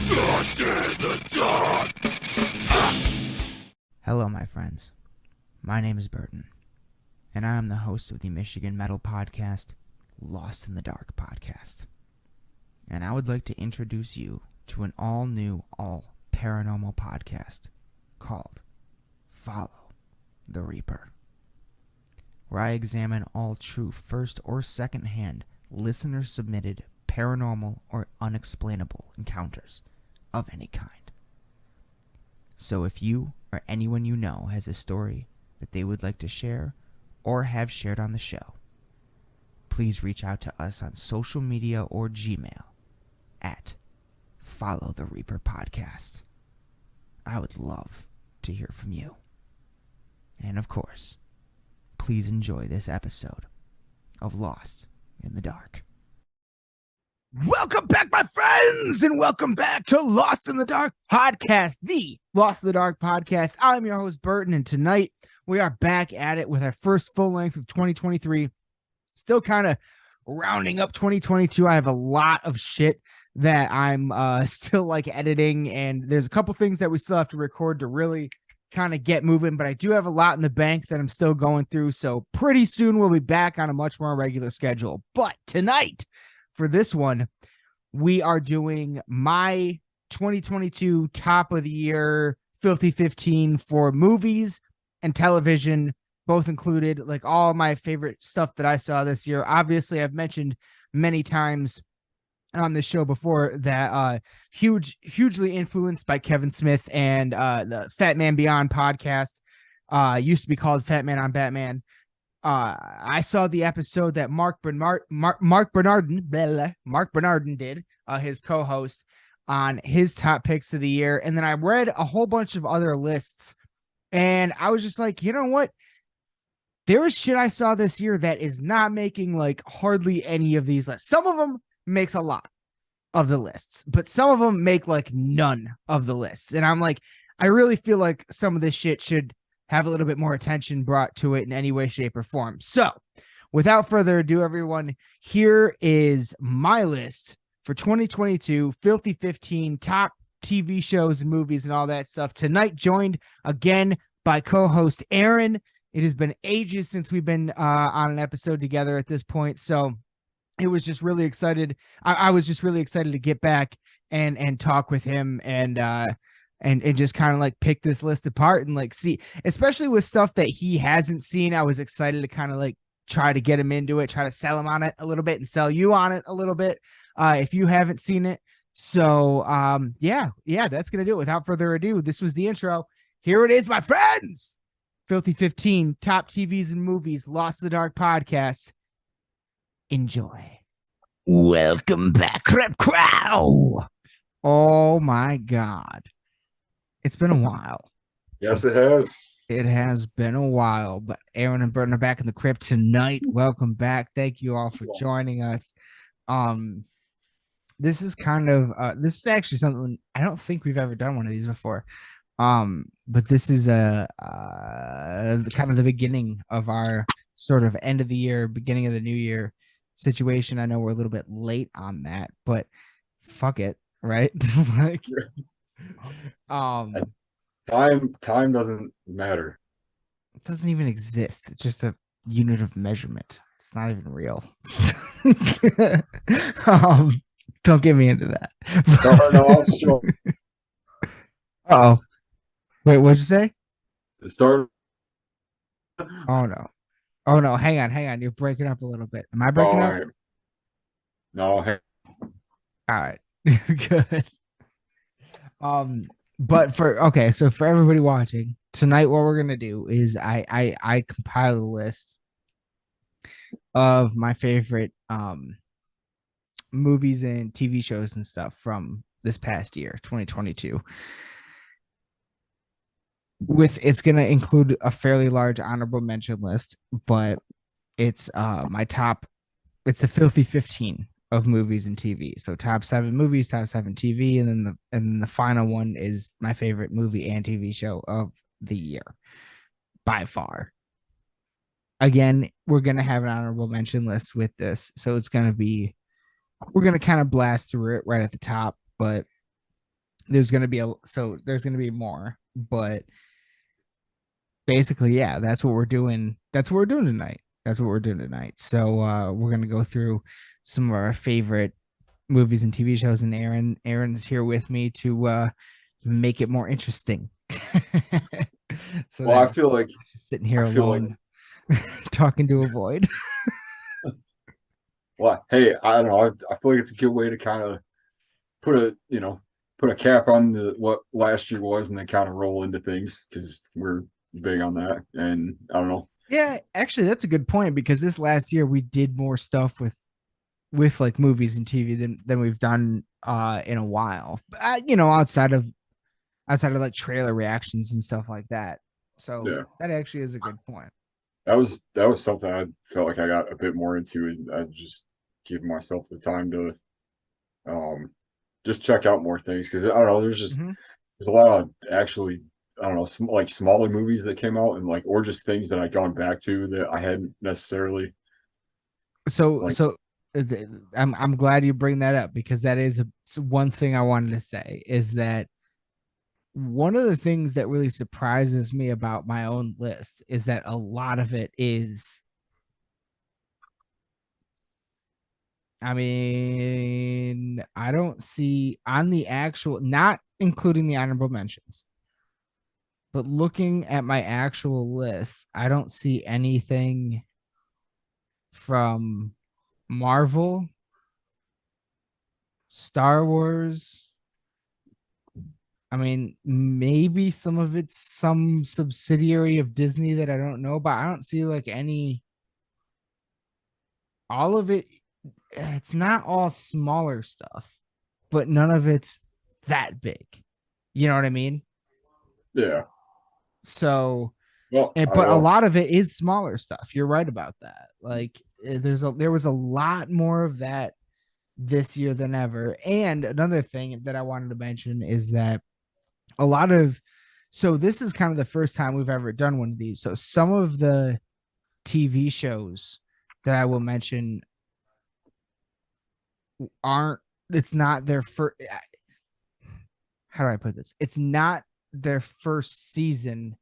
Lost in the dark. Hello, my friends. My name is Burton, and I am the host of the Michigan metal podcast, Lost in the Dark podcast. And I would like to introduce you to an all-new, all-paranormal podcast called Follow the Reaper, where I examine all true first or second-hand listener-submitted paranormal or unexplainable encounters of any kind. So if you or anyone you know has a story that they would like to share or have shared on the show, please reach out to us on social media or Gmail at Follow the Reaper Podcast. I would love to hear from you. And of course, please enjoy this episode of Lost in the Dark. Welcome back, my friends, and welcome back to Lost in the Dark podcast, the Lost in the Dark podcast. I'm your host, Burton, and tonight we are back at it with our first full length of 2023. Still kind of rounding up 2022. I have a lot of shit that I'm still like editing, and there's a couple things that we still have to record to really kind of get moving, but I do have a lot in the bank that I'm still going through, so pretty soon we'll be back on a much more regular schedule. But tonight, for this one, we are doing my 2022 top of the year Filthy 15 for movies and television, both included, like all my favorite stuff that I saw this year. Obviously, I've mentioned many times on this show before that hugely influenced by Kevin Smith and the Fat Man Beyond podcast, used to be called Fat Man on Batman. I saw the episode that Mark Bernardin did, his co-host, on his top picks of the year. And then I read a whole bunch of other lists, and I was just like, you know what? There is shit I saw this year that is not making like hardly any of these lists. Some of them makes a lot of the lists, but some of them make like none of the lists. And I'm like, I really feel like some of this shit should have a little bit more attention brought to it in any way, shape, or form. So, without further ado, everyone, here is my list for 2022, Filthy 15, top TV shows and movies and all that stuff. Tonight, joined again by co-host Aaron. It has been ages since we've been on an episode together at this point, so it was just really excited. I was just really excited to get back and talk with him and just kind of like pick this list apart and like see, especially with stuff that he hasn't seen. I was excited to kind of like try to get him into it, try to sell him on it a little bit and sell you on it a little bit if you haven't seen it. So yeah, that's gonna do it. Without further ado, this was the intro. Here it is, my friends. Filthy 15, top TVs and movies, Lost in the Dark podcast. Enjoy. Welcome back, Crap Crow. Oh my God. It's been a while. Yes, it has. It has been a while, but Aaron and Burton are back in the crypt tonight. Welcome back. Thank you all for joining us. This is kind of this is actually something I don't think we've ever done one of these before. But this is a kind of the beginning of our sort of end of the year, beginning of the new year situation. I know we're a little bit late on that, but fuck it, right? Like, time doesn't matter. it doesn't even exist. It's just a unit of measurement. It's not even real. Don't get me into that. No, I'm still. Oh, wait, what'd you say? The start. Oh no, hang on, you're breaking up a little bit. Am I breaking up? Right. No, hey. All right. Good. But so for everybody watching tonight, what we're gonna do is I compile a list of my favorite movies and TV shows and stuff from this past year, 2022. It's gonna include a fairly large honorable mention list, but it's my top. It's the Filthy 15 of movies and TV. So top 7 movies, top 7 TV, and then the final one is my favorite movie and TV show of the year by far. Again, we're gonna have an honorable mention list with this, so we're gonna kind of blast through it right at the top, but there's going to be there's going to be more, but basically, yeah, that's what we're doing. That's what we're doing tonight. That's what we're doing tonight. So we're going to go through some of our favorite movies and TV shows, and Aaron's here with me to make it more interesting. So Well, that I feel like just sitting here I feel like alone talking to a void. well, hey, I don't know. I feel like it's a good way to kind of put put a cap on the what last year was, and then kind of roll into things because we're big on that. And I don't know. Yeah, actually, that's a good point because this last year we did more stuff with like movies and TV than we've done in a while. Outside of like trailer reactions and stuff like that. So Yeah, that actually is a good point. that was something I felt like I got a bit more into. Is I just giving myself the time to um just check out more things because I don't know. Mm-hmm. There's a lot of actually I don't know like smaller movies that came out and like or just things that I'd gone back to that I hadn't necessarily So like. so I'm glad you bring that up because that is one thing I wanted to say is that one of the things that really surprises me about my own list is that a lot of it is, I mean, I don't see on the actual, not including the honorable mentions, but looking at my actual list, I don't see anything from Marvel, Star Wars. I mean, maybe some of it's some subsidiary of Disney that I don't know, but I don't see like all of it. It's not all smaller stuff, but none of it's that big. You know what I mean? Yeah. So, Well, I don't but a know. lot of it is smaller stuff. You're right about that. Like there was a lot more of that this year than ever. And another thing that I wanted to mention is that a lot of so this is kind of the first time we've ever done one of these. So some of the TV shows that I will mention aren't it's not their first, how do I put this? It's not their first season,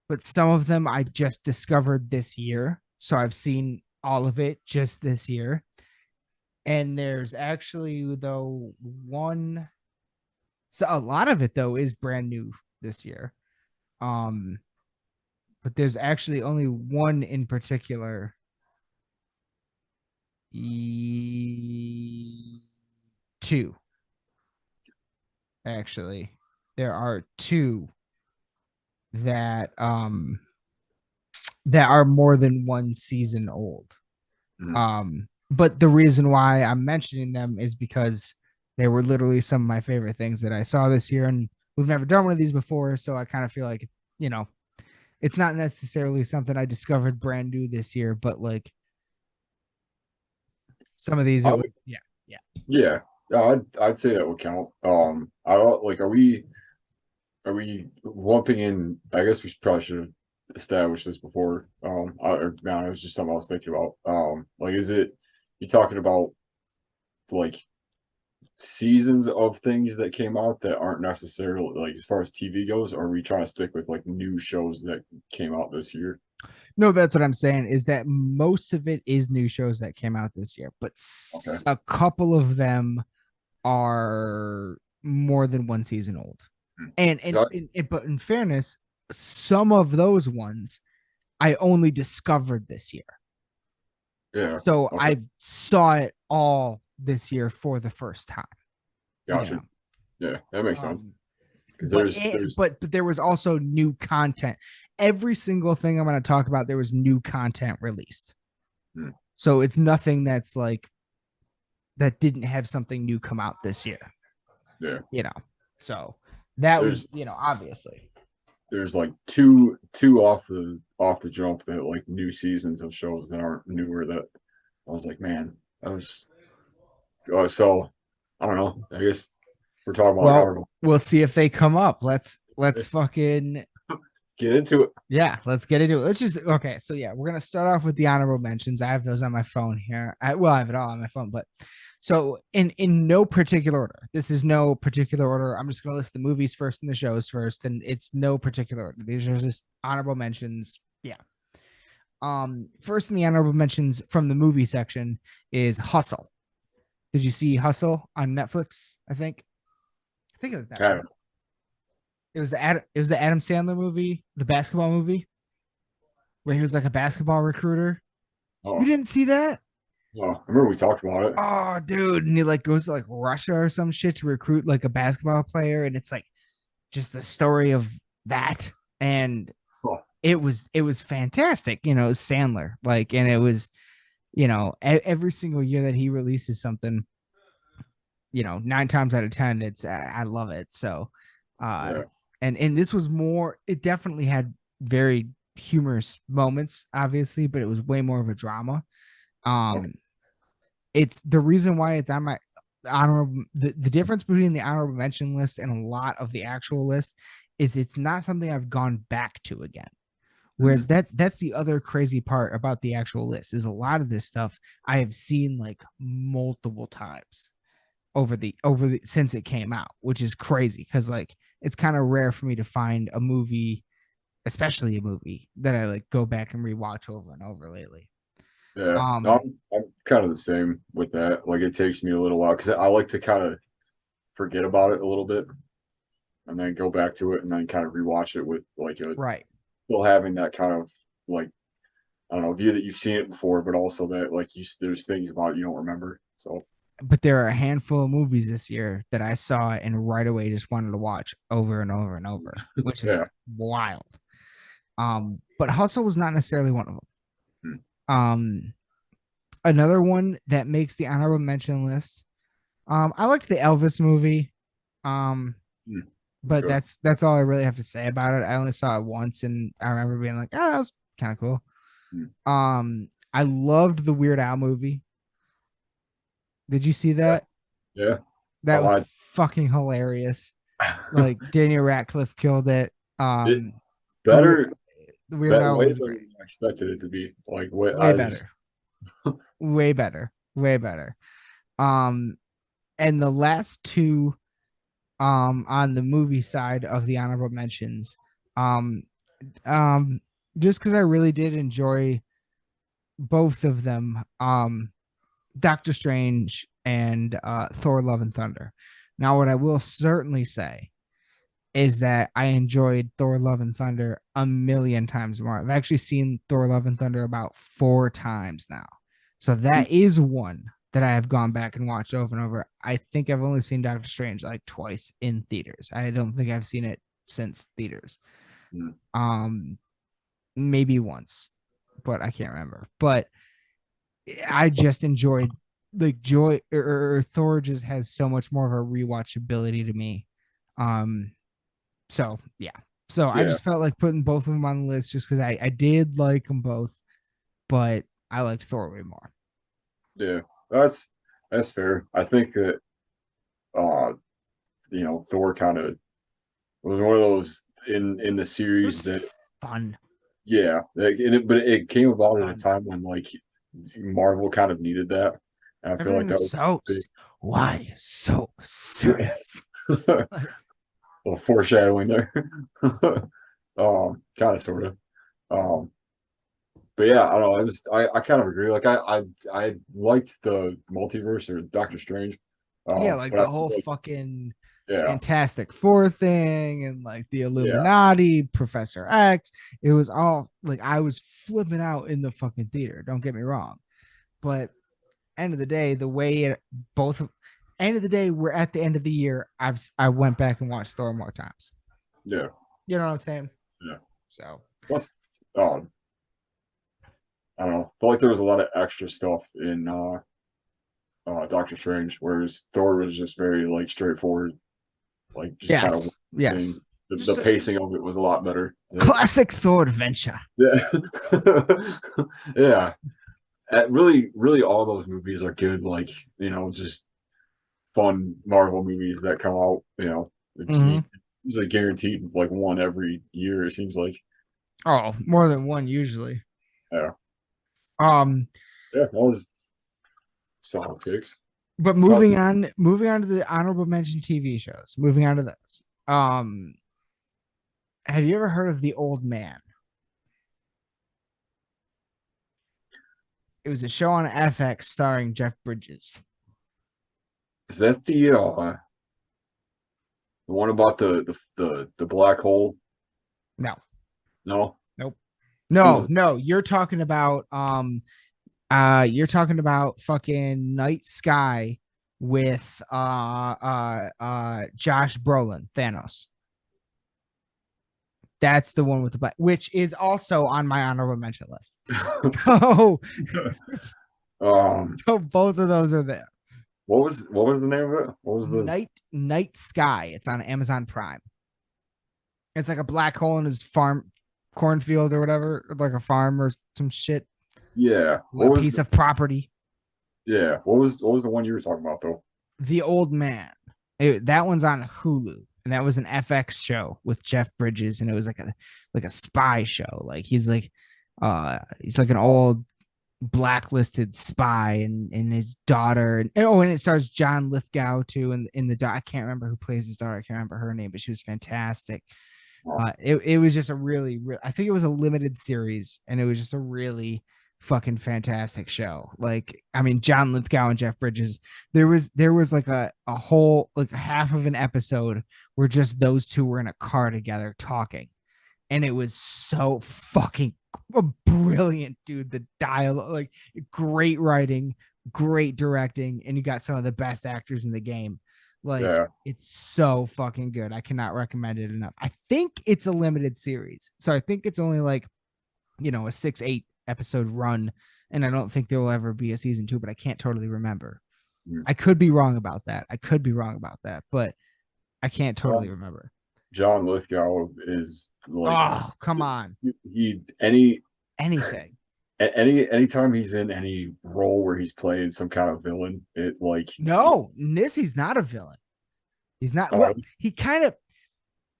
but some of them I just discovered this year. So I've seen all of it just this year. And there's actually though one, so a lot of it though is brand new this year. Um but there's actually only one in particular. Two, actually. There are two that that are more than one season old. Mhm. But the reason why I'm mentioning them is because they were literally some of my favorite things that I saw this year, and we've never done one of these before, so I kind of feel like you know it's not necessarily something I discovered brand new this year, but like some of these, I it was would, yeah, yeah. yeah, I'd say that would count. I don't like. Are we lumping in? I guess probably should have established this before. Or man, it was just something I was thinking about. Like, is it you talking about like seasons of things that came out that aren't necessarily like as far as TV goes, or are we trying to stick with like new shows that came out this year? No, that's what I'm saying is that most of it is new shows that came out this year, but Okay. a couple of them are more than one season old. And, Because I but in fairness, some of those ones I only discovered this year. yeah. So Okay. I saw it all this year for the first time, you Gotcha. know. Yeah, that makes sense. Um, Because there's but there was also new content. Every single thing I'm going to talk about, there was new content released. hmm, So it's nothing that's like that didn't have something new come out this year, yeah. you know. So that was, There's obviously. there's like two off the jump that like new seasons of shows that aren't newer that I was like, man, that was so I don't know. I guess we're talking about like Well, honorable. we'll see if they come up. Let's fucking Get into it. yeah, let's get into it. Let's just okay. So yeah, we're gonna start off with the honorable mentions. I have those on my phone here. I have it all on my phone, but So in no particular order. This is no particular order. I'm just gonna list the movies first and the shows first, and it's no particular order. These are just honorable mentions. Yeah. First in the honorable mentions from the movie section is Hustle. Did you see Hustle on Netflix? I think it was Kind Netflix. of. It was the Adam Sandler movie, the basketball movie, where he was like a basketball recruiter. You Oh, didn't see that? oh, I remember we talked about it. Oh, dude, and he like goes to like Russia or some shit to recruit like a basketball player, and it's like just the story of that, and Oh, it was fantastic. You know, it was Sandler, like, and it was every single year that he releases something, 9 times out of 10, it's I love it. So, uh, yeah. and this was more. It definitely had very humorous moments, obviously, but it was way more of a drama. Okay. Um, it's the reason why it's on my honorable. The difference between the honorable mention list and a lot of the actual list is it's not something I've gone back to again. Whereas Mhm. that's the other crazy part about the actual list is a lot of this stuff I have seen like multiple times over the since it came out, which is crazy because like it's kind of rare for me to find a movie, especially a movie that I like go back and rewatch over and over lately. Yeah. No, Um, I'm kind of the same with that. Like it takes me a little while because I like to kind of forget about it a little bit and then go back to it and then kind of rewatch it with like a right. still having that kind of like I don't know view that you've seen it before, but also that like there's things about it you don't remember. So But there are a handful of movies this year that I saw and right away just wanted to watch over and over and over, which is yeah. wild. But Hustle was not necessarily one of them. Hmm. Um, Another one that makes the honorable mention list. I liked the Elvis movie. Um, Hmm. but Okay. that's all I really have to say about it. I only saw it once, and I remember being like, "Oh, that was kind of cool." Hmm. I loved the Weird Al movie. Did you see Yeah. that? Yeah. That Oh, was fucking hilarious. Like Daniel Radcliffe killed it. it The weird better the Weird bet Al way was better great. than I expected it to be. Like what Way I just better. Way better. Way better. Um, and the last two on the movie side of the honorable mentions, um, um, just because I really did enjoy both of them, Doctor Strange and Thor: Love and Thunder. Now, what I will certainly say is that I enjoyed Thor: Love and Thunder a million times more. I've actually seen Thor: Love and Thunder about 4 times now, so that is one that I have gone back and watched over and over. I think I've only seen Doctor Strange like twice in theaters. I don't think I've seen it since theaters. mm, Um, Maybe once, but I can't remember. But I just enjoyed like Joy or Thor just has so much more of a rewatchability to me. Um, so yeah. So I yeah, just felt like putting both of them on the list just because I did like them both, but I liked Thor way more. yeah. That's fair. I think that uh Thor kind of was one of those in the It series was that fun, yeah, but it came about at a fun. time when like Marvel kind of needed that. And I feel like Everything that was was so big. why so Yeah. serious? A Like, little foreshadowing there. Kind of sort of. Um, but yeah, I don't know. I kind of agree. Like I liked the multiverse or Doctor Strange. yeah, like But I the feel whole like fucking yeah, Fantastic Four thing and like the yeah, Illuminati, Professor X. It was all like I was flipping out in the fucking theater. Don't get me wrong, but end of the day, the way it both end of the day, we're at the end of the year. I went back and watched Thor more times. yeah, You know what I'm saying? yeah. So Plus, I don't know. Felt like there was a lot of extra stuff in Doctor Strange, whereas Thor was just very like straightforward, like just kind of yes, yes, thing. The just a pacing of it was a lot better. Yeah, classic Thor adventure. yeah, yeah. Really, all those movies are good. Like just fun Marvel movies that come out. It's Mm-hmm. usually guaranteed like one every year. It seems like. Oh, more than one usually. Yeah, Um, yeah. That was solid picks. But moving on to the honorable mention TV shows. Moving on to those. Have you ever heard of The Old Man? It was a show on FX starring Jeff Bridges. Is that the one about the black hole? No, No, nope, what no, was no. You're talking about fucking Night Sky with Josh Brolin, Thanos. That's the one with the black, which is also on my honorable mention list. Oh, um so both of those are there. what was the name of it? What was the Night Sky. It's on Amazon Prime. It's like a black hole in his farm cornfield or whatever, like a farm or some shit, yeah? a What was piece of property. yeah? What was the one you were talking about though? The Old Man. That one's on Hulu, and that was an FX show with Jeff Bridges, and it was like a spy show. Like he's like an old blacklisted spy, and his daughter, and it stars John Lithgow too, in the I can't remember who plays his daughter. I can't remember her name, but she was fantastic. It was just a really, I think it was a limited series, and it was just a really fucking fantastic show. Like, I mean, John Lithgow and Jeff Bridges. There was like a whole like half of an episode where just those two were in a car together talking, and it was so fucking brilliant, dude. The dialogue, like, great writing, great directing, and you got some of the best actors in the game. Like, Yeah, it's so fucking good. I cannot recommend it enough. I think it's a limited series, so I think it's only like, a 6-8 episode run, and I don't think there will ever be a season 2, but I can't totally remember. Mm. I could be wrong about that. But I can't totally John, remember. John Lithgow is like Oh, come on. he Anything. anytime he's in any role where he's playing some kind of villain, it like No, Nissy's not a villain. He's not. uh, Well, he kind of,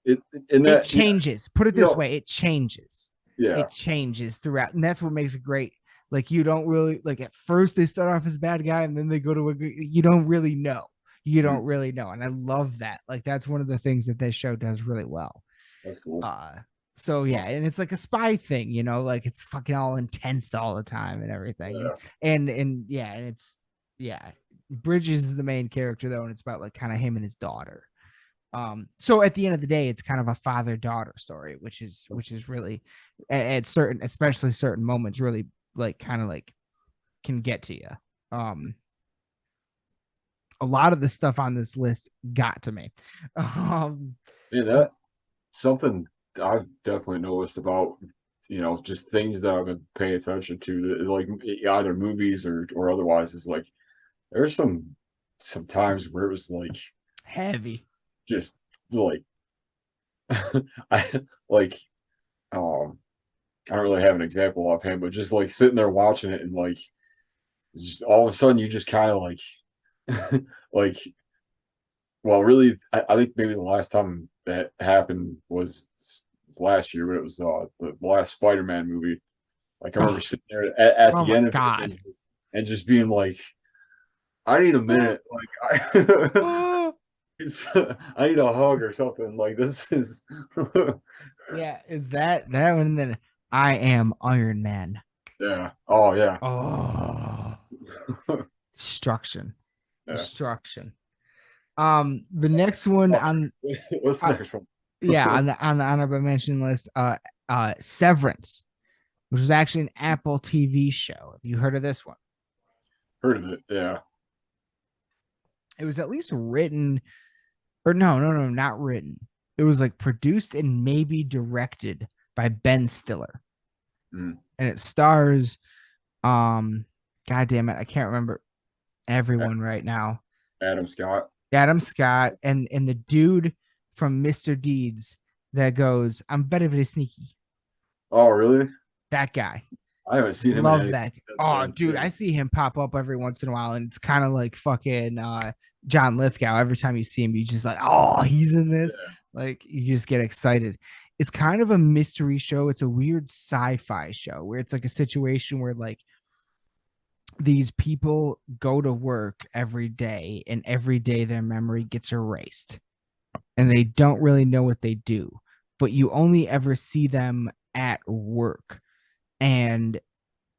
it in it that changes. Put it you this know, way, it changes. yeah. It changes throughout, and that's what makes it great. Like, you don't really, like, at first they start off as a bad guy, and then they go to you don't really know. You Mm, don't really know, and I love that. Like, that's one of the things that this show does really well. that's cool. Uh, so yeah, and it's like a spy thing, like it's fucking all intense all the time and everything, Yeah, and yeah, and it's yeah. Bridges is the main character though, and it's about like kind of him and his daughter. So at the end of the day, it's kind of a father-daughter story, which is really at certain, especially certain moments, really like kind of like can get to you. Um, a lot of the stuff on this list got to me. Um, yeah. That something I've definitely noticed about just things that I've been paying attention to, that, like either movies or otherwise, is like there's some times where it was like heavy. just like I like I don't really have an example offhand, but just like sitting there watching it and like just all of a sudden you just kind of like like well really I think maybe the last time that happened was last year, but it was the last Spider-Man movie. Like I remember Oh, sitting there at oh the my end of it god. and just being like, I need a minute. Like I I need a hug or something. Like this is Yeah, is that one? And then I am Iron Man. yeah. Oh yeah. Oh, destruction, Yeah. destruction. The next one Oh, on, what's the uh, next one? yeah, on the honorable mention list, Severance, which was actually an Apple TV show. Have you heard of this one? Heard of it? Yeah. It was at least written, or no, no, no, not written. It was like produced and maybe directed by Ben Stiller, Mm. and it stars, God damn it, I can't remember everyone right now. Adam Scott. Adam Scott and the dude from Mr. Deeds that goes, "I'm very very sneaky." Oh really? That guy. I haven't seen him in Love anything that. since Oh, then. dude, I see him pop up every once in a while, and it's kind of like fucking John Lithgow. Every time you see him, you just like, oh, he's in this. Yeah. Like, you just get excited. It's kind of a mystery show. It's a weird sci-fi show where it's like a situation where like these people go to work every day, and every day their memory gets erased, and they don't really know what they do, but you only ever see them at work, and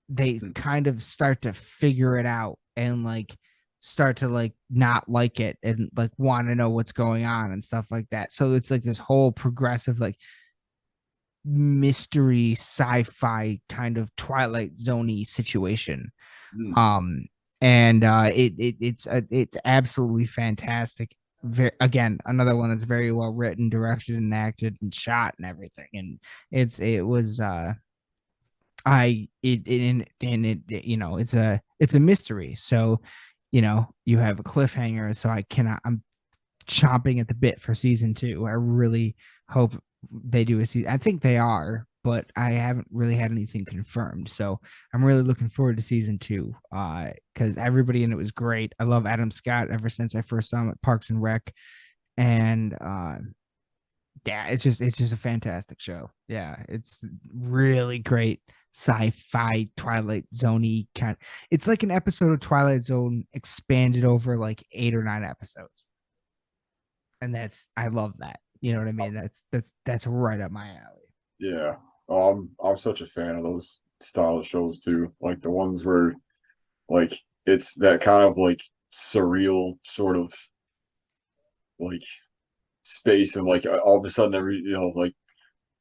they kind of start to figure it out and like start to like not like it and like want to know what's going on and stuff like that. So it's like this whole progressive like mystery sci-fi kind of Twilight Zone-y situation. Mm. Um and it's absolutely fantastic. Again, another one that's very well written, directed, and acted, and shot, and everything. And it was I it and it you know it's a mystery. So you have a cliffhanger. So I'm chomping at the bit for season 2. I really hope they do a season. I think they are, but I haven't really had anything confirmed. So I'm really looking forward to season 2. Because everybody in it was great. I love Adam Scott ever since I first saw him at Parks and Rec, and yeah, it's just a fantastic show. Yeah, it's really great sci-fi Twilight Zone kind. It's like an episode of Twilight Zone expanded over like 8 or 9 episodes, and I love that. You know what I mean? That's right up my alley. Yeah. I'm such a fan of those style of shows too. Like the ones where like it's that kind of like surreal sort of like space and like all of a sudden every like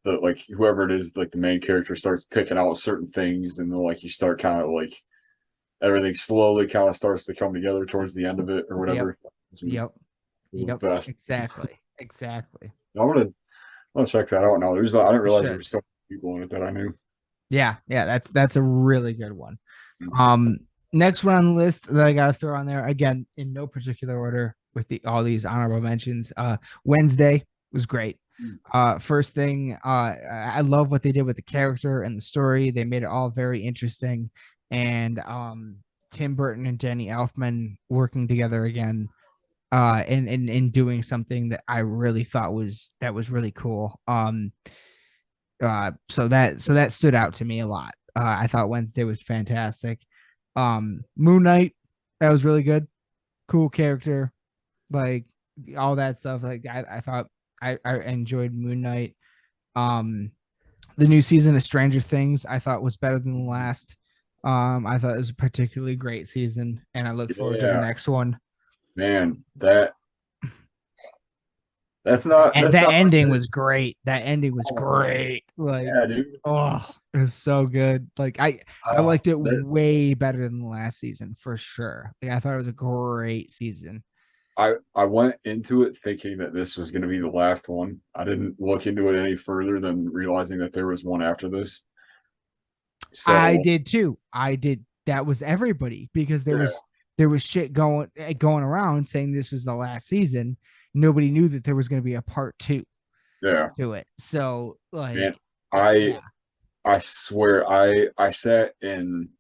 the like whoever it is like the main character starts picking out certain things and then like you start kind of like everything slowly kind of starts to come together towards the end of it or Yep, whatever. yep, Those are the yep. best. Exactly. I'm gonna check that out now. I didn't You realize there should. were so many people in it that I knew. Yeah. That's a really good one. Mm. Um, Next one on the list that I gotta throw on there again in no particular order with all these honorable mentions. Wednesday was great. First thing, I love what they did with the character and the story. They made it all very interesting, and Tim Burton and Danny Elfman working together again, and doing something that I really thought was really cool. So that stood out to me a lot. I thought Wednesday was fantastic. Moon Knight, that was really good. Cool character, like all that stuff. Like I thought I enjoyed Moon Knight. Um, the new season of Stranger Things I thought was better than the last. I thought it was a particularly great season, and I look forward to the Yeah, next one. man, that's not That like ending that. was great. That ending was Oh, great. Like, yeah, dude. oh, it was so good. Like I liked it That way better than the last season for sure. Like I thought it was a great season. I went into it thinking that this was going to be the last one. I didn't look into it any further than realizing that there was one after this. I So did too. I did. That was everybody because there yeah, was there was shit going around saying this was the last season. Nobody knew that there was going to be a part 2 yeah, to it. So man. like, I yeah. I swear I sat in.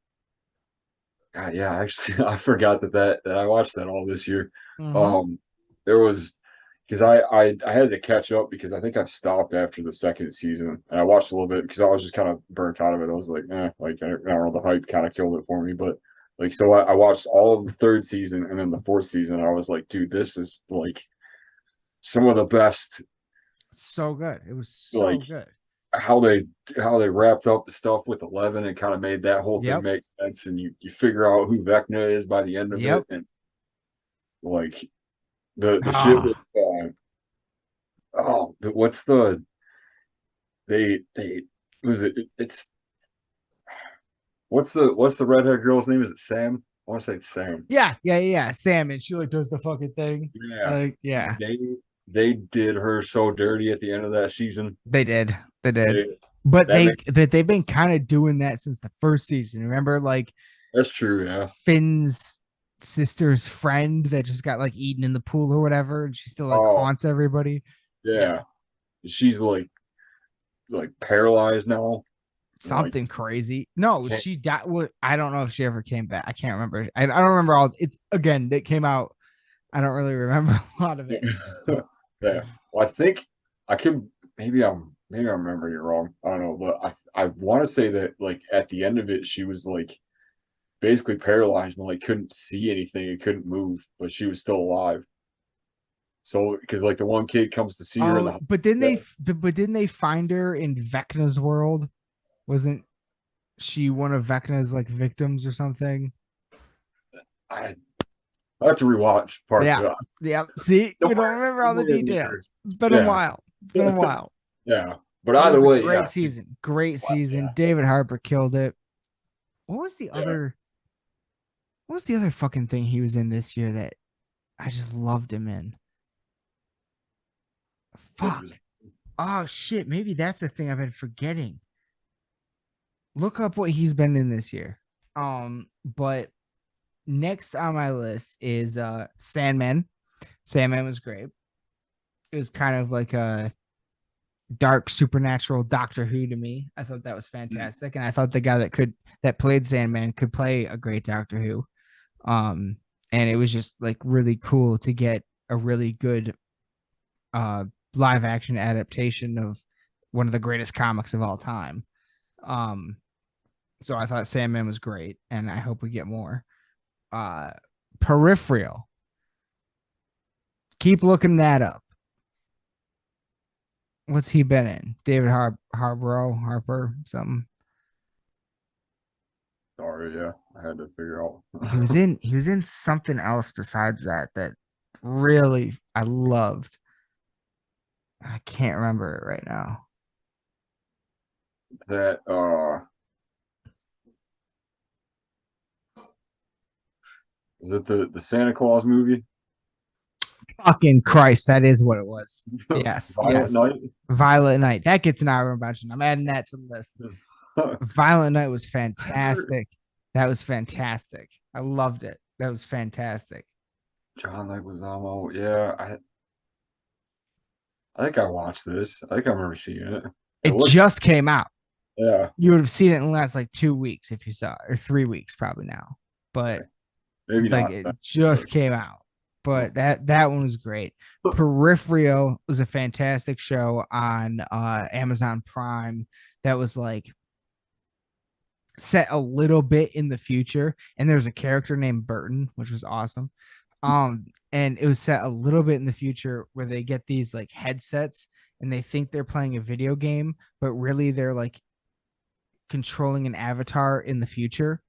God, yeah, actually, I forgot that I watched that all this year. Mm-hmm. Um, there was because I had to catch up because I think I stopped after the second season and I watched a little bit because I was just kind of burnt out of it. I was like, like I don't know, the hype kind of killed it for me. But like, so I watched all of the third season and then the fourth season. And I was like, dude, this is like some of the best, So good. It was so like good. how they how they wrapped up the stuff with 11 and kind of made that whole thing Yep. make sense. And you figure out who Vecna is by the end of it Yep. and like the shit with Ah, what's the they was it it's what's the redhead girl's name? Is it Sam? I want to say it's Sam. yeah. Sam, and she like does the fucking thing. Yeah, Like, yeah, they they did her so dirty at the end of that season. they did. They did. They, But that makes they've been kind of doing that since the first season. Remember, like that's true. Yeah. Finn's sister's friend that just got like eaten in the pool or whatever, and she still like Oh haunts everybody. Yeah, yeah. She's like paralyzed now. Like something crazy. No, can't. she died. I don't know if she ever came back. I can't remember. I don't remember all. It's again that came out. I don't really remember a lot of it. Yeah. Well, I think I could maybe I'm remembering it wrong. I don't know, but I want to say that like at the end of it, she was like basically paralyzed and like couldn't see anything and couldn't move, but she was still alive. So because like the one kid comes to see her in Oh, the but didn't they find her in Vecna's world? Wasn't she one of Vecna's like victims or something? I I have to rewatch part Yeah. two. Yeah. See, we don't remember all the Somewhere in there. details. It's been a Yeah. while. It's been a while. Yeah. But It either was a way, great yeah. season. Great season. Yeah. David Harbour killed it. What was the Yeah. other what was the other fucking thing he was in this year that I just loved him in? Fuck. Oh shit. Maybe that's the thing I've been forgetting. Look up what he's been in this year. But next on my list is Sandman. Sandman was great. It was kind of like a dark supernatural Doctor Who to me. I thought that was fantastic, and I thought the guy that played Sandman could play a great Doctor Who. And it was just like really cool to get a really good live action adaptation of one of the greatest comics of all time. Um, so I thought Sandman was great, and I hope we get more. Peripheral. Keep looking that up. What's he been in? David Harper, something. Sorry, yeah. I had to figure out. He was in something else besides that really I loved. I can't remember it right now. That is it the Santa Claus movie? Fucking Christ, that is what it was. Yes, Violet yes. Night. Violent Night. That gets an honorable mention. I'm adding that to the list. Violent Night was fantastic. That was fantastic. I loved it. That was fantastic. John Leguizamo. Yeah, I think I watched this. I think I remember seeing it. It looks, just came out. yeah. You would have seen it in the last like 2 weeks if you saw it, or 3 weeks probably now. But Maybe like not. it just came out. But that one was great. Peripheral was a fantastic show on Amazon Prime that was like set a little bit in the future, and there was a character named Burton, which was awesome. And it was set a little bit in the future where they get these like headsets and they think they're playing a video game, but really they're like controlling an avatar in the future.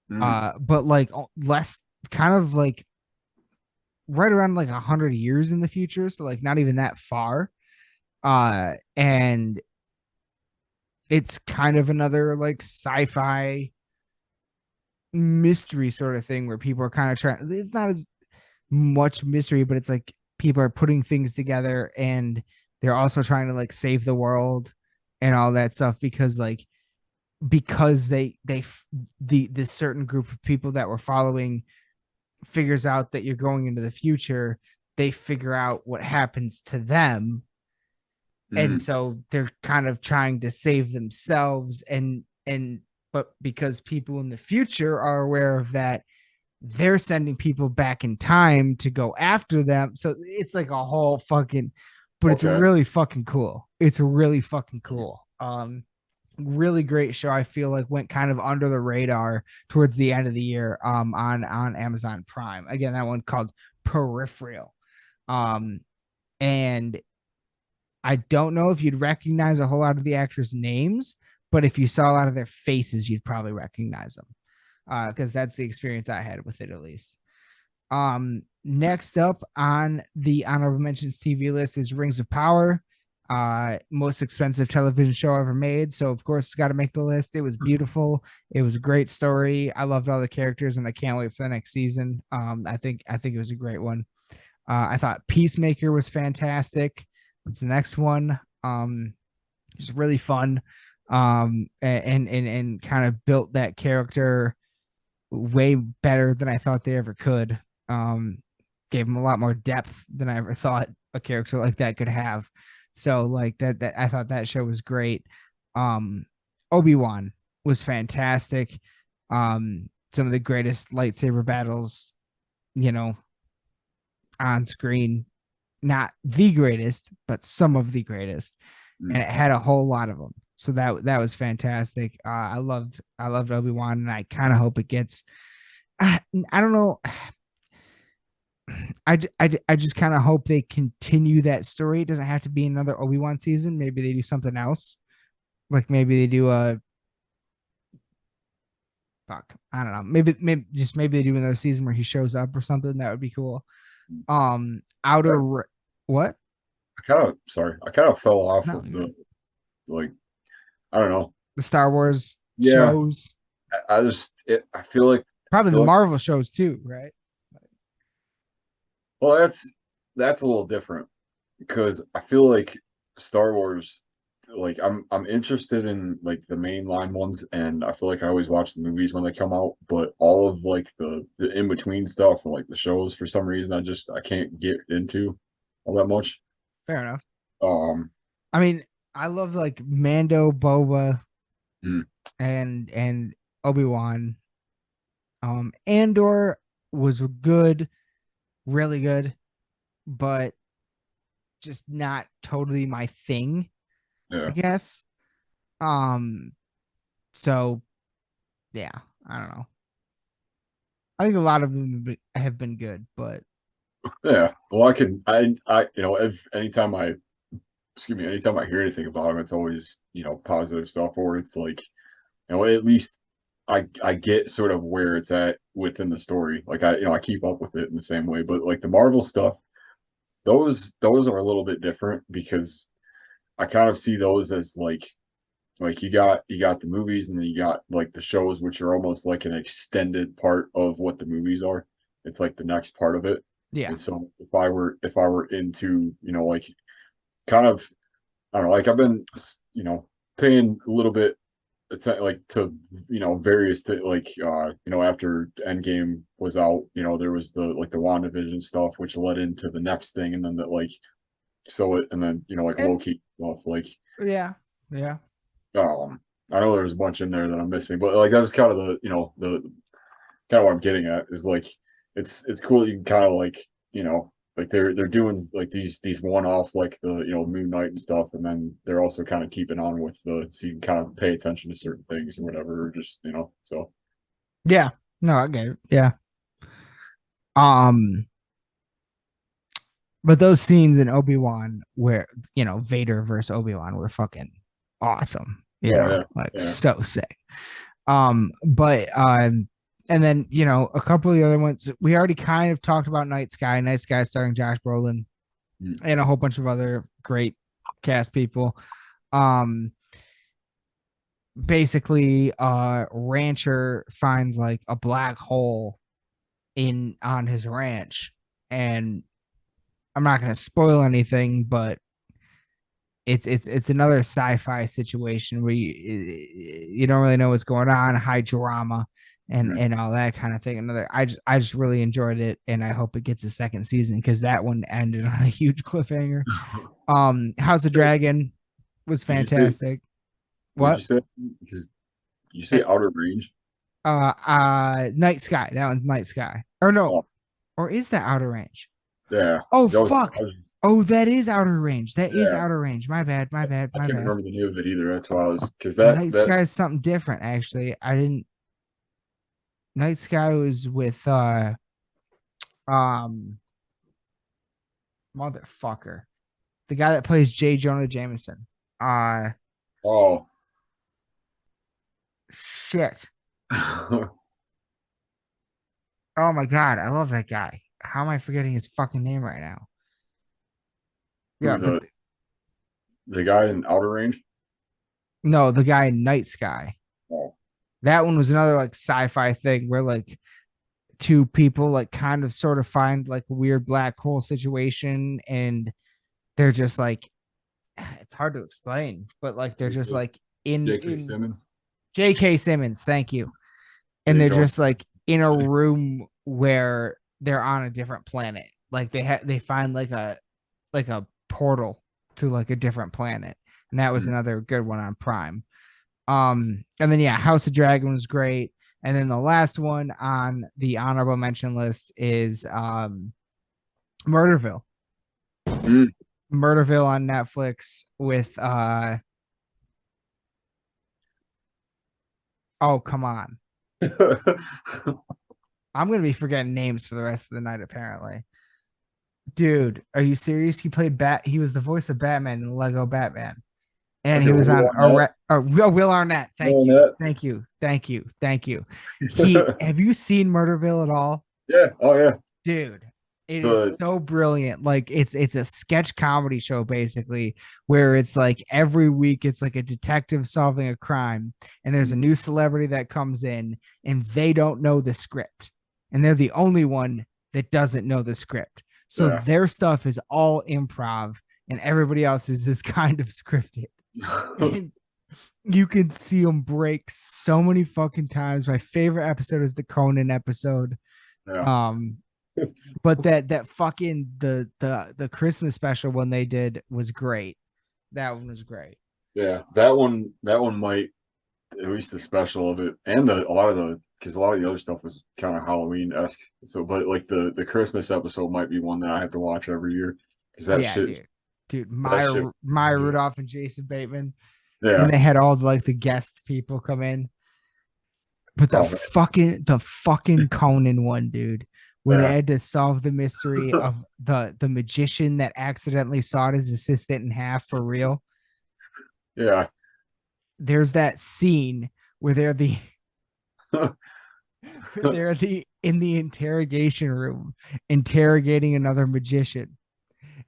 But like less kind of like right around like 100 years in the future, so like not even that far. And it's kind of another like sci-fi mystery sort of thing where people are kind of trying. It's not as much mystery, but it's like people are putting things together and they're also trying to like save the world and all that stuff because this certain group of people that we're following figures out that you're going into the future. They figure out what happens to them, and so they're kind of trying to save themselves, but because people in the future are aware of that, they're sending people back in time to go after them. So it's like a whole fucking, but it's really fucking cool. It's really fucking cool. Really great show. I feel like went kind of under the radar towards the end of the year on Amazon Prime. Again, that one called Peripheral. And I don't know if you'd recognize a whole lot of the actors' names, but if you saw a lot of their faces, you'd probably recognize them. Because that's the experience I had with it, at least. Next up on the honorable mentions TV list is Rings of Power, most expensive television show ever made. So of course it's got to make the list. It was beautiful. It was a great story. I loved all the characters, and I can't wait for the next season. I think it was a great one. I thought Peacemaker was fantastic. That's the next one. It's really fun. And kind of built that character way better than I thought they ever could. Gave him a lot more depth than I ever thought a character like that could have. So like that I thought that show was great. Obi-Wan was fantastic. Some of the greatest lightsaber battles, on screen. Not the greatest, but some of the greatest. And it had a whole lot of them. So that was fantastic. I loved Obi-Wan, and I kind of hope it gets. I don't know. I just kind of hope they continue that story. It doesn't have to be another Obi-Wan season. Maybe they do something else. Like maybe they do a fuck. I don't know. Maybe they do another season where he shows up or something. That would be cool. What? I kind of fell off No, of the like I don't know. the Star Wars Yeah, shows. I feel like Probably the Marvel shows too, right? well that's a little different because I feel like Star Wars like I'm interested in like the mainline ones and I feel like I always watch the movies when they come out, but all of like the in between stuff and like the shows for some reason I can't get into all that much. Fair enough. Um I mean, I love like Mando, Boba, mm, and Obi-Wan. Andor was good, really good, but just not totally my thing, I yeah. guess. Um, so yeah, I don't know. I think a lot of them have been good, but Yeah. Well I you know if anytime I hear anything about them, it's always, you know, positive stuff or it's like you know, at least I get sort of where it's at within the story. Like you know, I keep up with it in the same way. But like the Marvel stuff, those are a little bit different because I kind of see those as like you got the movies and then you got like the shows, which are almost like an extended part of what the movies are. It's like the next part of it. yeah, And so if I were into, you know, like kind of I don't know, like I've been, you know, paying a little bit like to you know various like you know after Endgame was out, you know there was the like the WandaVision stuff which led into the next thing, and then that like so it and then you know like and Loki stuff like yeah, yeah, um I know there's a bunch in there that I'm missing, but like that was kind of the you know the kind of what I'm getting at is like it's cool that you can kind of like you know like they're doing like these one off like the you know Moon Knight and stuff, and then they're also kind of keeping on with the so you can kind of pay attention to certain things or whatever, or just you know so yeah. No, I get it. Yeah. Um, but those scenes in Obi-Wan where Vader versus Obi-Wan were fucking awesome. oh yeah Like yeah so sick. But and then a couple of the other ones we already kind of talked about. Night Sky starring Josh Brolin mm, and a whole bunch of other great cast people. Um, basically, rancher finds like a black hole in on his ranch, and I'm not going to spoil anything, but it's another sci-fi situation where you don't really know what's going on, high drama mm. and all that kind of thing. I just really enjoyed it, and I hope it gets a second season because that one ended on a huge cliffhanger. House of Dragon was Did you say fantastic. what did you What? say because you Eh, say Outer Range? Night Sky. That one's Night Sky. Or no, Oh or is that Outer Range? yeah, Oh I fuck. was Oh, that is Outer Range. That is yeah Outer Range. My bad. My bad. I My couldn't bad. remember the name of it either. That's why I was because Night that Sky is something different, actually. I didn't. Night Sky was with um motherfucker, the guy that plays J. Jonah Jameson. Uh oh shit. Oh my god, I love that guy. How am I forgetting his fucking name right now? Yeah, who but the guy in Outer Range? no, the guy in Night Sky. Oh That one was another like sci-fi thing where like two people like kind of sort of find like a weird black hole situation, and they're just like it's hard to explain, but like they're just like J.K. in Simmons. J.K. Simmons, thank you. And J. they're Jonah. just like in a room where they're on a different planet. Like they find like a portal to like a different planet. And that was Mm, another good one on Prime. And then yeah, House of Dragon was great. And then the last one on the honorable mention list is Murderville. mm, Murderville on Netflix with Oh, come on. I'm gonna be forgetting names for the rest of the night, apparently. Dude, are you serious? He was the voice of Batman in Lego Batman. And Okay, he was Will on Arnett. Will Arnett. Thank Will you. Arnett. Thank you. Thank you. Thank you. Have you seen Murderville at all? Yeah. Oh yeah. Dude, it is The so brilliant. Like it's a sketch comedy show basically, where it's like every week it's like a detective solving a crime, and there's a new celebrity that comes in, and they don't know the script, and they're the only one that doesn't know the script. So yeah. their stuff is all improv, and everybody else is just kind of scripted. And you can see them break so many fucking times. My favorite episode is the Conan episode. Yeah. Um, but that fucking the Christmas special one they did was great. That one was great. Yeah. That one might, at least the special of it, and a lot of the other stuff was kind of Halloween-esque. So, but like the Christmas episode might be one that I have to watch every year because Yeah, dude, that shit, Maya Rudolph and Jason Bateman when yeah. they had all the guest people come in. But Oh man, the fucking Conan one, dude, where they yeah, had to solve the mystery of the magician that accidentally sawed his assistant in half for real. yeah. There's that scene where they're the in the interrogation room interrogating another magician,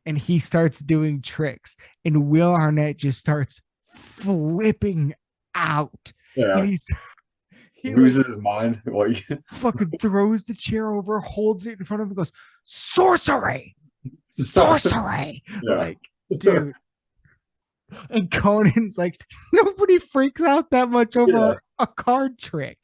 and he starts doing tricks, and Will Arnett just starts flipping out, Yeah. and he like Loses his mind. Like, fucking throws the chair over, holds it in front of him, and goes, sorcery, sorcery. yeah. Like, dude. And Conan's like, nobody freaks out that much Yeah. over a card trick.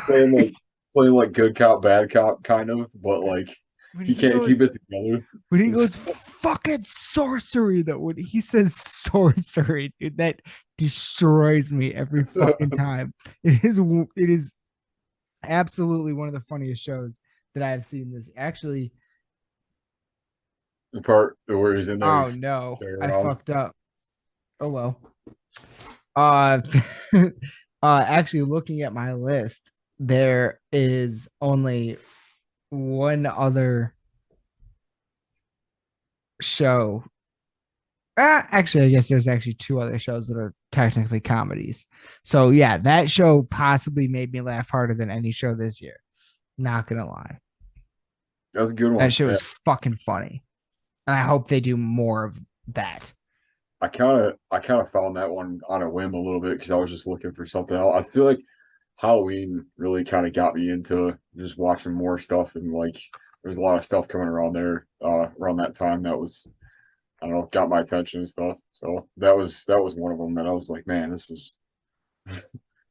Playing like playing like good cop, bad cop, kind of, but like when he he can't goes, keep it together. when he goes fucking sorcery, though, when he says sorcery, dude, that destroys me every fucking time. It is absolutely one of the funniest shows that I have seen. This actually. The part where he's in there Oh no, I around. fucked up. Oh well. Uh, actually, looking at my list, there is only one other show. Actually, I guess there's actually two other shows that are technically comedies. So yeah, that show possibly made me laugh harder than any show this year. Not gonna lie, That's a good that one. show Yeah. is fucking funny, and I hope they do more of that. I kind of found that one on a whim a little bit because I was just looking for something else. I feel like Halloween really kind of got me into just watching more stuff, and like there's a lot of stuff coming around there around that time that was, I don't know, got my attention and stuff. So that was one of them that I was like, man,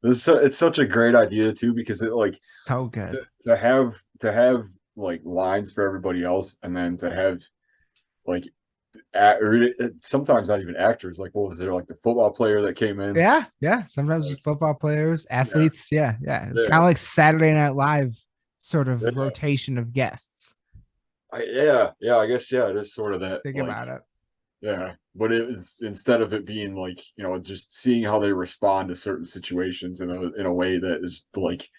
it's such a great idea too, because it like So good. to have like lines for everybody else, and then to have like sometimes not even actors. Like, what was there, like the football player that came in? Yeah, yeah. Sometimes with football players, Yeah, athletes. Yeah, yeah. It's kind yeah, of like Saturday Night Live sort of yeah. rotation of guests. Yeah. I guess yeah, it is sort of that. Think Like, about it. yeah, but it was, instead of it being like, just seeing how they respond to certain situations in a way that is like,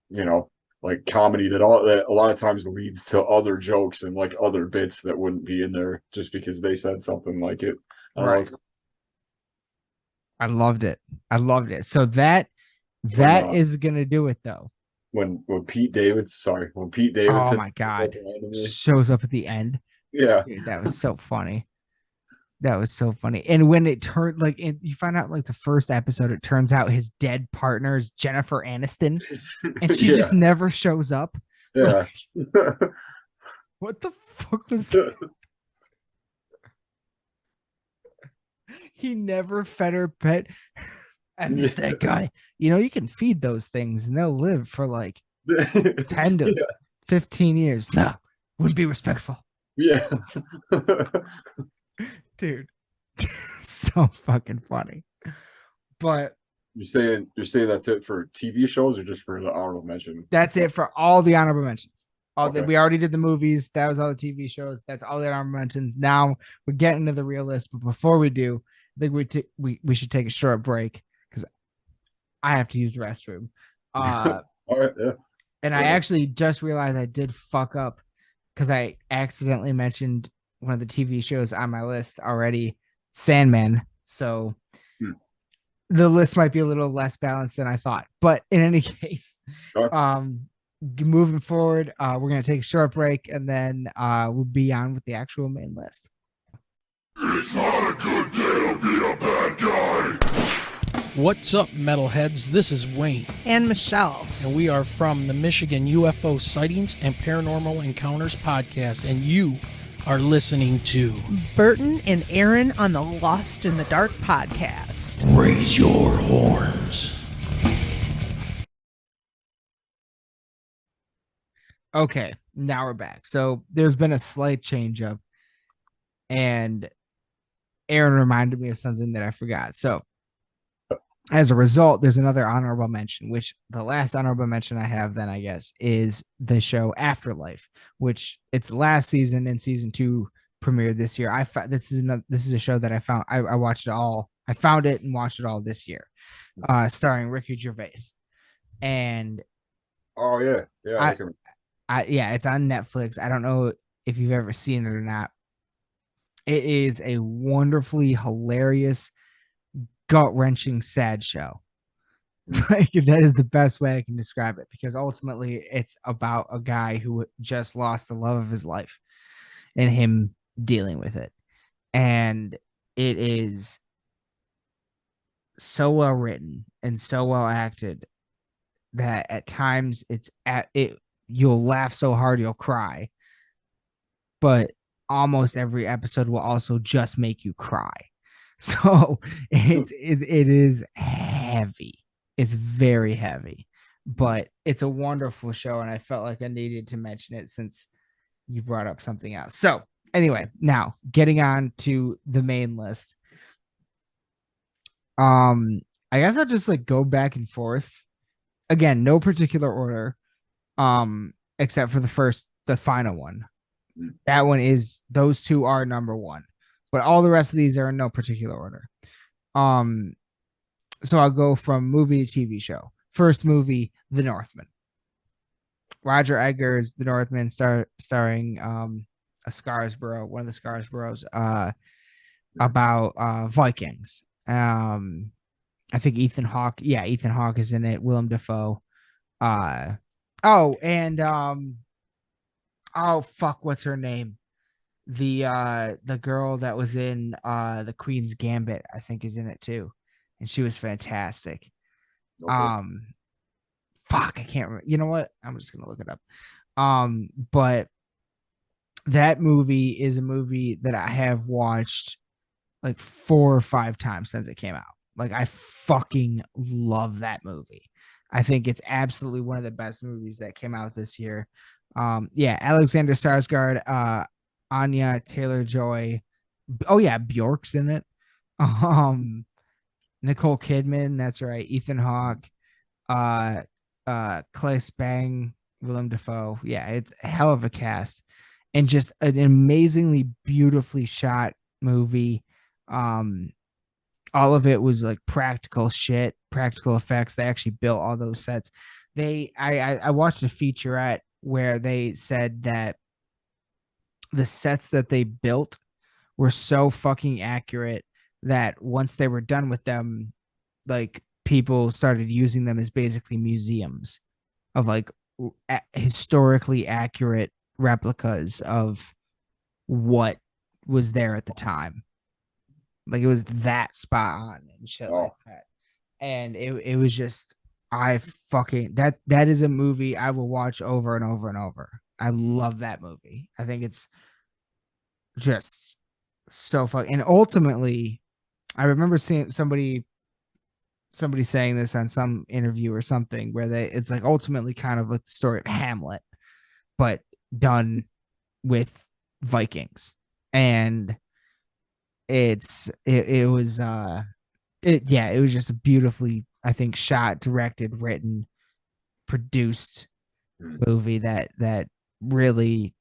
you know, like comedy that a lot of times leads to other jokes and like other bits that wouldn't be in there just because they said something like it. I don't know. Right. It's I loved it. I loved it. So that when that is gonna do it though. when Pete Oh Davidson my god. anime. Shows up at the end. Yeah. Dude, that was so funny. That was so funny. And when it turned you find out like the first episode, it turns out his dead partner is Jennifer Aniston, and she just Yeah. never shows up. Yeah. What the fuck was that? He never fed her pet. I miss that guy. You can feed those things and they'll live for like 10 to Yeah. 15 years. No, wouldn't be respectful. Yeah. Dude, so fucking funny. But You're saying that's it for TV shows or just for the honorable mention? that's it for all the honorable mentions. Okay. We already did the movies. That was all the TV shows. That's all the honorable mentions. Now we're getting to the real list. But before we do, I think we should take a short break because I have to use the restroom. All right, yeah. And I actually just realized I did fuck up because I accidentally mentioned one of the TV shows on my list already, Sandman. So Hmm. the list might be a little less balanced than I thought. But in any case, All right. moving forward, we're gonna take a short break and then we'll be on with the actual main list. It's not a good day to be a bad guy. What's up, metalheads? This is Wayne, and Michelle. and we are from the Michigan UFO Sightings and Paranormal Encounters podcast, and you are listening to Burton and Aaron on the Lost in the Dark podcast. Raise your horns. Okay, now we're back. So there's been a slight change up, and Aaron reminded me of something that I forgot. So as a result, there's another honorable mention, which the last honorable mention I have then, I guess, is the show Afterlife, which its last season and season 2 premiered this year. This is a show that I found. I watched it all. I found it and watched it all this year, starring Ricky Gervais. And Oh yeah, yeah. it's on Netflix. I don't know if you've ever seen it or not. It is a wonderfully hilarious, gut-wrenching, sad show. Like, that is the best way I can describe it, because ultimately it's about a guy who just lost the love of his life and him dealing with it. And it is so well written and so well acted that at times you'll laugh so hard you'll cry, but almost every episode will also just make you cry. So it is heavy. It's very heavy, but it's a wonderful show, and I felt like I needed to mention it since you brought up something else. So anyway, now getting on to the main list. I guess I'll just like go back and forth. Again, no particular order. Except for the final one. That one is, those two are number one, but all the rest of these are in no particular order. So I'll go from movie to TV show. First movie, The Northman. Roger Eggers, The Northman, starring one of the Scarsboroughs, about Vikings. I think Ethan Hawke is in it. Willem Dafoe. What's her name? The girl that was in the Queen's Gambit, I think, is in it too, and she was fantastic. Okay. I can't remember. You know what? I'm just gonna look it up. But that movie is a movie that I have watched like 4 or 5 times since it came out. Like, I fucking love that movie. I think it's absolutely one of the best movies that came out this year. Alexander Skarsgård, Anya Taylor-Joy. Oh yeah, Bjork's in it. Nicole Kidman, that's right. Ethan Hawke, Clay Spang, Willem Dafoe. Yeah, it's a hell of a cast, and just an amazingly beautifully shot movie. All of it was like practical effects. They actually built all those sets. I watched a featurette where they said that the sets that they built were so fucking accurate that once they were done with them, like, people started using them as basically museums of like historically accurate replicas of what was there at the time. Like, it was that spot on and shit like that. And it was just, that is a movie I will watch over and over and over. I love that movie. I think it's just so fun. And ultimately, I remember seeing somebody saying this on some interview or something, where it's like ultimately kind of like the story of Hamlet, but done with Vikings. And it was just a beautifully, I think, shot, directed, written, produced movie that really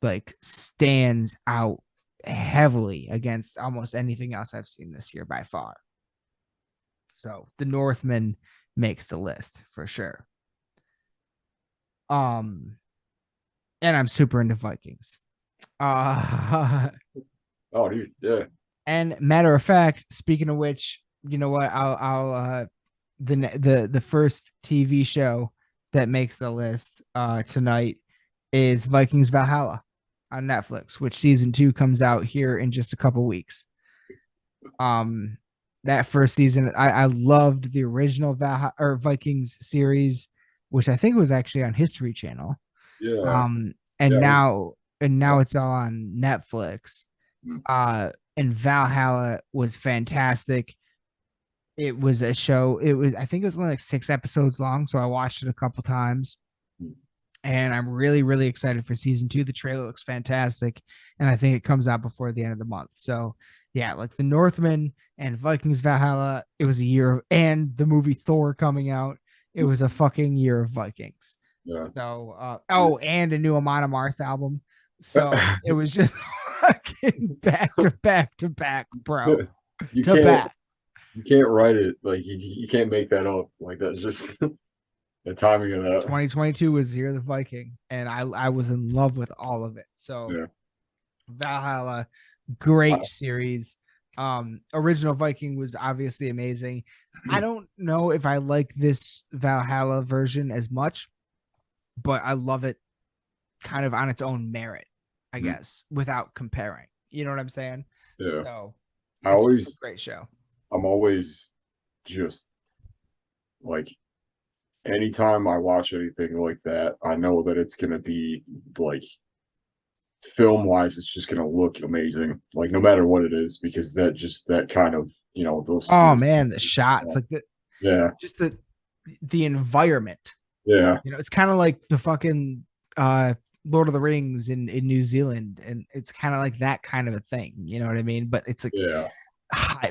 like stands out heavily against almost anything else I've seen this year by far. So the Northman makes the list for sure. And I'm super into Vikings. Oh, dude, yeah. And matter of fact, speaking of which, you know what? I'll the first TV show that makes the list tonight is Vikings Valhalla on Netflix, which season 2 comes out here in just a couple weeks. That first season, I loved the original Valhalla or Vikings series, which I think was actually on History Channel. Yeah. And Yeah, now yeah. it's all on Netflix. Mm. And Valhalla was fantastic. It was a show. I think it was only like 6 episodes long, so I watched it a couple times. Mm. And I'm really, really excited for season 2. The trailer looks fantastic, and I think it comes out before the end of the month. So, yeah, like the Northman and Vikings Valhalla, it was a year, and the movie Thor coming out, it was a fucking year of Vikings. Yeah. So, and a new Amon Amarth album. So it was just fucking back to back to back, bro. You To can't back. you can't write it like you can't make that up. Like that's just the timing of that. 2022 was the year of the Viking, and I was in love with all of it. So Yeah. Valhalla, great series. Original Viking was obviously amazing. I don't know if I like this Valhalla version as much, but I love it kind of on its own merit, I guess, without comparing. You know what I'm saying? Yeah. So I it's always a great show. I'm always just like anytime I watch anything like that, I know that it's gonna be like film wise, it's just gonna look amazing. Like no matter what it is, because that kind of Oh those man, the shots, like yeah, just the environment. yeah, You know, it's kind of like the fucking Lord of the Rings in New Zealand, and it's kind of like that kind of a thing. You know what I mean? But it's like yeah,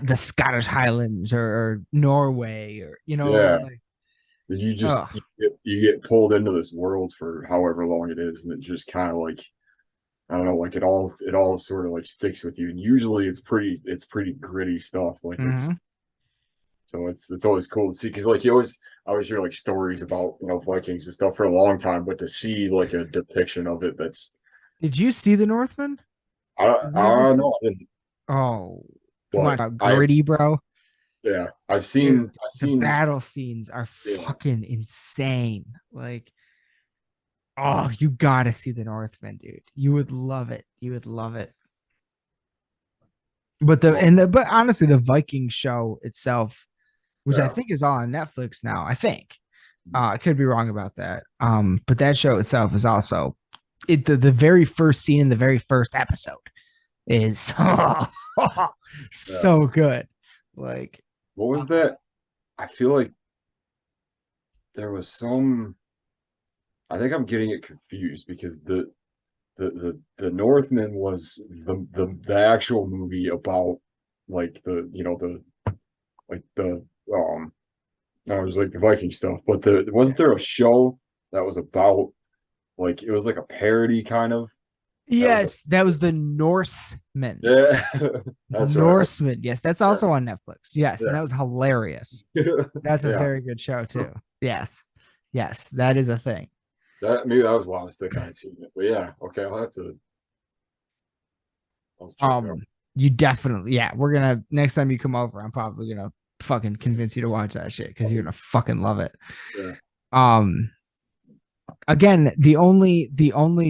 the Scottish Highlands or Norway or yeah. like You just oh you get pulled into this world for however long it is, and it just kind of like I don't know, like it all sort of like sticks with you. And usually it's pretty gritty stuff. Like mm-hmm. it's always cool to see because like I always hear like stories about Vikings and stuff for a long time, but to see like a depiction of it that's Did you see the Northman? Did you ever I don't see? know, I didn't, Oh, you but want to talk I've gritty, bro? yeah I've Dude, seen the battle scenes are yeah fucking insane. Like, oh, you gotta see the Northman, dude. You would love it. You would love it. well, But honestly, the Viking show itself, which I yeah think is all on Netflix now. I think. I could be wrong about that. But that show itself is also the very first scene in the very first episode is yeah. so good. Like, What was that? I feel like there was some. I think I'm getting it confused because the Northman was the actual movie about like the like the no, it was like the Viking stuff, but wasn't there a show that was about like it was like a parody kind of that was a yes, that was the Norseman. yeah that's right Norseman. Yes, that's yeah also on Netflix. Yes, and yeah that was hilarious. That's a yeah very good show too. Yes. Yes, that is a thing. that maybe that was why I was thinking I'd seen it, but yeah, okay, I'll check it out. Um, you definitely, yeah. We're gonna next time you come over, I'm probably gonna fucking convince you to watch that shit because you're gonna fucking love it. Yeah. Um, again, the only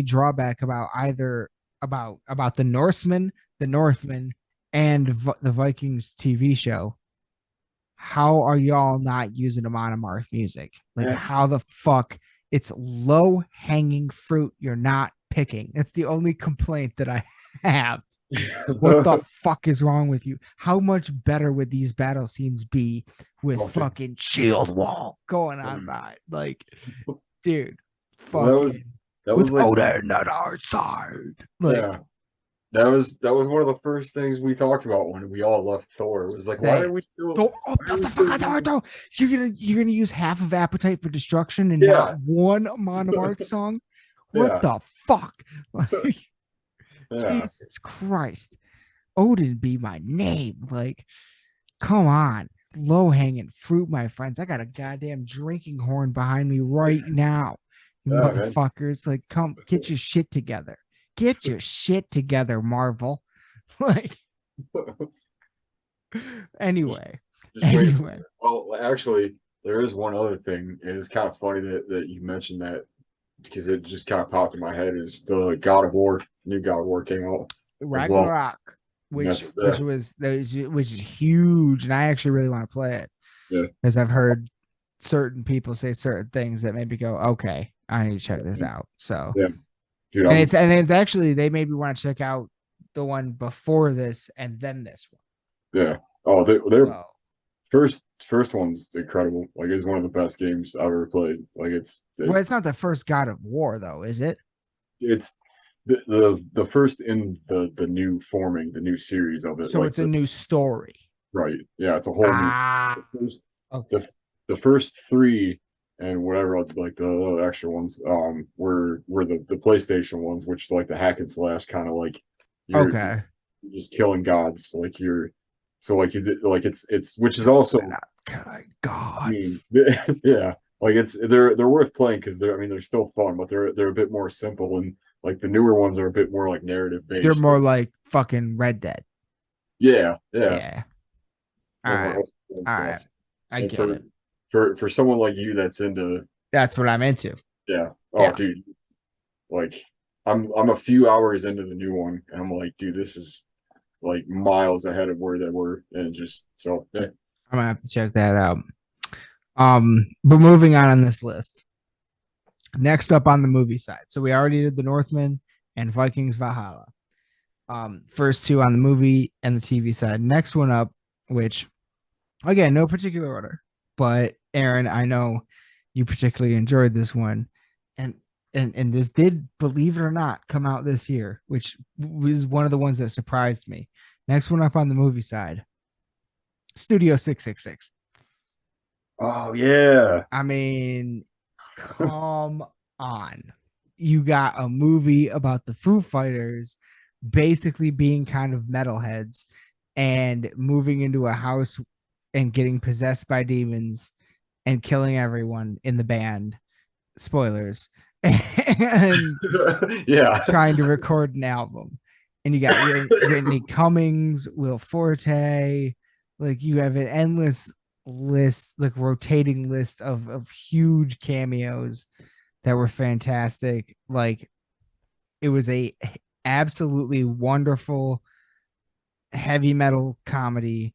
drawback about either about the Norseman, the Northman, and the Vikings TV show. How are y'all not using Amon Amarth music? Like, Yes. how the fuck? It's low hanging fruit you're not picking. That's the only complaint that I have. What the fuck is wrong with you? How much better would these battle scenes be with Okay. fucking shield wall going on by? Like, dude, Well, fucking that with was like Odin at our side. Like, yeah. That was one of the first things we talked about when we all left Thor. It was like, why say are it. we still Don't oh, why are what we the fuck still I thought, using- though. You're gonna use half of Appetite for Destruction and Yeah, not one Amon Amarth song? What yeah, the fuck? Like, yeah. Jesus Christ. Odin be my name. Like, come on. low-hanging fruit, my friends. I got a goddamn drinking horn behind me right now. You Yeah, man. motherfuckers. Like, come get your shit together. Get your shit together, Marvel. Like, anyway. Just wait. Anyway. Well, actually, there is one other thing, and it's kind of funny that you mentioned that because it just kind of popped in my head. Is the God of War, new God of War came out as well. Ragnarok, which That's which is huge, and I actually really want to play it. Yeah. Because I've heard certain people say certain things that made me go, okay, I need to check this out. So Yeah. Dude, and it's actually they made me want to check out the one before this and then this one. Yeah. Oh, they're So, first one's incredible. Like it's one of the best games I've ever played. Like well, it's not the first God of War though, is it? it's the first in the new forming, the new series of it. So like it's a new story. right. Yeah, it's a whole new Ah, the first, okay. the first three and whatever like the other extra ones were the PlayStation ones, which is like the hack and slash kind of like you're Okay. just killing gods like you're so like you did like it's which is also Gods. yeah, like they're worth playing because they're I mean they're still fun, but they're a bit more simple and like the newer ones are a bit more like narrative based. They're more like fucking Red Dead. Yeah. Yeah. All More right. old All stuff. right. I And get for it. for someone like you that's into That's what I'm into. yeah, oh Yeah. dude, like I'm a few hours into the new one and I'm like, dude, this is like miles ahead of where they were and just so yeah. I'm gonna have to check that out. But moving on this list. Next up on the movie side. So we already did The Northman and Vikings Valhalla. First two on the movie and the TV side. Next one up, which again, no particular order, but Aaron, I know you particularly enjoyed this one, and this did, believe it or not, come out this year, which was one of the ones that surprised me. Next one up on the movie side, Studio 666. Oh yeah. I mean, come on. You got a movie about the Foo Fighters basically being kind of metalheads and moving into a house and getting possessed by demons and killing everyone in the band. Spoilers. And Yeah. trying to record an album. And you got Whitney Cummings, Will Forte. Like you have an endless list, like rotating list of huge cameos that were fantastic. Like it was a absolutely wonderful heavy metal comedy.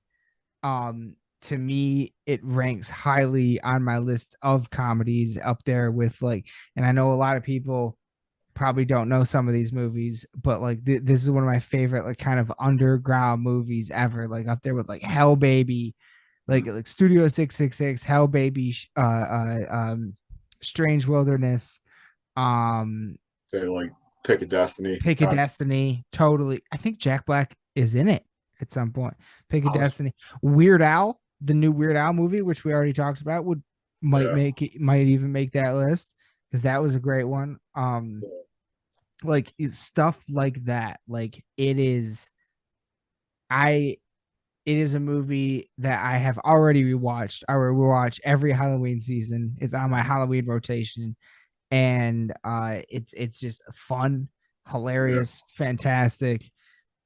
To me, it ranks highly on my list of comedies up there with like, and I know a lot of people probably don't know some of these movies, but like this is one of my favorite like kind of underground movies ever. Like up there with like Hell Baby, like Studio 666, Hell Baby, Strange Wilderness, Say like Pick a Destiny. Pick a Destiny. Totally, I think Jack Black is in it at some point. Pick a Destiny. Weird Al, the new Weird Al movie, which we already talked about, might even make that list because that was a great one. Like stuff like that. Like it is a movie that I have already rewatched. I will rewatch every Halloween season. It's on my Halloween rotation, and it's just fun, hilarious, fantastic,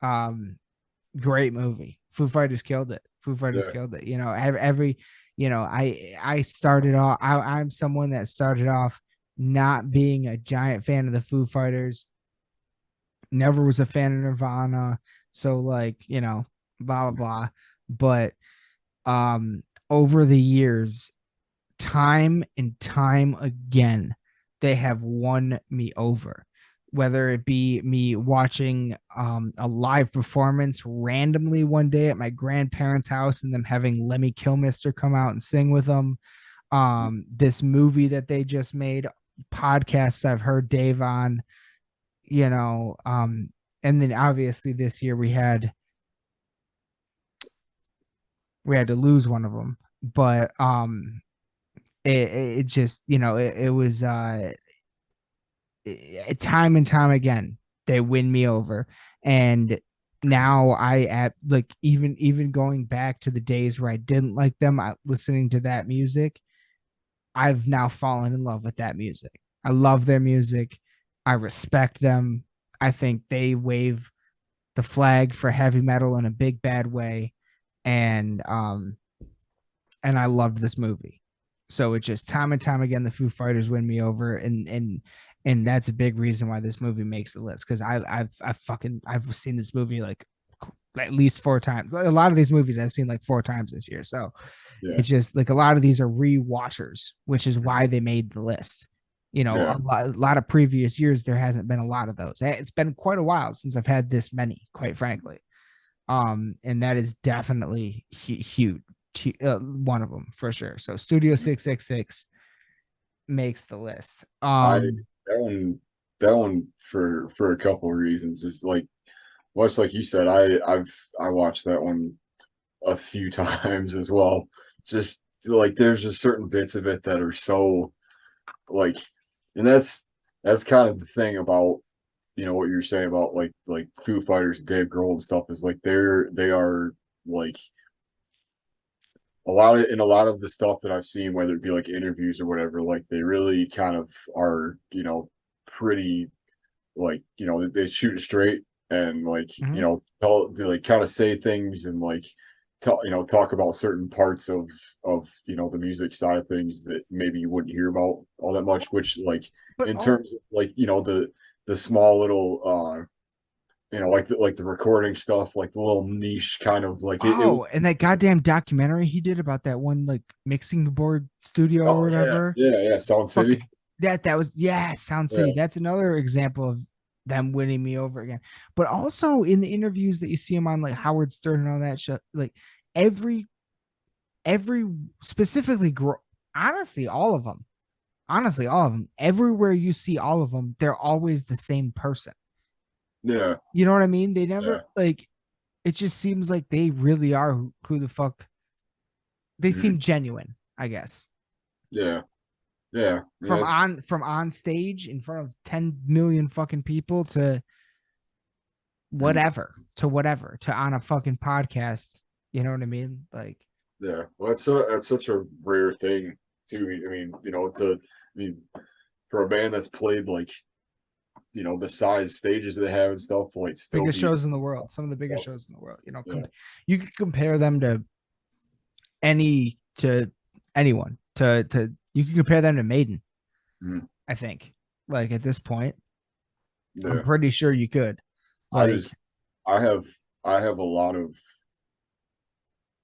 great movie. Foo Fighters killed it. Killed it. You know, every you know, I started off. I'm someone that started off not being a giant fan of the Foo Fighters. Never was a fan of Nirvana. So like, you know, blah blah blah. But over the years, time and time again, they have won me over. Whether it be me watching a live performance randomly one day at my grandparents' house and them having Lemmy Kilmister come out and sing with them. This movie that they just made, podcasts I've heard Dave on, you know, and then obviously this year we had to lose one of them, but it just, you know, it was time and time again they win me over. And now I at like even going back to the days where I didn't like them, listening to that music, I've now fallen in love with that music. I love their music. I respect them. I think they wave the flag for heavy metal in a big bad way, and I loved this movie. So it just time and time again the Foo Fighters win me over, and that's a big reason why this movie makes the list, because I've seen this movie like at least 4 times. A lot of these movies I've seen like 4 times this year. So Yeah, it's just like a lot of these are re-watchers, which is why they made the list. yeah. A lot of previous years there hasn't been a lot of those. It's been quite a while since I've had this many, quite frankly. And that is definitely huge. One of them for sure. So Studio 666 makes the list. I that one for a couple of reasons. It's like much like you said, I watched that one a few times as well. Just like there's just certain bits of it that are so like, and that's kind of the thing about what you're saying about like Foo Fighters, Dave Grohl and stuff is like they are like a lot of the stuff that I've seen, whether it be like interviews or whatever, like they really kind of are, pretty like, they shoot it straight and like, Mhm. they like kind of say things and like talk about certain parts of the music side of things that maybe you wouldn't hear about all that much, which like But in terms of like, the small little like the recording stuff, like the little niche kind of like it was. and that goddamn documentary he did about that one like mixing board studio or Oh yeah, whatever. yeah, Sound City. Fucking that was, yeah, Sound City. Yeah. That's another example of them winning me over again. But also in the interviews that you see him on like Howard Stern and all that shit, like every every specifically honestly all of them, everywhere you see all of them, they're always the same person. Yeah, You know what I mean? They yeah, never like, it just seems like they really are who the fuck they mhm, seem genuine, I guess. yeah, yeah. From That's on stage in front of 10 million fucking people to mhm, whatever to on a fucking podcast. You know what I mean? Like, yeah. Well, that's such a rare thing too. I mean, for a band that's played like the size stages they have and stuff to like still biggest be. shows in the world, some of the biggest Oh, shows in the world. yeah, You could compare them to to anyone. To you can compare them to Maiden. mhm, I think, like at this point, I'm yeah. pretty sure you could. I Like, just I have a lot of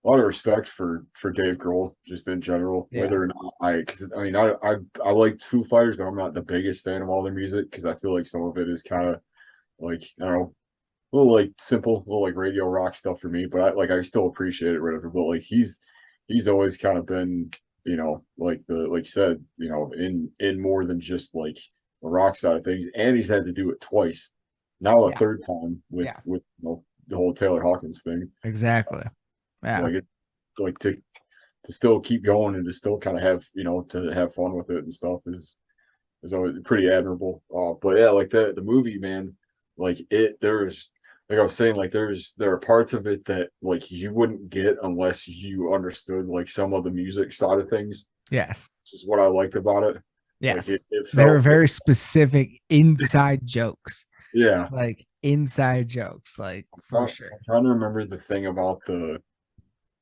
respect for Dave Grohl just in general. yeah, Whether or not because I mean, I like Foo Fighters, but I'm not the biggest fan of all their music because I feel like some of it is kind of like I don't know, a little like simple, a little like radio rock stuff for me. But I still appreciate it, whatever. But like he's always kind of been like like you said in more than just like the rock side of things, and he's had to do it twice, now a yeah, third time yeah, with the whole Taylor Hawkins thing. exactly. Yeah, Like it like to still keep going and to still kind of have to have fun with it and stuff is always pretty admirable. But yeah, like the movie, man, like there's like I was saying, like there are parts of it that like you wouldn't get unless you understood like some of the music side of things. yes, Which is what I liked about it. Like yes. it There are felt very specific inside jokes, yeah. like inside jokes, like for sure. I'm trying to remember the thing about the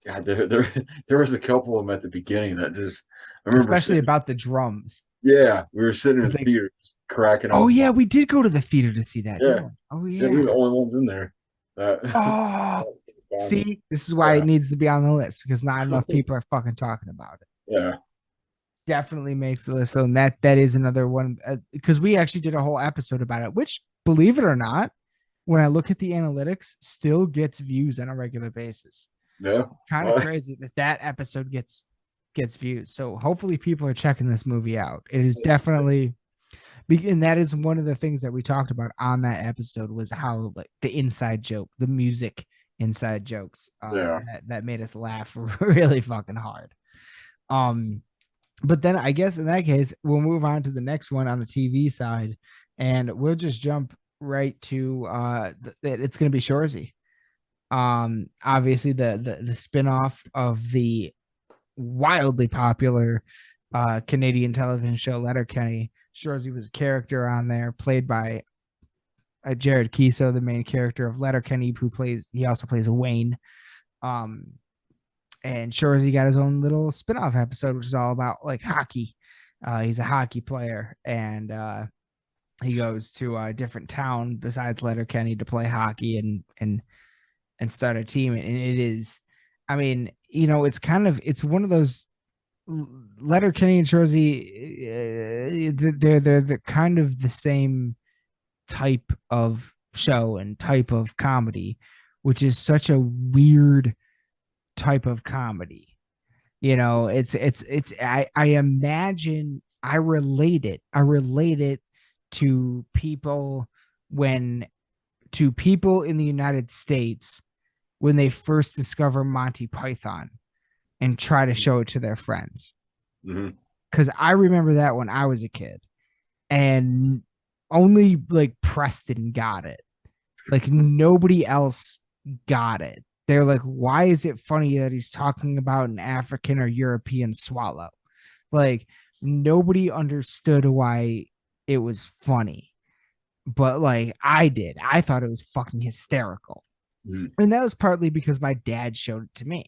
God. There was a couple of them at the beginning that just I remember Especially sitting. about the drums, Yeah, we were sitting in because the they. theater just cracking Oh up. yeah, we did go to the theater to see that, Yeah, didn't we? Oh yeah, we were the yeah. only ones in there. That Oh, see, this is why yeah, it needs to be on the list, because not enough people are fucking talking about it. yeah, Definitely makes the list. So that is another one, because we actually did a whole episode about it, which, believe it or not, when I look at the analytics, still gets views on a regular basis. yeah. Kind of crazy that episode gets views. So hopefully people are checking this movie out. It is definitely, and that is one of the things that we talked about on that episode, was how like the inside joke, the music inside jokes, Yeah, that made us laugh really fucking hard. Um, but then I guess in that case, we'll move on to the next one on the TV side, and we'll just jump right to it's going to be Shorzy. Obviously the spin-off of the wildly popular Canadian television show Letterkenny. Shorzy was a character on there, played by Jared Keeso, the main character of Letterkenny, he also plays Wayne. And Shorzy got his own little spin-off episode, which is all about like hockey. He's a hockey player, and he goes to a different town besides Letterkenny to play hockey and start a team. And it is, I mean, it's one of those Letterkenny and Shorzy, they're kind of the same type of show and type of comedy, which is such a weird type of comedy. I imagine I relate it to people in the United States when they first discover Monty Python and try to show it to their friends. Because I remember that when I was a kid, and only like Preston got it. Like nobody else got it. They're like, why is it funny that he's talking about an African or European swallow? Like nobody understood why it was funny. But like I did. I thought it was fucking hysterical. And that was partly because my dad showed it to me.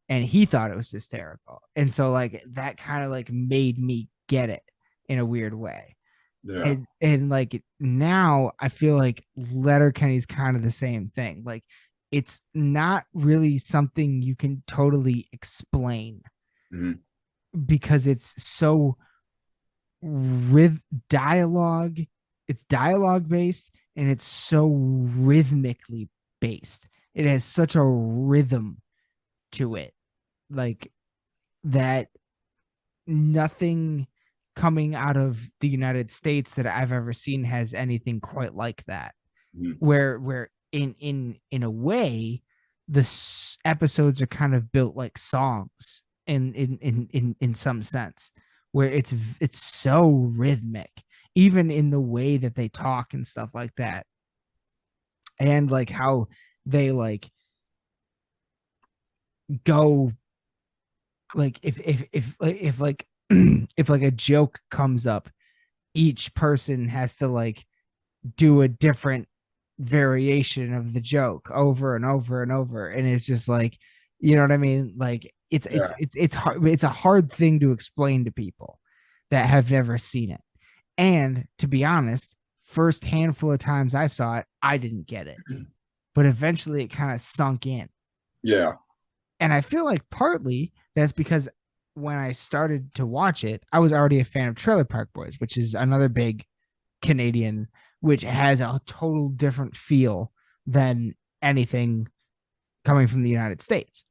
And he thought it was hysterical. And so like that kind of like made me get it in a weird way. Yeah. And like now I feel like Letterkenny's kind of the same thing. Like it's not really something you can totally explain because it's so dialogue. It's dialogue based and it's so rhythmically based. It has such a rhythm to it, like that nothing coming out of the United States that I've ever seen has anything quite like that. Where in a way the episodes are kind of built like songs in some sense, where it's so rhythmic, even in the way that they talk and stuff like that, and like how they like go, like if like if like a joke comes up, each person has to like do a different variation of the joke over and over and over, and it's just like, you know what I mean? Like it's hard. It's a hard thing to explain to people that have never seen it. And to be honest, first handful of times I saw it, I didn't get it, but eventually it kind of sunk in. Yeah. And I feel like partly that's because when I started to watch it, I was already a fan of Trailer Park Boys, which is another big Canadian, which has a total different feel than anything coming from the United States.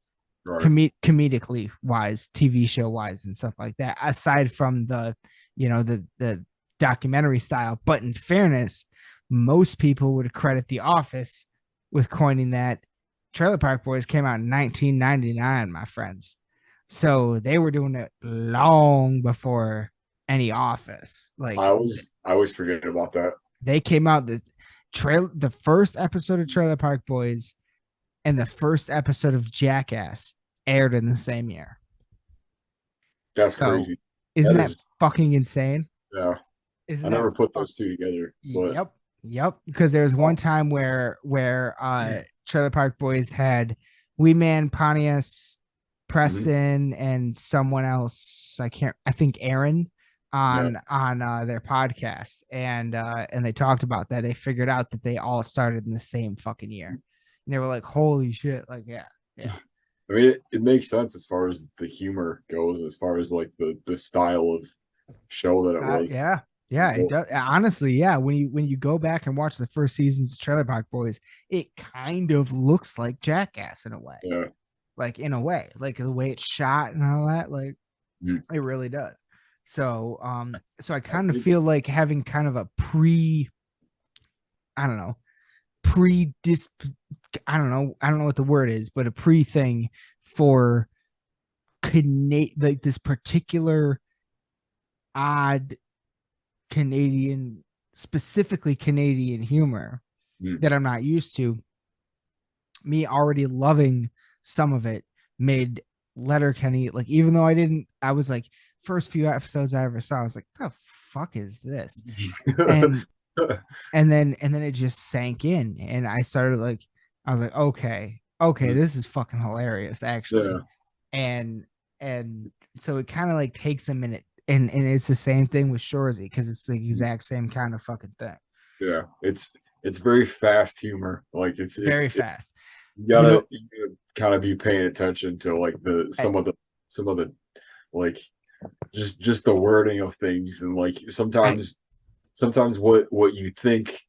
Right. Comedically wise, TV show wise, and stuff like that, aside from the documentary style. But in fairness, most people would credit The Office with coining that. Trailer Park Boys came out in 1999, my friends. So they were doing it long before any Office. Like I always forget about that. They came out the first episode of Trailer Park Boys and the first episode of Jackass aired in the same year. That's crazy. Isn't that fucking insane? Yeah. I never put those two together. But... Yep. Because there was one time where Trailer Park Boys had Wee Man, Pontius, Preston, and someone else. I think Aaron on their podcast, and they talked about that. They figured out that they all started in the same fucking year, and they were like, "Holy shit!" Like, yeah. I mean, it makes sense as far as the humor goes, as far as like the style of show that it was. Yeah, it does. Honestly, yeah. When you go back and watch the first seasons of Trailer Park Boys, it kind of looks like Jackass in a way. Yeah. Like in a way, like the way it's shot and all that, like it really does. So, so I kind of feel like having kind of a I don't know what the word is, but a pre thing for like this particular odd specifically Canadian humor that I'm not used to, me already loving some of it made Letterkenny, like, even though I was like, first few episodes I ever saw, I was like, the fuck is this? And and then it just sank in, and I was like, okay, this is fucking hilarious, actually. Yeah, And so it kind of like takes a minute, and it's the same thing with Shorzy, because it's the exact same kind of fucking thing. yeah. It's very fast humor. Like Very fast. you You know, gotta kind of be paying attention to like I, some of the like just the wording of things, and like I sometimes what you think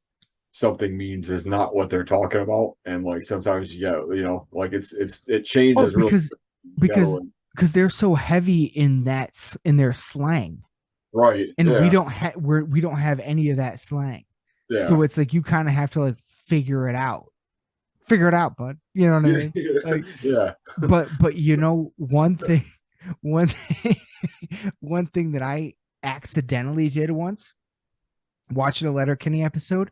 something means is not what they're talking about, and like sometimes like it oh, changes real because quick. You gotta because like, because they're so heavy in their slang, right, and yeah, we don't have any of that slang. yeah. So it's like you kind of have to like figure it out, bud. You know what I Yeah, mean? Like, yeah, but you know, one thing, one thing that I accidentally did once watching a Letterkenny episode,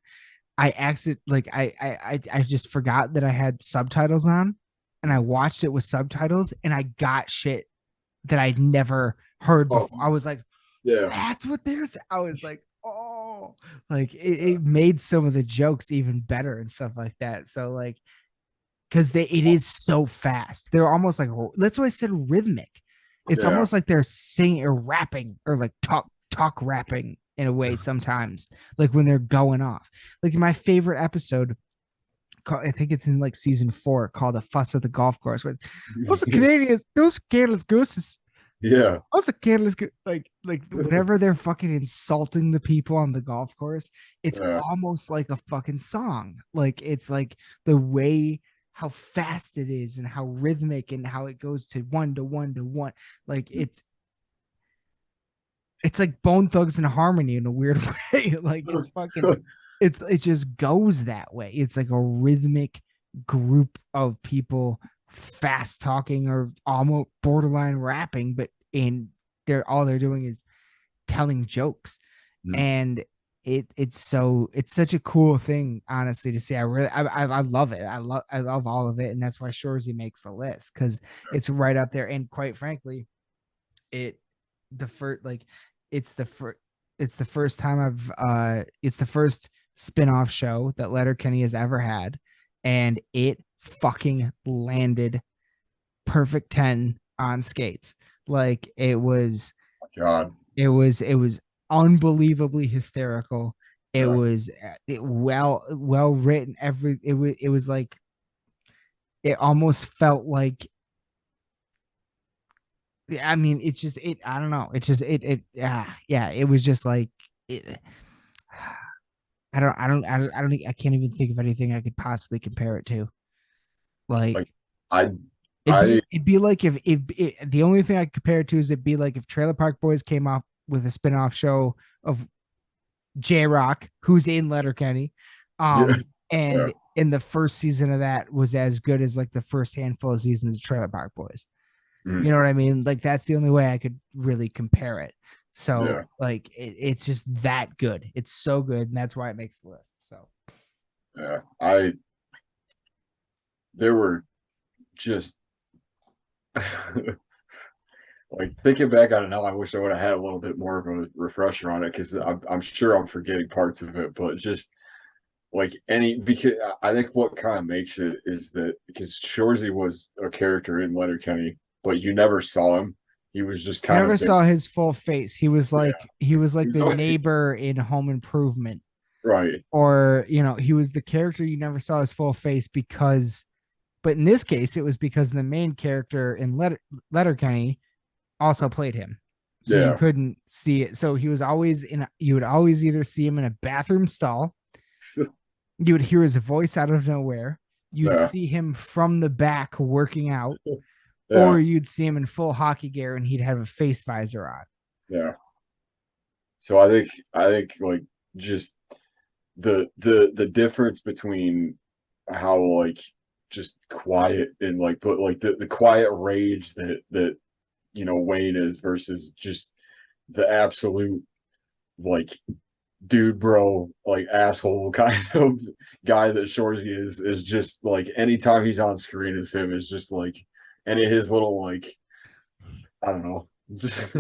I just forgot that I had subtitles on, and I watched it with subtitles, and I got shit that I'd never heard oh, before. I was like, yeah, that's what there's. I was like, oh, like it made some of the jokes even better and stuff like that. So like, because it is so fast. They're almost like, that's why I said rhythmic. It's yeah. almost like they're singing or rapping, or like talk rapping in a way sometimes, like when they're going off. Like my favorite episode, I think it's in like season 4, called "The Fuss at the Golf Course," with those are Canadians, those careless gooses. Yeah, Also, careless, like whenever they're fucking insulting the people on the golf course, it's yeah, almost like a fucking song. Like it's like the way how fast it is, and how rhythmic, and how it goes to one to one to one. Like it's like Bone Thugs and Harmony in a weird way. Like it's fucking, it just goes that way. It's like a rhythmic group of people fast talking, or almost borderline rapping, but in they're doing is telling jokes. Mm. And it's such a cool thing, honestly, to see. I love it. I love all of it, and that's why Shorzy makes the list, because it's right up there. And quite frankly, it the first like it's the first time it's the first spin-off show that Letterkenny has ever had, and it fucking landed perfect 10 on skates. Like God, it was unbelievably hysterical. It yeah, was well written. It was like, it almost felt like, I mean, it's just it. I don't know. It's just yeah. It was just like it. I don't think, I can't even think of anything I could possibly compare it to. like Like I, it'd I, be like if the only thing I could compare it to is, it'd be like if Trailer Park Boys came up with a spin-off show of J Rock, who's in Letterkenny, yeah, yeah, and in the first season of that was as good as like the first handful of seasons of Trailer Park Boys. You mm, know what I mean? Like that's the only way I could really compare it. So yeah, like it's just that good. It's so good, and that's why it makes the list. So yeah. There were just like thinking back on it now, I wish I would have had a little bit more of a refresher on it, because I'm sure I'm forgetting parts of it, but just like because I think what kind of makes it is that because Shorzy was a character in Letterkenny, but you never saw him. He was just you kind never of there. saw his full face. Yeah, He was he like was the always, neighbor in Home Improvement, right. or he was the character you never saw his full face because. But in this case, it was because the main character in Letterkenny also played him, so you Yeah, couldn't see it. So he was always you would always either see him in a bathroom stall, you would hear his voice out of nowhere, you'd yeah, see him from the back working out, or yeah, you'd see him in full hockey gear and he'd have a face visor on. yeah. So I think like just the difference between how like just quiet and like but like the quiet rage that Wayne is versus just the absolute like dude, bro, like asshole kind of guy that Shorzy is just like anytime he's on screen as him is just like, and his little like, I don't know, just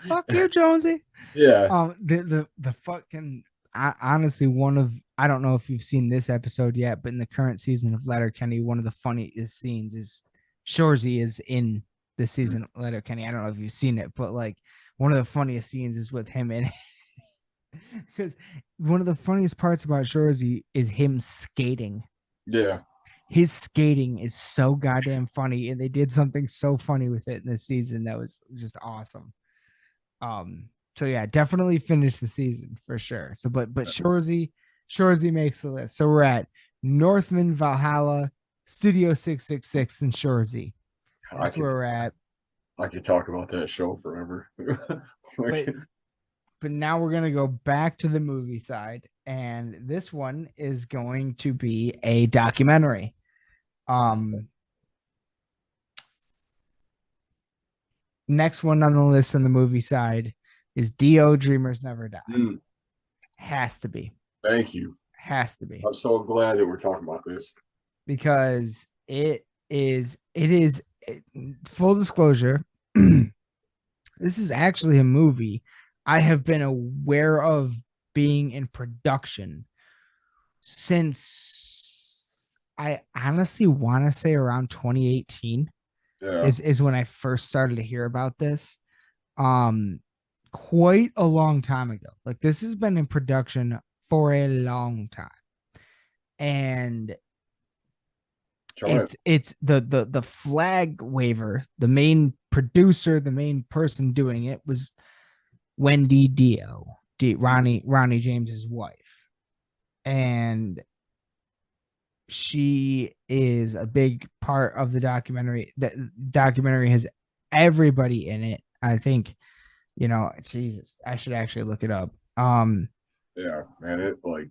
Fuck you, Jonesy. yeah, The fucking honestly, one of, I don't know if you've seen this episode yet, but in the current season of Letterkenny, one of the funniest scenes is Shorzy is in the season of Letterkenny. I don't know if you've seen it, but like one of the funniest scenes is with him in, because one of the funniest parts about Shorzy is him skating. yeah, His skating is so goddamn funny, and they did something so funny with it in this season that was just awesome. So yeah, definitely finish the season for sure. So but Shorzy makes the list. So we're at Northman, Valhalla, Studio 666, and Shorzy. I That's could where we're at. I could talk about that show forever. But but now we're gonna go back to the movie side, and this one is going to be a documentary. Next one on the list on the movie side is Dio Dreamers Never Die. Mm, Has to be. thank you. Has to be. I'm so glad that we're talking about this. Because it is full disclosure, this is actually a movie I have been aware of being in production since, I honestly want to say, around 2018 Yeah, is when I first started to hear about this. Quite a long time ago. Like, this has been in production for a long time. And it's the flag waver, the main producer, the main person doing it was Wendy Dio, Ronnie James's wife. And she is a big part of the documentary. The documentary has everybody in it. I think, Jesus, I should actually look it up. yeah, man, it like,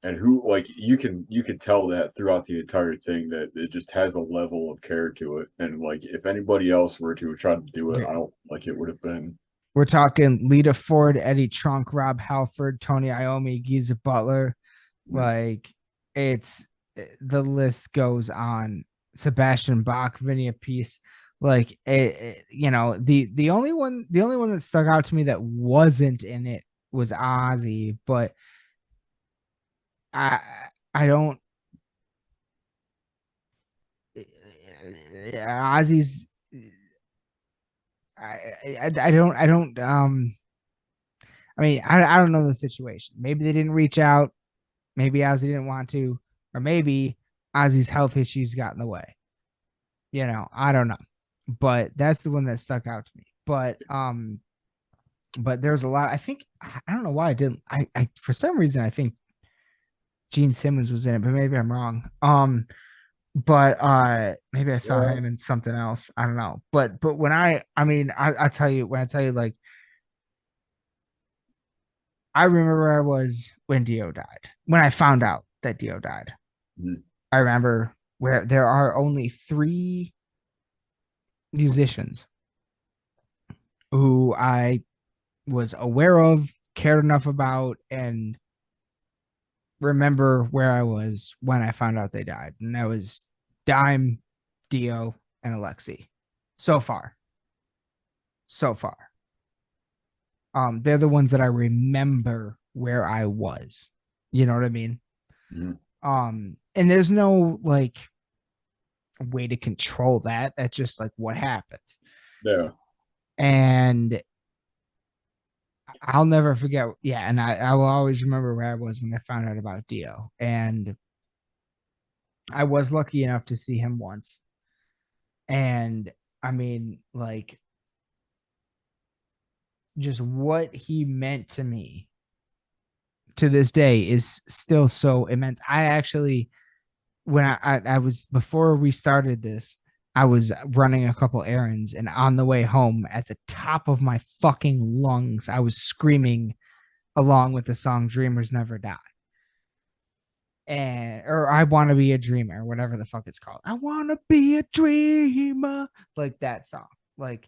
and who like you can tell that throughout the entire thing that it just has a level of care to it, and like if anybody else were to try to do it, I don't like it would have been. We're talking Lita Ford, Eddie Trunk, Rob Halford, Tony Iommi, Giza Butler. Like, it's, the list goes on. Sebastian Bach, Vinny Appice. Like, the only one that stuck out to me that wasn't in it was Ozzy, but I I don't. Ozzy's. I don't. I mean, I don't know the situation. Maybe they didn't reach out. Maybe Ozzy didn't want to, or maybe Ozzy's health issues got in the way. I don't know. But that's the one that stuck out to me. But there's a lot. I think, I don't know why I didn't. I for some reason I think Gene Simmons was in it, but maybe I'm wrong. But maybe I saw him in something else. I don't know. But when I tell you, like, I remember where I was when Dio died. When I found out that Dio died. Mhm. I remember where there are only 3 musicians who I was aware of, cared enough about, and remember where I was when I found out they died. And that was Dime, Dio, and Alexi. So far. They're the ones that I remember where I was. You know what I mean? Mhm. And there's no like way to control that. That's just like what happens. Yeah. And I'll never forget. Yeah, and I will always remember where I was when I found out about Dio. And I was lucky enough to see him once. And I mean, like, just what he meant to me to this day is still so immense. I actually, when I was, before we started this, I was running a couple errands, and on the way home, at the top of my fucking lungs, I was screaming along with the song Dreamers Never Die. Or I Want to Be a Dreamer, whatever the fuck it's called. I want to be a dreamer. Like that song. Like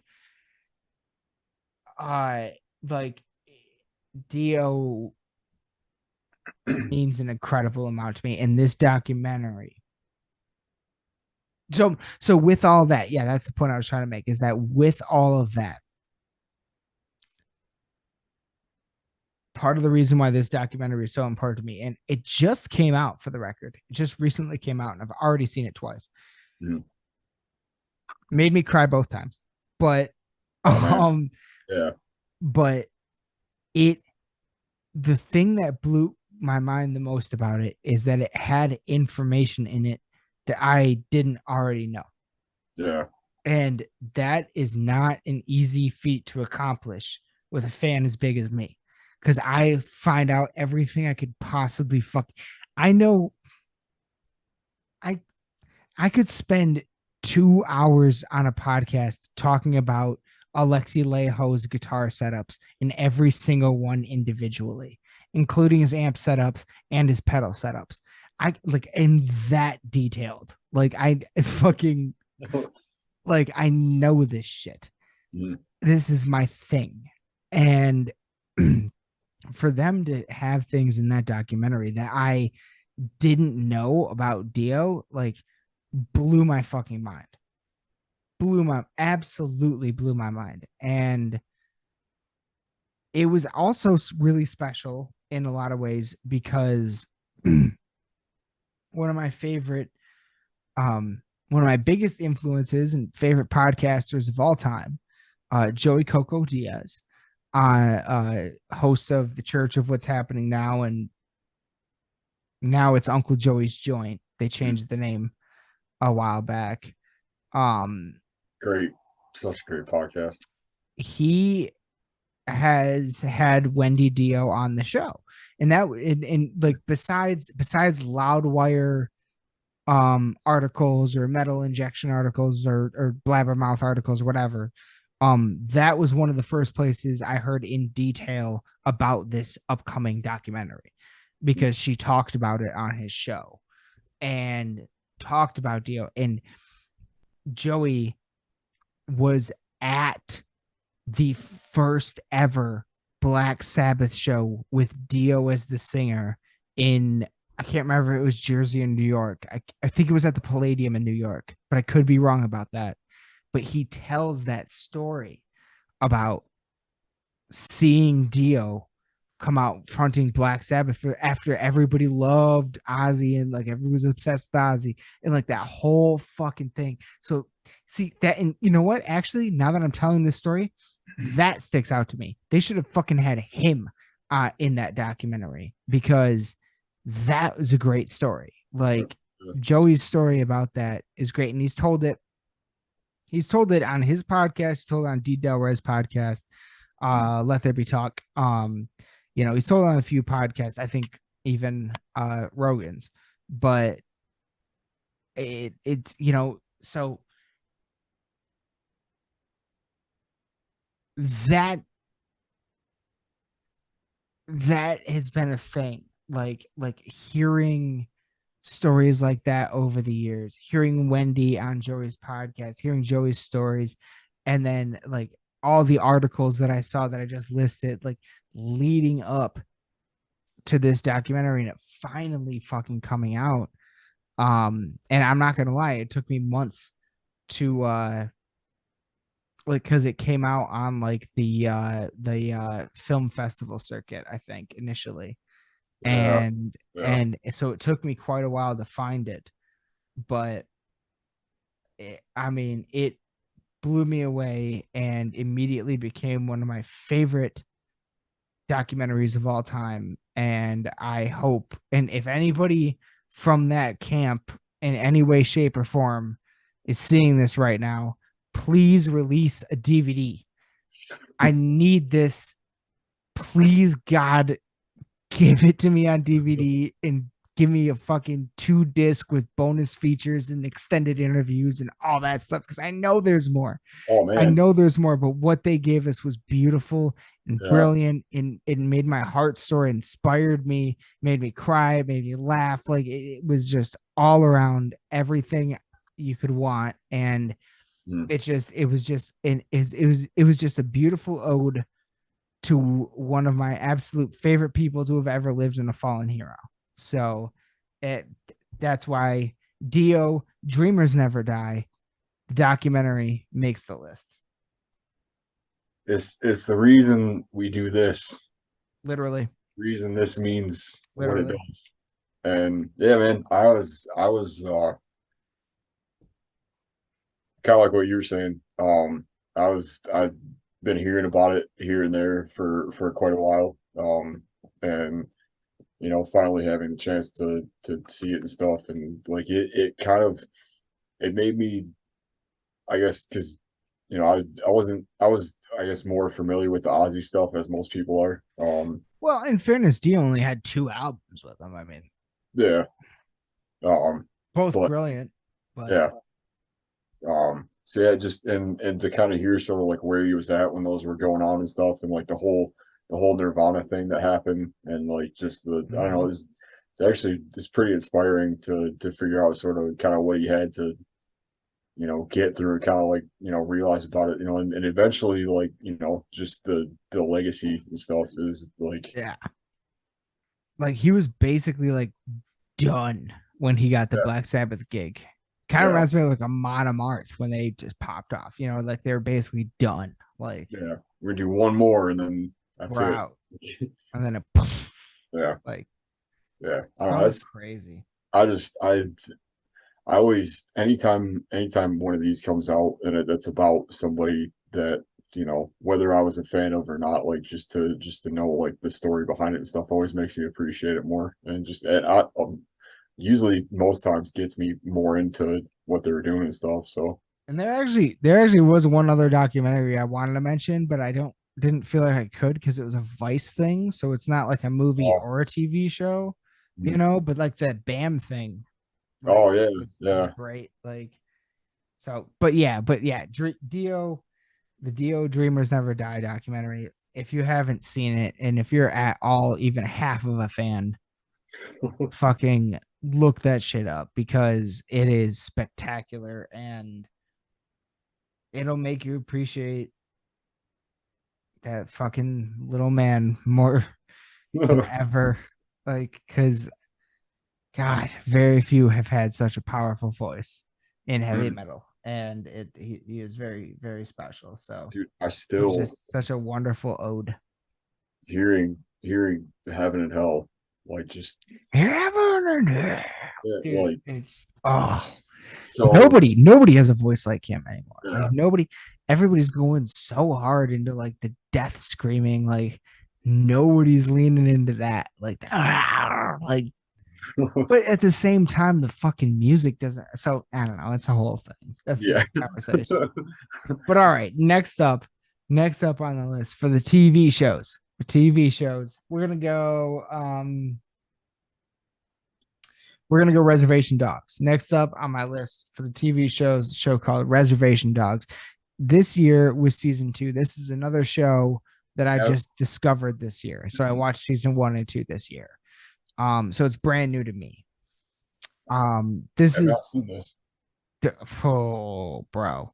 Dio means an incredible amount to me. And this documentary. So with all that, yeah, that's the point I was trying to make, is that with all of that, part of the reason why this documentary is so important to me, and it just came out, for the record, it just recently came out, and I've already seen it twice. Mhm. Made me cry both times, but Yeah. but the thing that blew my mind the most about it is that it had information in it that I didn't already know. Yeah. And that is not an easy feat to accomplish with a fan as big as me, because I find out everything I could possibly I know I could spend 2 hours on a podcast talking about Alexi Leho's guitar setups in every single one individually, including his amp setups and his pedal setups. I like in that detailed. Like I fucking like I know this shit. Mhm. This is my thing. And for them to have things in that documentary that I didn't know about Dio, like, blew my fucking mind. Absolutely blew my mind. And it was also really special in a lot of ways because one of my favorite, one of my biggest influences and favorite podcasters of all time, Joey Coco Diaz, host of the Church of What's Happening Now, and now it's Uncle Joey's Joint. They changed the name a while back. Great, such a great podcast. He has had Wendy Dio on the show, and that in like besides Loudwire articles or Metal Injection articles or Blabbermouth articles or whatever, that was one of the first places I heard in detail about this upcoming documentary, because she talked about it on his show and talked about Dio. And Joey was at the first ever Black Sabbath show with Dio as the singer in, I can't remember if it was Jersey or New York. I think it was at the Palladium in New York, but I could be wrong about that. But he tells that story about seeing Dio come out fronting Black Sabbath after everybody loved Ozzy and like everyone was obsessed with Ozzy and like that whole fucking thing. So see that, and you know what? Actually, now that I'm telling this story, that sticks out to me. They should have fucking had him in that documentary, because that was a great story. Like Joey's story about that is great, and he's told it on his podcast, told it on D Del Rey's podcast, Let There Be Talk. He's told on a few podcasts, I think even Rogan's, but it's so that has been a thing, like hearing stories like that over the years, hearing Wendy on Joey's podcast, hearing Joey's stories, and then like all the articles that I saw that I just listed, like leading up to this documentary and it finally fucking coming out. And I'm not gonna lie, it took me months to because it came out on like the film festival circuit, I think, initially. And so it took me quite a while to find it, but it blew me away and immediately became one of my favorite documentaries of all time. And I hope, and if anybody from that camp in any way, shape, or form is seeing this right now, please release a DVD. I need this. Please, God, give it to me on DVD and give me a fucking 2-disc with bonus features and extended interviews and all that stuff, because I know there's more. Oh man, I know there's more, but what they gave us was beautiful and brilliant, and it made my heart soar, inspired me, made me cry, made me laugh. Like it was just all around everything you could want, and it was just a beautiful ode to one of my absolute favorite people to have ever lived in a fallen hero. So that's why Dio, Dreamers Never Die, the documentary makes the list. It's the reason we do this. Literally. Reason this means what it Literally. does. And yeah, man, I was kind of like what you were saying. I've been hearing about it here and there for quite a while. And finally having the chance to see it and stuff, and like it kind of it made me, I guess, because I was I guess more familiar with the Ozzy stuff as most people are. Well, in fairness, Dio only had 2 albums with him. I mean, Yeah. both But brilliant. But yeah. So yeah, just and to kind of hear sort of like where he was at when those were going on and stuff, and like the whole Nirvana thing that happened, and like just I don't know, it's pretty inspiring to figure out sort of kind of what he had to get through and kind of like realize about it, and eventually like just the legacy and stuff is like yeah, like he was basically like done when he got the yeah, Black Sabbath gig. Kind of yeah, reminds me of like a Mon Amarth when they just popped off. Like they're basically done. Like yeah. We're gonna do one more and then that's we're it. out, and then Yeah, like yeah. I don't know. so That's crazy. I just I always anytime one of these comes out and that's about somebody that whether I was a fan of or not, like just to know like the story behind it and stuff always makes me appreciate it more, and I usually most times gets me more into what they were doing and stuff. So And there actually was one other documentary I wanted to mention, but I didn't feel like I could because it was a Vice thing. So it's not like a movie oh, or a TV show, mm. but like that BAM thing, like Oh yeah, was yeah. great. Like so, but yeah, Dio, the Dio Dreamers Never Die documentary. If you haven't seen it, and if you're at all even half of a fan, fucking look that shit up because it is spectacular and it'll make you appreciate that fucking little man more than ever. Like, because God, very few have had such a powerful voice in heavy Mm, metal, and he is very very special. So dude, I it was still just such a wonderful ode. hearing heaven and hell, like just Heaven and hell. yeah, Dude, like it's so nobody has a voice like him anymore. yeah. Like everybody's going so hard into like the death screaming. Like nobody's leaning into that. Like like, but at the same time, the fucking music doesn't. So I don't know. It's a whole thing. That's Yeah. the conversation. But all right, next up on the list for the TV shows. For TV shows, we're gonna go. We're gonna go Reservation Dogs. Next up on my list for the TV shows, a show called Reservation Dogs. This year was season 2. This is another show that I Yep. just discovered this year. So I watched season 1 and 2 this year. So it's brand new to me. This I've is not seen this. oh, bro.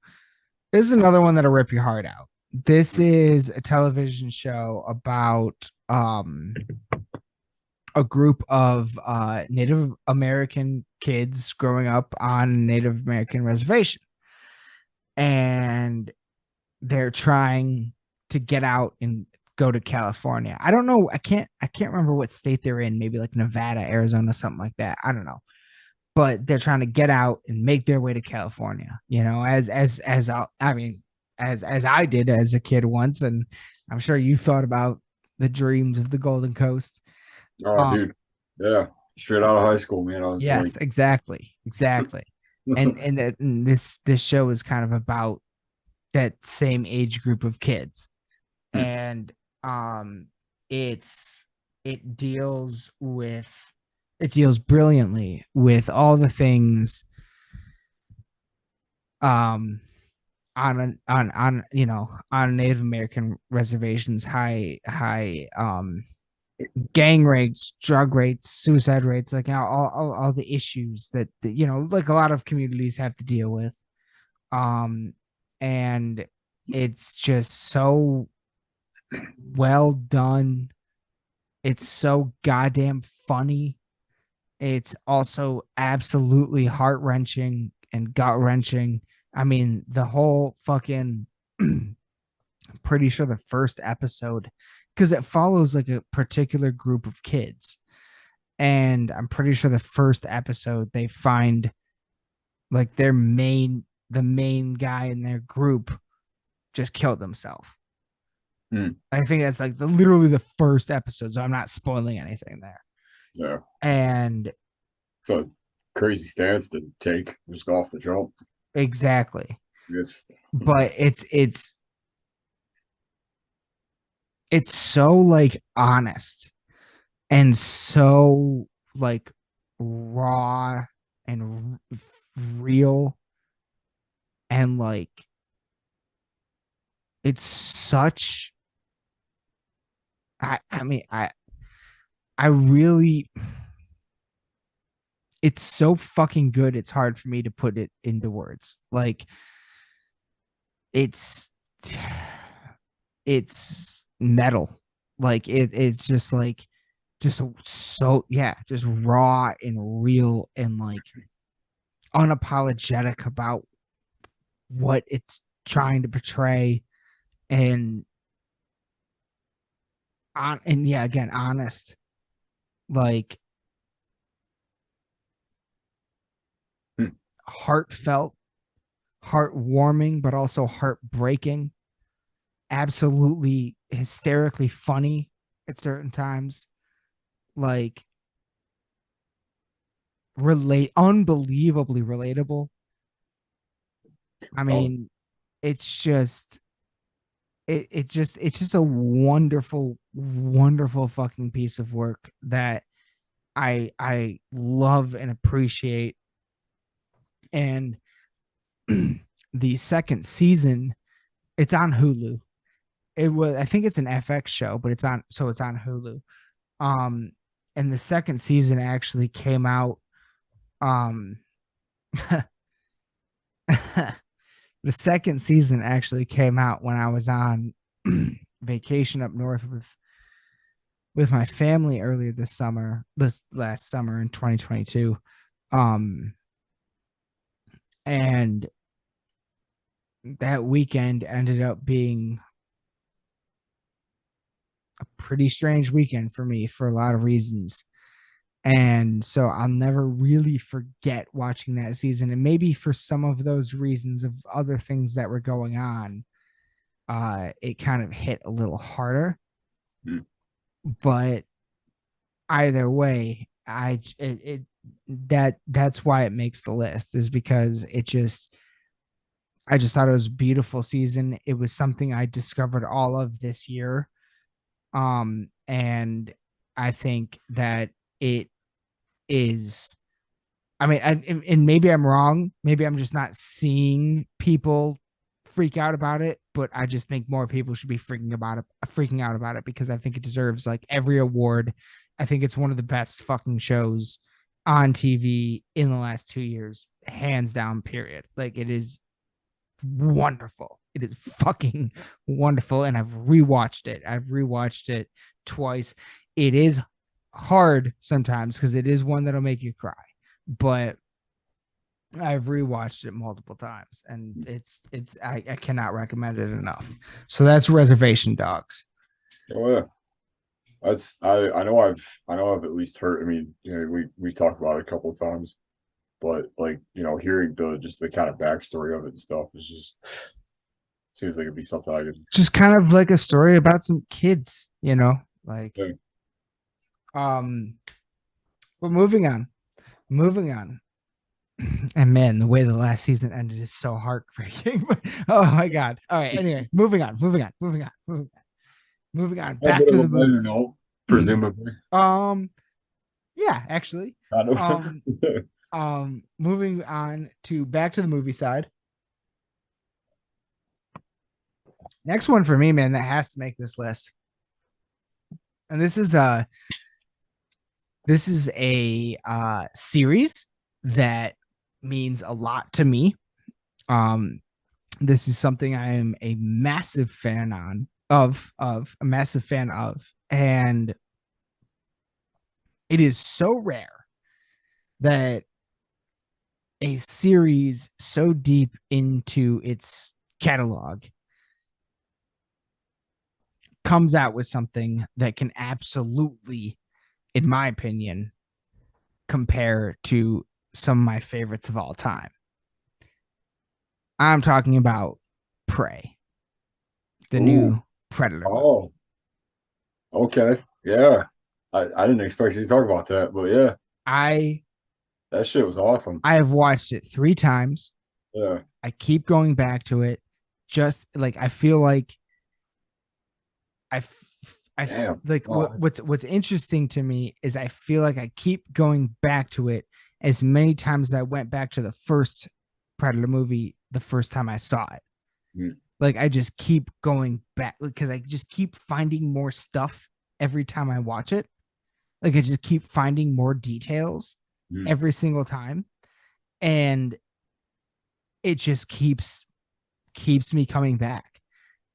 This is another one that'll rip your heart out. This is a television show about a group of Native American kids growing up on a Native American reservation. And they're trying to get out and go to California. I don't know. I can't remember what state they're in, maybe like Nevada, Arizona, something like that. I don't know. But they're trying to get out and make their way to California, as I did as a kid once, and I'm sure you thought about the dreams of the Golden Coast. Oh, dude. Yeah. Straight out of high school, man. I was like, Yes, exactly. And this show is kind of about that same age group of kids, and it's it deals brilliantly with all the things on on Native American reservations, high gang rates, drug rates, suicide rates, like all the issues that like a lot of communities have to deal with. And it's just so well done. It's so goddamn funny. It's also absolutely heart wrenching and gut wrenching. I mean, the whole fucking pretty sure the first episode, because it follows like a particular group of kids. And I'm pretty sure the first episode they find like the main guy in their group just killed himself. I think that's like literally the first episode, so I'm not spoiling anything there. Yeah. And It's a crazy stance to take just off the jump. exactly. It's But it's so like honest and so like raw and real, and like it's such I mean I really, it's so fucking good. It's hard for me to put it into words. Like it's it's metal. Like it's just like just so yeah, just raw and real and like unapologetic about what it's trying to portray, and on and yeah, again, honest. Like Hmm. heartfelt, heartwarming, but also heartbreaking. Absolutely hysterically funny at certain times. Like unbelievably relatable. I mean, it's just it's just a wonderful, wonderful fucking piece of work that I love and appreciate. And the second season, it's on Hulu. It was, I think it's an FX show, but it's on Hulu. Um, and the second season actually came out. The second season actually came out when I was on vacation up north with my family earlier this last summer in 2022. And that weekend ended up being a pretty strange weekend for me for a lot of reasons. And so I'll never really forget watching that season. And maybe for some of those reasons of other things that were going on, it kind of hit a little harder. But either way, that's why it makes the list, is because I just thought it was a beautiful season. It was something I discovered all of this year. And I think that it is, I mean, and maybe I'm wrong. Maybe I'm just not seeing people freak out about it, but I just think more people should be freaking out about it, because I think it deserves like every award. I think it's one of the best fucking shows on TV in the last 2 years, hands down, period. Like it is wonderful. It is fucking wonderful. And I've rewatched it. I've rewatched it twice. It is hard sometimes because it is one that'll make you cry, but I've rewatched it multiple times, and I cannot recommend it enough. So that's Reservation Dogs. Oh yeah, that's I know I've at least heard. I mean, you know, we talked about it a couple of times, but like, you know, hearing the kind of backstory of it and stuff is just seems like it'd be something I could Just kind of like a story about some kids, like yeah. But moving on. And man, the way the last season ended is so heartbreaking. Oh my god. All right. Anyway, moving on. Back to the movies. No, presumably. Yeah, actually. Kind of. Moving on to back to the movie side. Next one for me, man, that has to make this list. And this is a series that means a lot to me. This is something I am a massive fan on. a massive fan of, and it is so rare that a series so deep into its catalog comes out with something that can absolutely, in my opinion, compare to some of my favorites of all time. I'm talking about Prey, the Ooh. new Predator. Oh, okay. Yeah. I didn't expect you to talk about that, but yeah, I that shit was awesome. I have watched it 3 times. Yeah. I keep going back to it. Just like I feel like Damn. like Oh, what's interesting to me is I feel like I keep going back to it as many times as I went back to the first Predator movie the first time I saw it. mm, Like I just keep going back because I just keep finding more stuff every time I watch it. Like I just keep finding more details mm. every single time, and it just keeps me coming back.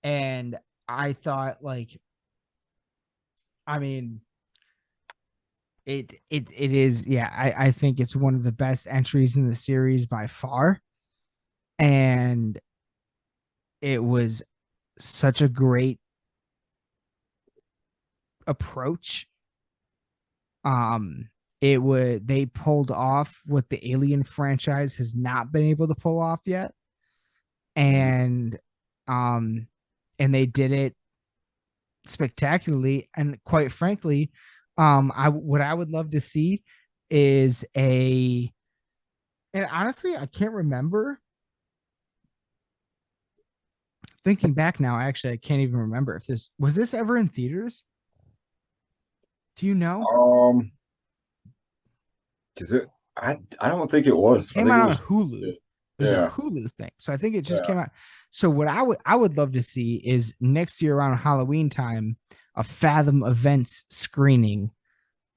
And I thought, like, I mean, it is, yeah. I think it's one of the best entries in the series by far, and it was such a great approach. It would They pulled off what the Alien franchise has not been able to pull off yet, and um, and they did it spectacularly. And quite frankly, I what I would love to see is a, and honestly, I can't remember. Thinking back now, actually, I can't even remember if this ever in theaters. Do you know? Um, cause I don't think it It was. I came think it out on was. Hulu. It was a Yeah. Hulu thing, so I think it just Yeah. came out. So what I would love to see is next year around Halloween time, a Fathom Events screening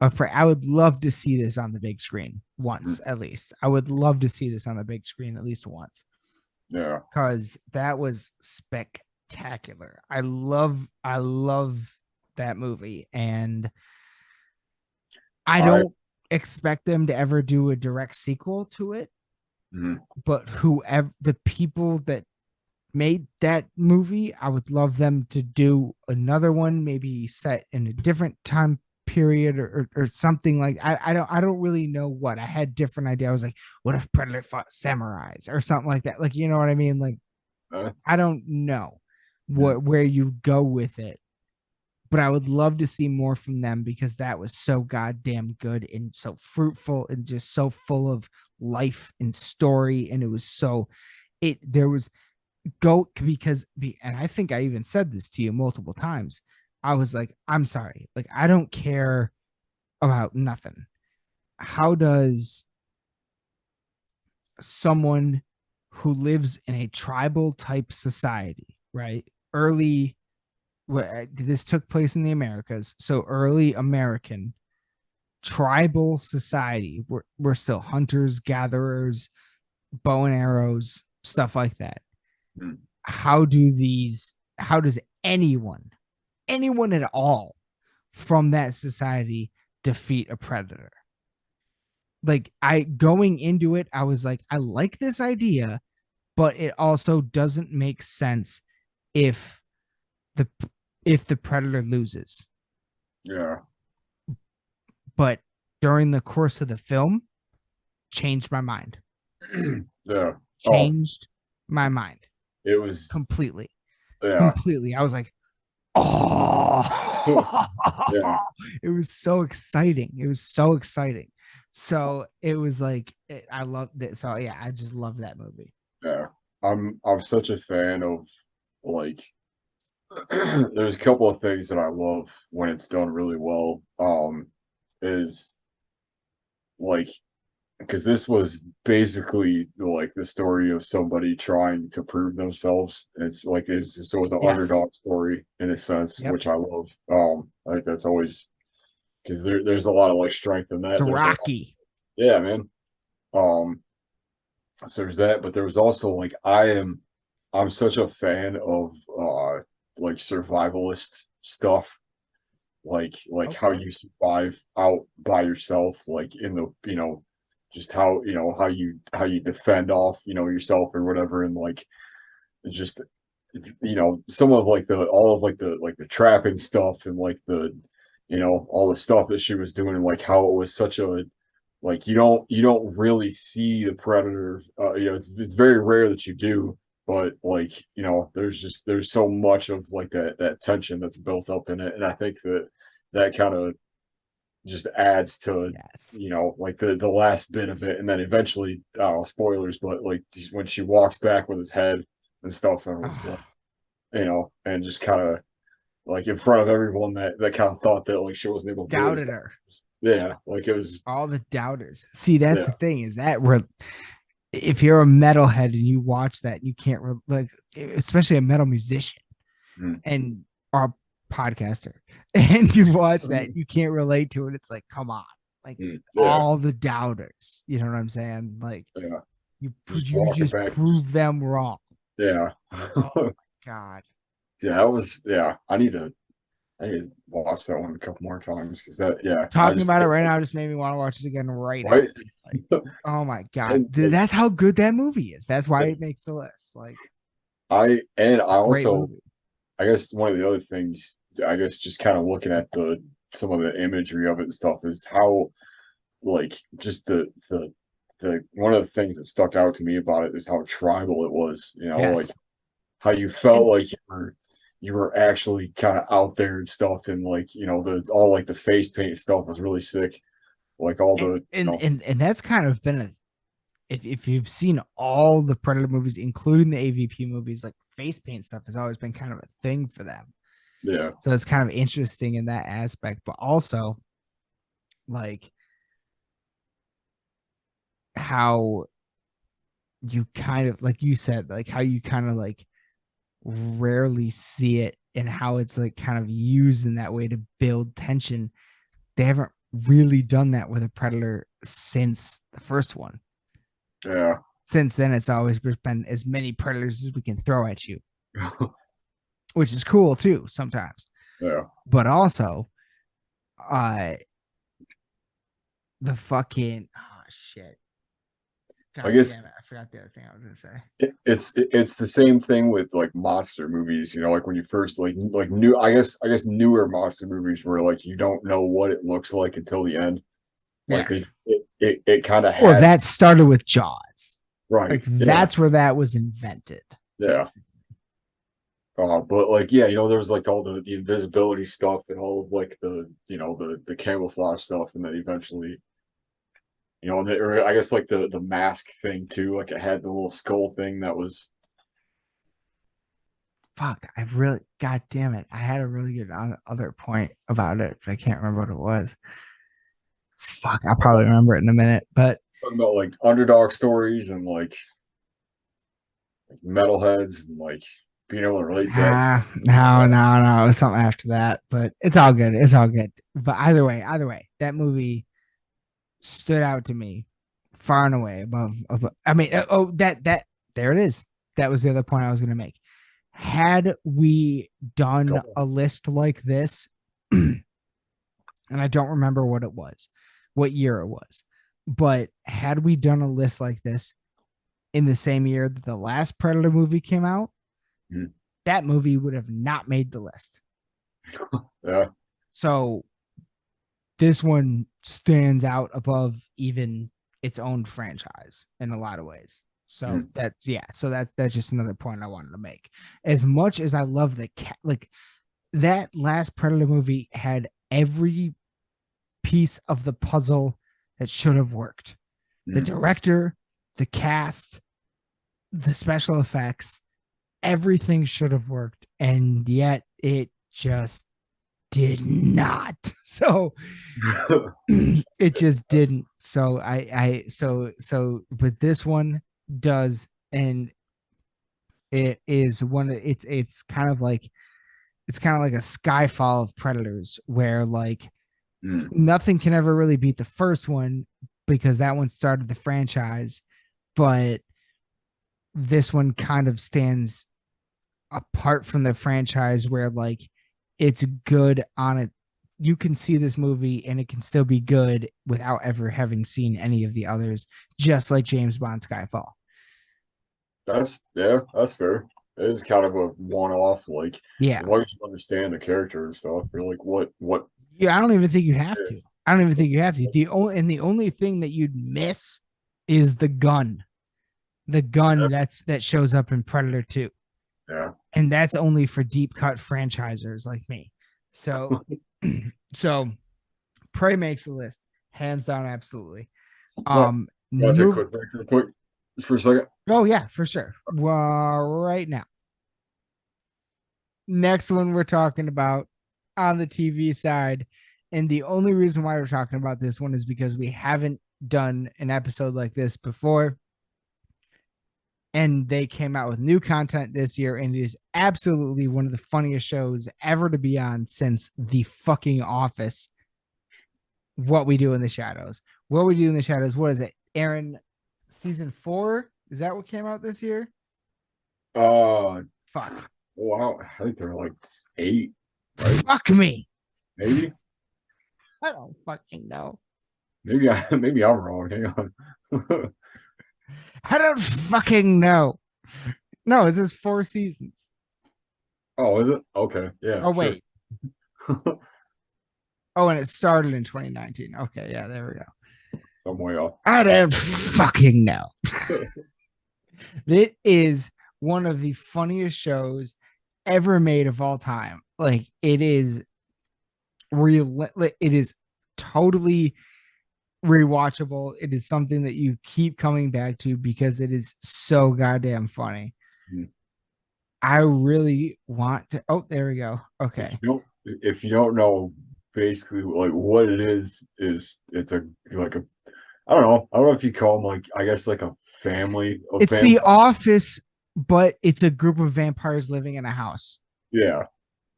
of Prey. I would love to see this on the big screen once Mm, at least. I would love to see this on the big screen at least once yeah. because that was spectacular. I love that movie, and I I. don't expect them to ever do a direct sequel to it, Mm, but whoever the people that made that movie, I would love them to do another one, maybe set in a different time period or something. Like I don't really know what. I had different idea. I was like, what if Predator fought samurais or something like that? Like, you know what I mean? Like, uh, I don't know mm, where you go with it, but I would love to see more from them because that was so goddamn good and so fruitful and just so full of life and story. And it was so, it there was go because and I think I even said this to you multiple times. I was like, I'm sorry, like I don't care about nothing. How does someone who lives in a tribal type society, right? Early, this took place in the Americas, so early American tribal society. We're still hunters, gatherers, bow and arrows, stuff like that. mm, How does anyone at all from that society defeat a predator? Like I going into it, I was like, I like this idea, but it also doesn't make sense if the if the predator loses. yeah. But during the course of the film, changed my mind. Yeah. Oh, Changed my mind it was. completely. Yeah. Completely. I was like, oh, Yeah. it was so exciting. It was so exciting. So it was like I loved it. So yeah, I just love that movie. Yeah. I'm such a fan of, like, there's a couple of things that I love when it's done really well. Is like, because this was basically like the story of somebody trying to prove themselves. It's like it was an Yes. underdog story in a sense, Yep. which I love. I think that's always because there's a lot of like strength in It's that. There's a lot, Rocky. yeah, man. Um, so there's that, but there was also like I'm such a fan of like survivalist stuff, like how Okay. you survive out by yourself, like in the just how you defend off yourself or whatever, and like just some of like the all of like the trapping stuff and like the all the stuff that she was doing, and like how it was such a like you don't really see the predator. It's very rare that you do, but like there's so much of like that tension that's built up in it, and I think that kind of just adds to Yes. like the last bit of it, and then eventually, spoilers, but like when she walks back with his head and stuff, and was like, Ah, and just kind of like in front of everyone that kind of thought that like she wasn't able to do it and doubted stuff. her. Yeah, like it was. All the doubters. See, that's Yeah. the thing is that where if you're a metalhead and you watch that, you can't like, especially a metal musician Mm. and or a podcaster, and you watch that, you can't relate to it. It's like, come on, like Yeah, all the doubters. You know what I'm saying? Like yeah, just you walking just back. prove them wrong. Yeah. Oh my god. Yeah, that was. Yeah, I need to watch that one a couple more times because I Talking just about it right now just made me want to watch it again right now. right. Like, oh my god, And like, that's how good that movie is. That's why it makes the list. Like, I it's a great also, movie. I guess one of the other things, I guess just kind of looking at some of the imagery of it and stuff, is how like just the one of the things that stuck out to me about it is how tribal it was, like Yes, how you felt and like you were actually kind of out there and stuff, and like the all like the face paint stuff was really sick, like all and the and that's kind of been a if you've seen all the Predator movies, including the AVP movies, like face paint stuff has always been kind of a thing for them. yeah. So it's kind of interesting in that aspect, but also like how you kind of like you said, like how you kind of like rarely see it and how it's like kind of used in that way to build tension. They haven't really done that with a Predator since the first one. Yeah. Since then, it's always been as many predators as we can throw at you, which is cool too sometimes. Yeah. But also, uh, the fucking shit. I God guess damn it! I forgot the other thing I was gonna say. it's the same thing with like monster movies, like when you first like new I guess newer monster movies where like you don't know what it looks like until the end. Like Yes. it kind of Well, had that started with Jaws. right. Like Yeah. that's where that was invented. Yeah. But like there was like all the invisibility stuff and all of like the camouflage stuff, and then eventually or I guess like the mask thing too, like it had the little skull thing that was Fuck, I really, god damn it. I had a really good other point about it, but I can't remember what it was. Fuck, I'll probably remember it in a minute, but talking about like underdog stories and like metalheads and like being able to relate to that and stuff. no. It was something after that, but it's all good. It's all good. But either way, that movie stood out to me far and away above I mean, that there it is. That was the other point I was going to make. Had we done a list like this, and I don't remember what it was, what year it was, but had we done a list like this in the same year that the last Predator movie came out, Mhm. that movie would have not made the list. Yeah. So this one stands out above even its own franchise in a lot of ways. So that's just another point I wanted to make. As much as I love the cat, like that last Predator movie had every piece of the puzzle that should have worked. The director, the cast, the special effects, everything should have worked, and yet it just did not. So it just didn't. So but this one does, and it is one of it's kind of like a Skyfall of Predators where like nothing can ever really beat the first one because that one started the franchise, but this one kind of stands apart from the franchise where like it's good on it. You can see this movie and it can still be good without ever having seen any of the others, just like James Bond Skyfall. That's fair. It is kind of a one-off, like Yeah. as long as you understand the character and stuff, you're like, what Yeah, I don't even think you have it to. is. I don't even think you have to. The only thing that you'd miss is the gun. The gun that shows up in Predator 2. Yeah. And that's only for deep cut franchisers like me. So so Prey makes the list. Hands down, absolutely. You want to take a quick break real quick? Just for a second? Oh yeah, for sure. Right now. Next one we're talking about on the TV side. And the only reason why we're talking about this one is because we haven't done an episode like this before. And they came out with new content this year, and it is absolutely one of the funniest shows ever to be on since The fucking Office. What We Do in the Shadows. What We Do in the Shadows. What is it, Aaron? Season 4? Is that what came out this year? Fuck. Wow, I think they're like 8, right? Fuck me. Maybe. I don't fucking know. Maybe I'm wrong. Hang on. I don't fucking know. No, it's just 4 seasons. Oh, is it? Okay, yeah. Oh, wait. Oh, and it started in 2019. Okay, yeah, there we go. Some way off. I don't fucking know. It is one of the funniest shows ever made of all time. Like, it is real. It is totally rewatchable. It is something that you keep coming back to because it is so goddamn funny. Mm. I really want to. Oh, there we go. Okay. If you don't know, basically like what it is it's a like a I don't know if you call them like I guess like a family of It's The Office, but it's a group of vampires living in a house. Yeah.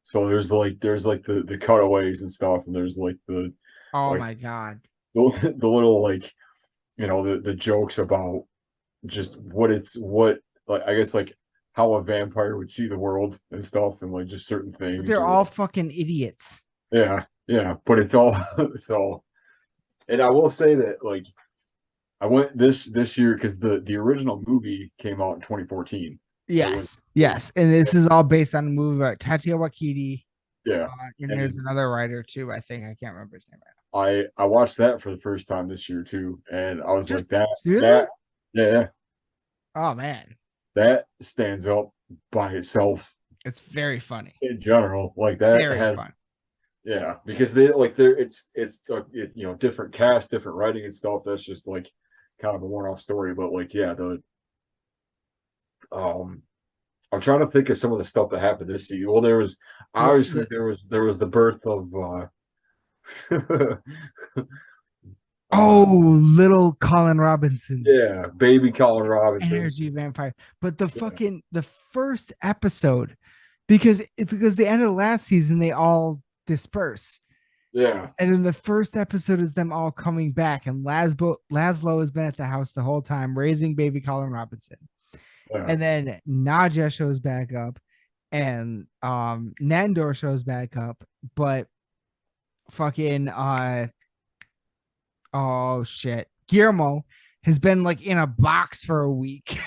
So there's like the cutaways and stuff, and there's like the Oh like, my god. the little like the jokes about just what like I guess like how a vampire would see the world and stuff, and like just certain things. But they're all fucking idiots. Yeah, but it's all so. And I will say that like I went this year because the original movie came out in 2014. Yes, yes, and this is all based on a movie about Taika Waititi. Yeah, and there's another writer too. I think I can't remember his name right I watched that for the first time this year too, and I was like seriously? that yeah. Oh man, That stands up by itself it's very funny. in general. Like that Very has fun. yeah, because it's different cast, different writing and stuff. That's just like kind of a one-off story, but like yeah, the I'm trying to think of some of the stuff that happened this season. Well, there was obviously there was the birth of Little Colin Robinson. yeah, baby Colin Robinson. Energy vampire. But the first episode, because the end of the last season they all disperse. Yeah. And then the first episode is them all coming back, and Laszlo has been at the house the whole time raising baby Colin Robinson. Yeah. And then Nadia shows back up, and Nandor shows back up, but fucking oh shit, Guillermo has been like in a box for a week.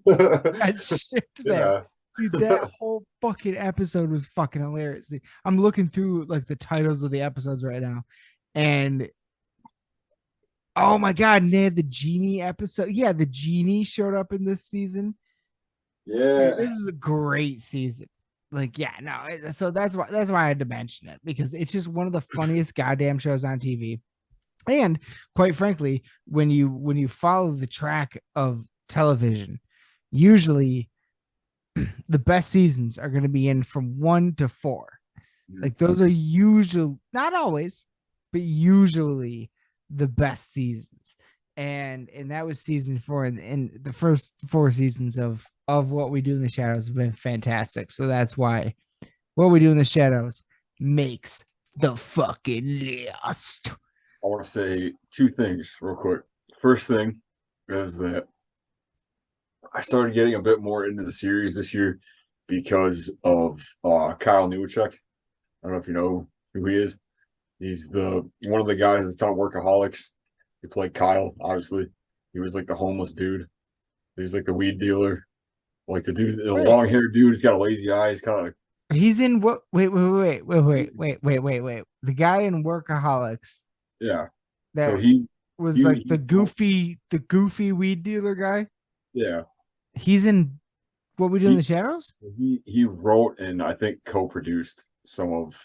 I shipped them. Dude, that whole fucking episode was fucking hilarious. I'm looking through like the titles of the episodes right now, and oh my god, and they had the genie episode. Yeah, the genie showed up in this season. Yeah, dude, this is a great season. Like, yeah, no, so that's why I had to mention it, because it's just one of the funniest goddamn shows on TV. And quite frankly, when you follow the track of television, usually the best seasons are going to be in from 1 to 4. Like those are usually, not always, but usually the best seasons. And that was season 4, and the first 4 seasons of What We Do in the Shadows have been fantastic. So that's why What We Do in the Shadows makes the fucking list. I want to say 2 things real quick. First thing is that I started getting a bit more into the series this year, because of Kyle Newachek. I don't know if you know who he is. He's the one of the guys that's on Workaholics. He played Kyle, obviously. He was like the homeless dude. He was like the weed dealer. Like the dude, the Wait. long haired dude, he's got a lazy eye. He's kind of like, He's in what? Wait. The guy in Workaholics yeah. So that was he, like he the goofy weed dealer guy. yeah. He's in What We Do in the Shadows. He wrote and I think co-produced some of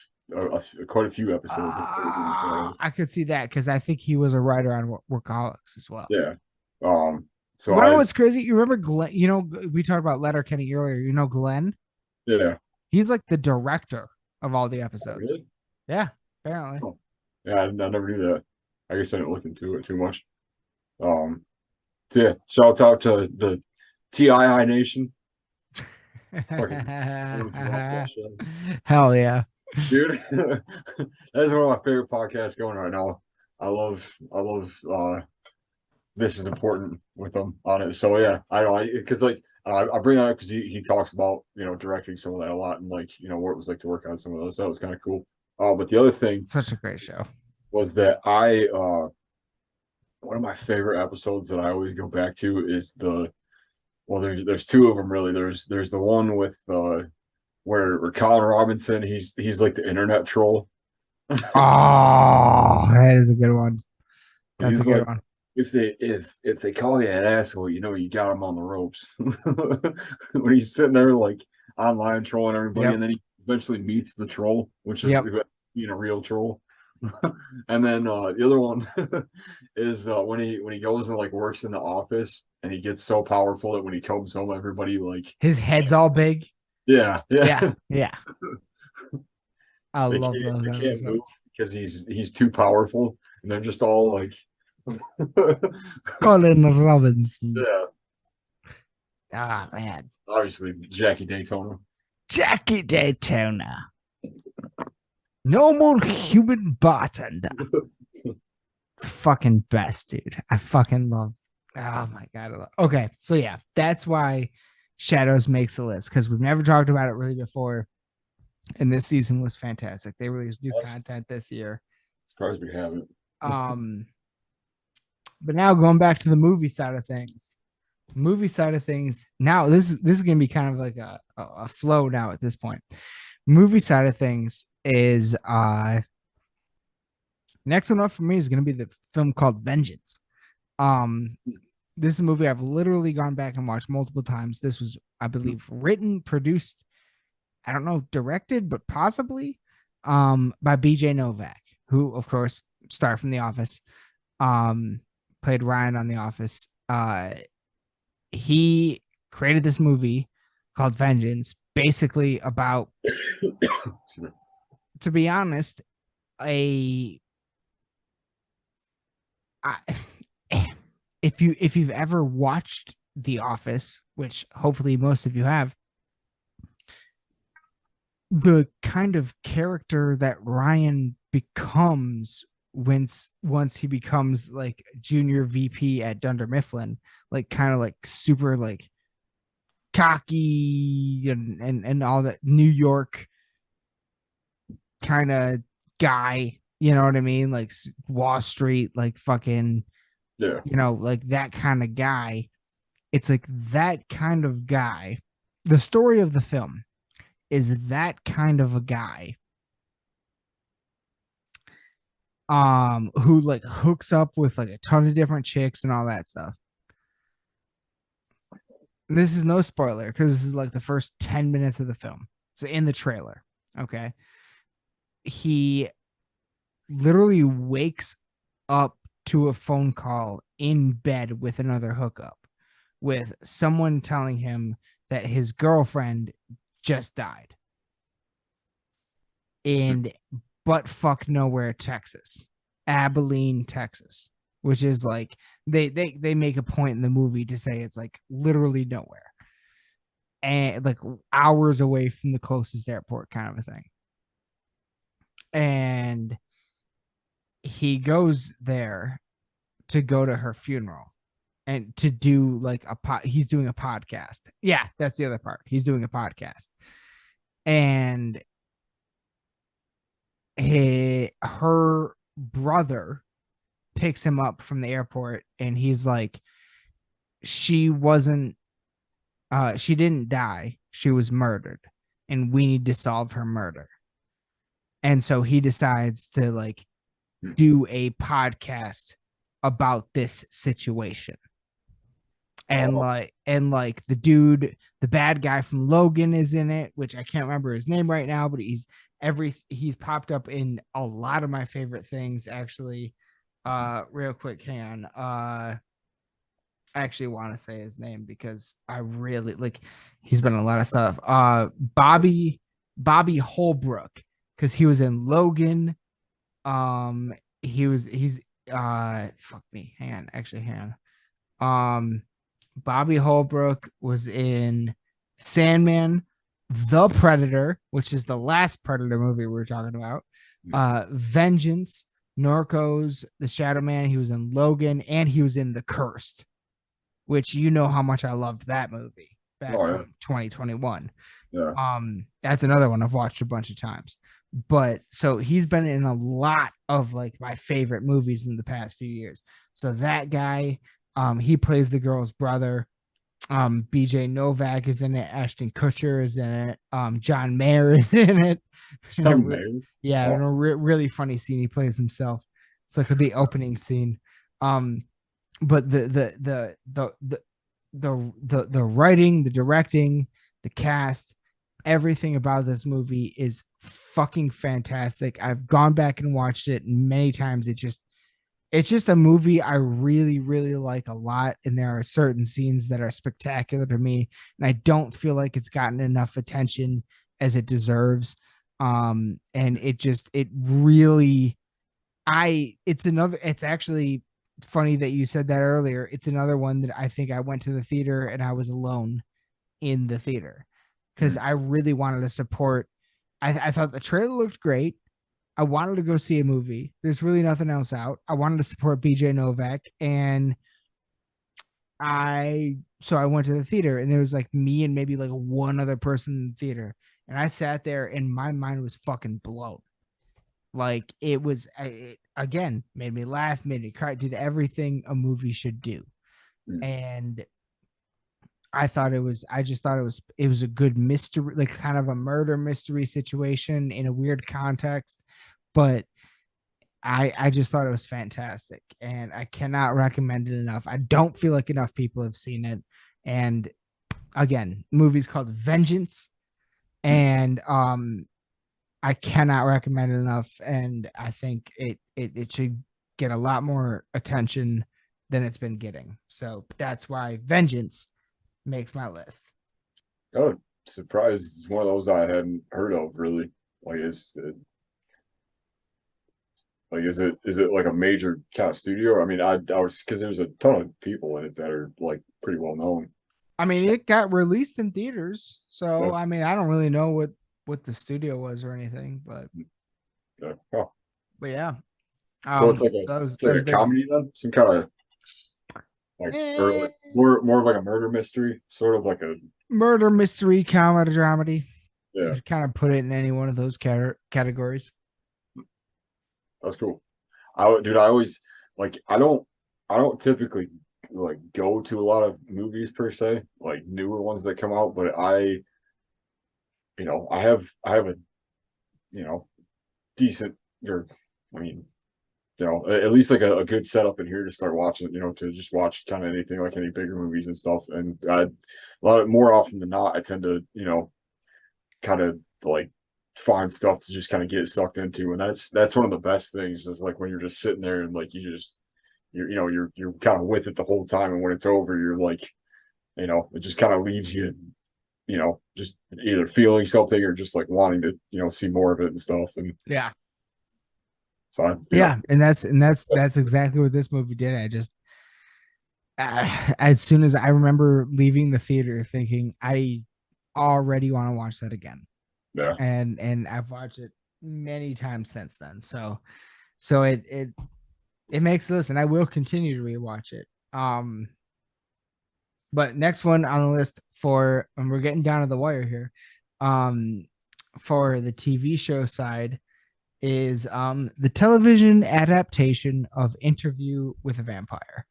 quite a few episodes of I could see that because I think he was a writer on Workaholics as well. yeah. Um. So You know what's crazy? You remember Glenn? You know, we talked about Letterkenny earlier. You know Glenn? yeah. He's like the director of all the Oh, episodes. really? Yeah, apparently. Oh. Yeah, I never knew that. I guess I didn't look into it too much. So yeah, shouts out to the TII Nation. Fucking, I don't know if you watched that show. Hell yeah. Dude. That is one of my favorite podcasts going right now. I love This Is Important with them on it. So yeah, I know because like I bring that up because he talks about directing some of that a lot and like what it was like to work on some of those. That was kind of cool. But the other thing Such a great show. was that I one of my favorite episodes that I always go back to is there's two of them really. There's the one with where Colin Robinson he's like the internet troll. Oh, that is a good one. That's He's a good like, one. if they call you an asshole, you got him on the ropes. When he's sitting there like online trolling everybody, Yep. and then he eventually meets the troll, which is Yep. being a real troll. And then the other one is when he goes and like works in the office, and he gets so powerful that when he comes home, everybody like His head's all big. yeah. Yeah. I They love can't, those they can't move episodes. because he's too powerful, and they're just all like Colin Robinson. yeah. Ah, man. Obviously, Jackie Daytona. Jackie Daytona. No more human bartender. Fucking best, dude. I fucking love. Oh my god. Okay, so yeah, that's why Shadows makes the list because we've never talked about it really before, and this season was fantastic. They released new content this year. Surprised we haven't. But now going back to the movie side of things. Now this is gonna be kind of like a flow now at this point. Movie side of things is next one up for me is gonna be the film called Vengeance. This is a movie I've literally gone back and watched multiple times. This was, I believe, written, produced, I don't know, directed, but possibly by BJ Novak, who of course starred from The Office, played Ryan on The Office. He created this movie called Vengeance, basically about, to be honest, if you've ever watched The Office, which hopefully most of you have, the kind of character that Ryan becomes once he becomes like junior VP at Dunder Mifflin, like kind of like super like cocky and all that New York kind of guy, you know what I mean? Like Wall Street, like fucking, Yeah. like that kind of guy. It's like that kind of guy. The story of the film is that kind of a guy who like hooks up with like a ton of different chicks and all that stuff. And this is no spoiler because this is like the first 10 minutes of the film. It's in the trailer. Okay. He literally wakes up to a phone call in bed with another hookup, with someone telling him that his girlfriend just died in buttfuck nowhere, Texas, Abilene, Texas, which is like they make a point in the movie to say it's like literally nowhere and like hours away from the closest airport, kind of a thing. And he goes there to go to her funeral, and to do like he's doing a podcast. Yeah, that's the other part. He's doing a podcast. And her brother picks him up from the airport, and he's like, she didn't die, she was murdered, and we need to solve her murder. And so he decides to like do a podcast about this situation. And like the dude, the bad guy from Logan is in it, which I can't remember his name right now, but he's popped up in a lot of my favorite things, actually. Real quick, hang on. I actually want to say his name because I really like, he's been in a lot of stuff. Bobby Holbrook, because he was in Logan. He's fuck me. Hang on. Bobby Holbrook was in Sandman, The Predator, which is the last Predator movie we were talking about. Vengeance, Narcos, The Shadow Man. He was in Logan, and he was in The Cursed, which you know how much I loved that movie back from 2021. Yeah. That's another one I've watched a bunch of times. But so he's been in a lot of like my favorite movies in the past few years. So that guy, he plays the girl's brother. BJ Novak is in it. Ashton Kutcher is in it. John Mayer is in it. Yeah, in a really funny scene, he plays himself. It's like the opening scene. But the writing, the directing, the cast, everything about this movie is fucking fantastic. I've gone back and watched it many times. It's just a movie I really, really like a lot. And there are certain scenes that are spectacular to me. And I don't feel like it's gotten enough attention as it deserves. And it's actually funny that you said that earlier. It's another one that I think I went to the theater and I was alone in the theater because I really wanted to support. I thought the trailer looked great. I wanted to go see a movie. There's really nothing else out. I wanted to support BJ Novak, and I went to the theater, and there was like me and maybe like one other person in the theater, and I sat there, and my mind was fucking blown. Like it again made me laugh, made me cry, did everything a movie should do, and I just thought it was a good mystery, like kind of a murder mystery situation in a weird context. But I just thought it was fantastic, and I cannot recommend it enough. I don't feel like enough people have seen it. And again, movie's called Vengeance, and I cannot recommend it enough. And I think it should get a lot more attention than it's been getting. So that's why Vengeance makes my list. Oh, surprised it's one of those I hadn't heard of, really. Like is it like a major kind of studio? I mean, I was, because there's a ton of people in it that are like pretty well known. I mean, it got released in theaters, so I mean, I don't really know what the studio was or anything, but but yeah. So it's like a comedy then, some kind of like or like more of like a murder mystery, sort of like a murder mystery comedy dramedy. Yeah, you kind of put it in any one of those categories. That's cool. I always like, I don't typically like go to a lot of movies per se, like newer ones that come out, but I have a decent, or I mean, at least like a good setup in here to start watching, to just watch kind of anything, like any bigger movies and stuff. And a lot more often than not, I tend to, kind of like find stuff to just kind of get sucked into. And that's one of the best things, is like when you're just sitting there and like you're kind of with it the whole time. And when it's over, you're like, it just kind of leaves you, just either feeling something or just like wanting to, see more of it and stuff. And yeah. So and that's exactly what this movie did. I just as soon as I remember leaving the theater thinking, I already want to watch that again. Yeah. And I've watched it many times since then. So it makes this, and I will continue to rewatch it. But next one on the list for, and we're getting down to the wire here, for the TV show side is the television adaptation of Interview with a Vampire.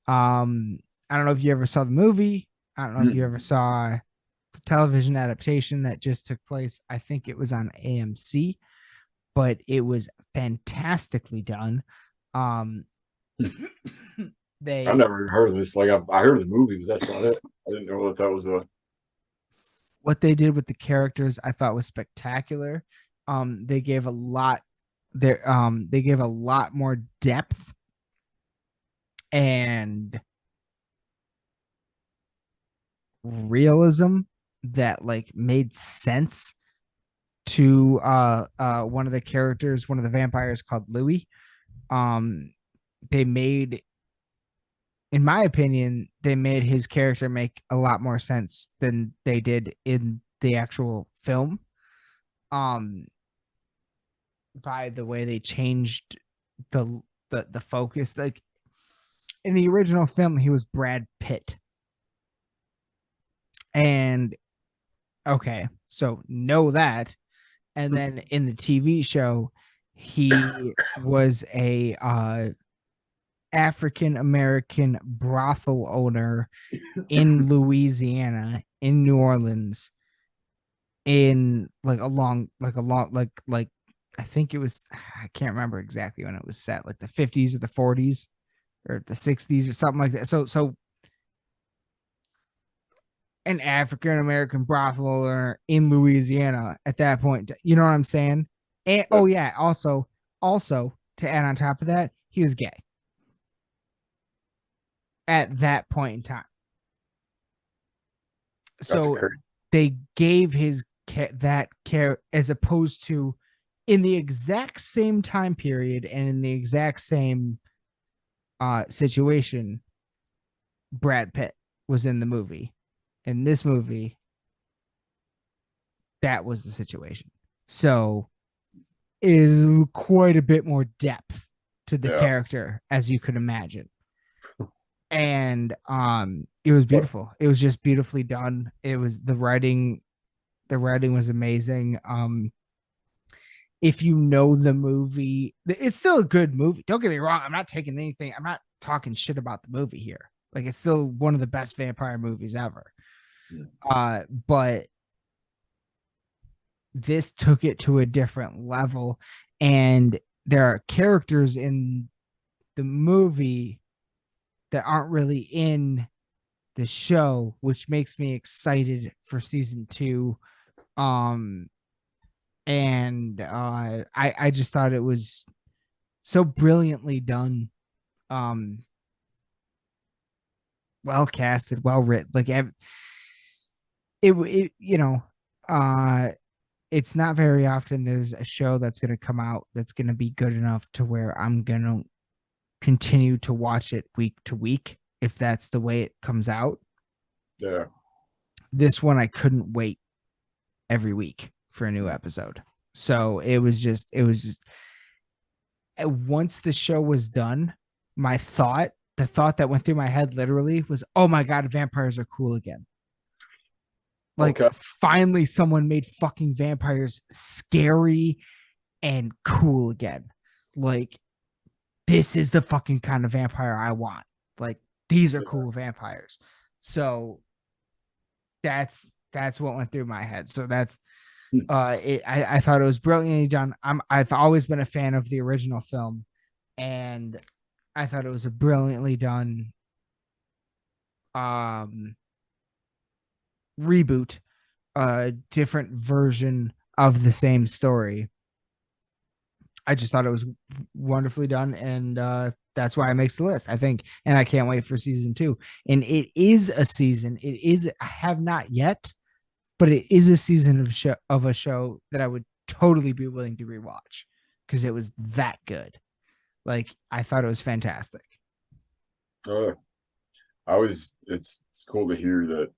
I don't know if you ever saw the movie. I don't know if you ever saw the television adaptation that just took place. I think it was on AMC, but it was fantastically done. Um, I never heard of this. Like I heard of the movie, but that's not it. I didn't know that was a. What they did with the characters, I thought was spectacular. They gave a lot they gave a lot more depth and realism that like made sense to one of the characters, one of the vampires called Louis. They made, in my opinion, they made his character make a lot more sense than they did in the actual film. By the way they changed the focus. Like in the original film, he was Brad Pitt. And okay, so know that. And then in the TV show, he was a African American brothel owner in Louisiana, in New Orleans, in like I think it was, I can't remember exactly when it was set, like the 50s or the 40s or the 60s or something like that. So an African American brothel owner in Louisiana at that point. You know what I'm saying? And oh yeah, also to add on top of that, he was gay at that point in time. So they gave his that care, as opposed to in the exact same time period and in the exact same situation, Brad Pitt was in the movie. In this movie, that was the situation. So is quite a bit more depth to the character, as you could imagine. And it was beautiful. It was just beautifully done. It was the writing was amazing. If you know the movie, it's still a good movie. Don't get me wrong. I'm not taking anything. I'm not talking shit about the movie here. Like, it's still one of the best vampire movies ever. But this took it to a different level, and there are characters in the movie that aren't really in the show, which makes me excited for season 2. And I just thought it was so brilliantly done, well casted, well written. Like it you know, it's not very often there's a show that's going to come out that's going to be good enough to where I'm going to continue to watch it week to week if that's the way it comes out. Yeah. This one I couldn't wait every week for a new episode. So it was just once the show was done, the thought that went through my head literally was, oh my God, vampires are cool again. Like, finally someone made fucking vampires scary and cool again. Like, this is the fucking kind of vampire I want. Like, these are cool vampires. So that's what went through my head. So that's I thought it was brilliantly done. I've always been a fan of the original film, and I thought it was a brilliantly done reboot, a different version of the same story. I just thought it was wonderfully done, and that's why it makes the list, I think. And I can't wait for season 2. And it is a season. It is, I have not yet, but it is a season of a show that I would totally be willing to rewatch because it was that good. Like, I thought it was fantastic. It's cool to hear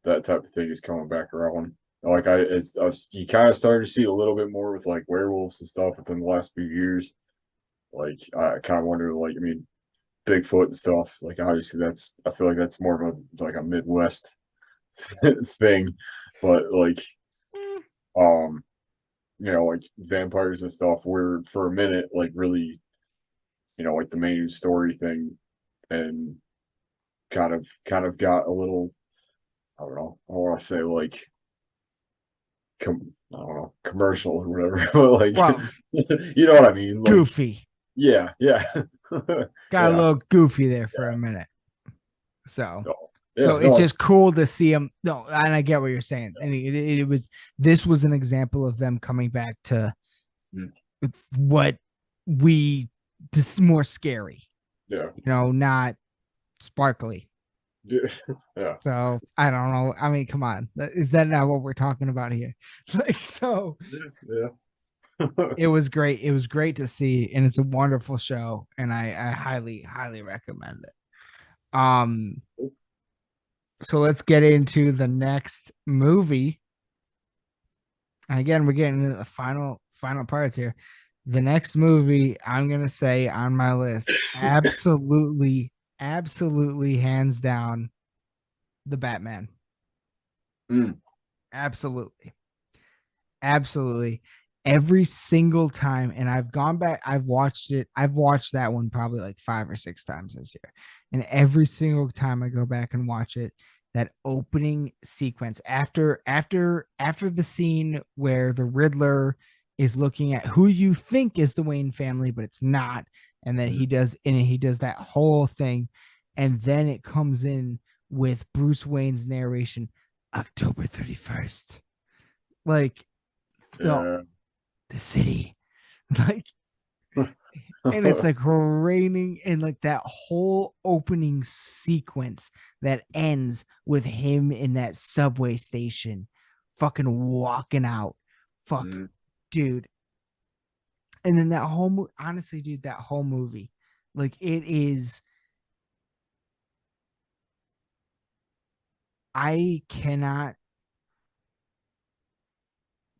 that type of thing is coming back around. Like you kind of started to see a little bit more with like werewolves and stuff within the last few years. Like, I kind of wonder, like, I mean, Bigfoot and stuff. Like obviously I feel like that's more of a Midwest thing, but like um like vampires and stuff were for a minute like really like the main story thing, and kind of got a little, I don't know, I want to say like I don't know, commercial or whatever, but like Well, you know what I mean, like goofy. yeah, yeah. Got a Yeah, little goofy there for a minute. So no, so yeah, it's no, just cool to see him. No, and I get what you're saying. And it was this was an example of them coming back to mm, what we just more scary, yeah, not sparkly. yeah, yeah, So I don't know. I mean, come on, is that not what we're talking about here? Like, so yeah. it was great. It was great to see, and it's a wonderful show, and I highly, highly recommend it. So let's get into the next movie. And again, we're getting into the final parts here. The next movie I'm gonna say on my list, absolutely, absolutely, hands down, the Batman. Mm, Absolutely. Absolutely. Every single time. And I've gone back, I've watched it. I've watched that one probably like 5 or 6 times this year. And every single time I go back and watch it, that opening sequence after the scene where the Riddler is looking at who you think is the Wayne family, but it's not. And then mm, he does that whole thing. And then it comes in with Bruce Wayne's narration, October 31st. Like, no, yeah. the city. Like, and it's like raining, and like that whole opening sequence that ends with him in that subway station fucking walking out. Fuck, Mm, dude. And then that honestly, dude, that whole movie, like it is, I cannot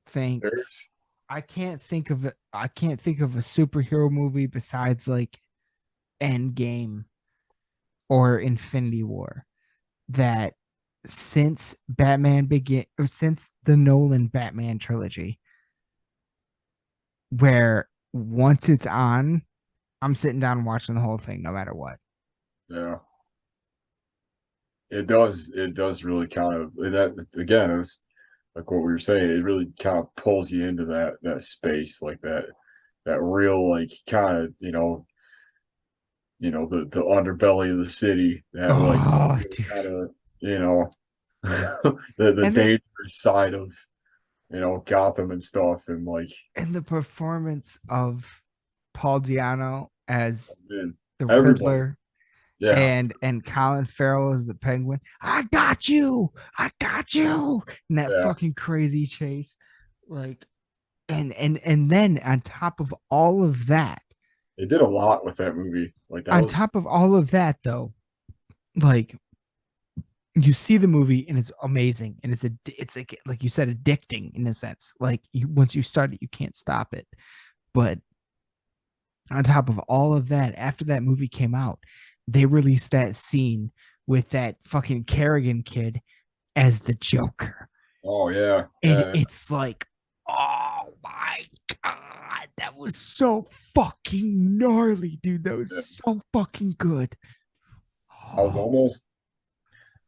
think, there's I can't think of it. I can't think of a superhero movie besides like Endgame or Infinity War that since Batman begin or since the Nolan Batman trilogy, where once it's on, I'm sitting down watching the whole thing no matter what. yeah. It does really kind of that again. It's like what we were saying. It really kind of pulls you into that space, like that real like kind of the underbelly of the city, that like Oh, dude. kind of you know the And the dangerous side of Gotham and stuff, and like and the performance of Paul Diano as man, the everybody, Riddler yeah, and Colin Farrell as the Penguin. I got you. I got you. And that yeah. fucking crazy chase. Like, and then on top of all of that, They did a lot with that movie. Like that was though, like you see the movie and it's amazing, and it's like you said, addicting in a sense. Like you once you start it, you can't stop it. But on top of all of that, after that movie came out, they released that scene with that fucking Kerrigan kid as the Joker. oh yeah, And yeah, it's like, oh my God, that was so fucking gnarly, dude. That was yeah. so fucking good. I was Oh, almost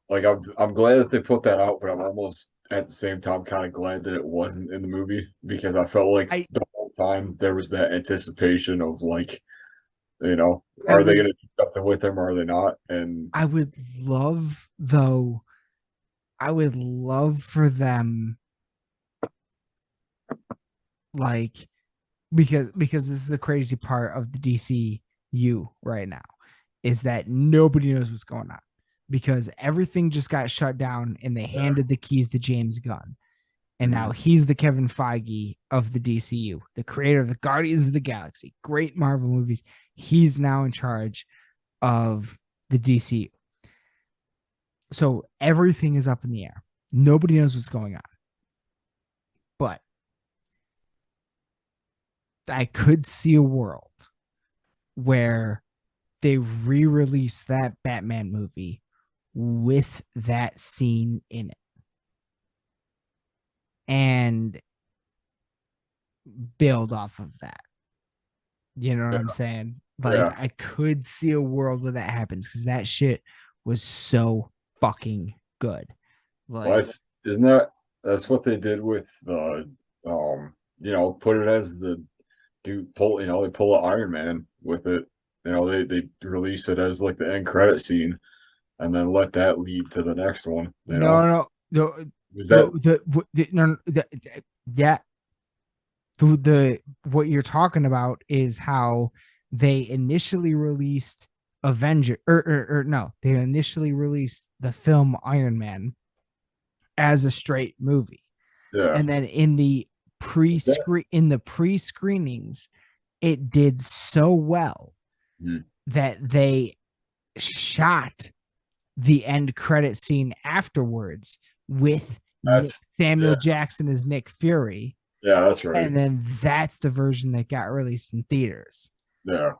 like I'm glad that they put that out, but I'm almost at the same time kind of glad that it wasn't in the movie, because I felt like I the whole time there was that anticipation of like, I are they would gonna do something with him or are they not? And I would love though. I would love for them, like, because this is the crazy part of the DCU right now, is that nobody knows what's going on because everything just got shut down and they yeah, handed the keys to James Gunn. And now mhm, he's the Kevin Feige of the DCU, the creator of the Guardians of the Galaxy, great Marvel movies. He's now in charge of the DCU. So everything is up in the air. Nobody knows what's going on. But I could see a world where they re-released that Batman movie with that scene in it and build off of that. You know what I'm saying? Like, Yeah. I could see a world where that happens because that shit was so fucking good. Well, Like, that's what they did with the put it as the they pull an Iron Man with it. They release it as like the end credit scene and then let that lead to the next one. no, Was that yeah, the what you're talking about is how they initially released Avenger or no, they initially released the film Iron Man as a straight movie. yeah. And then in the That, pre-screenings, it did so well hmm, that they shot the end credit scene afterwards with that's Samuel yeah, Jackson as Nick Fury. yeah, that's right. And then that's the version that got released in theaters Yeah,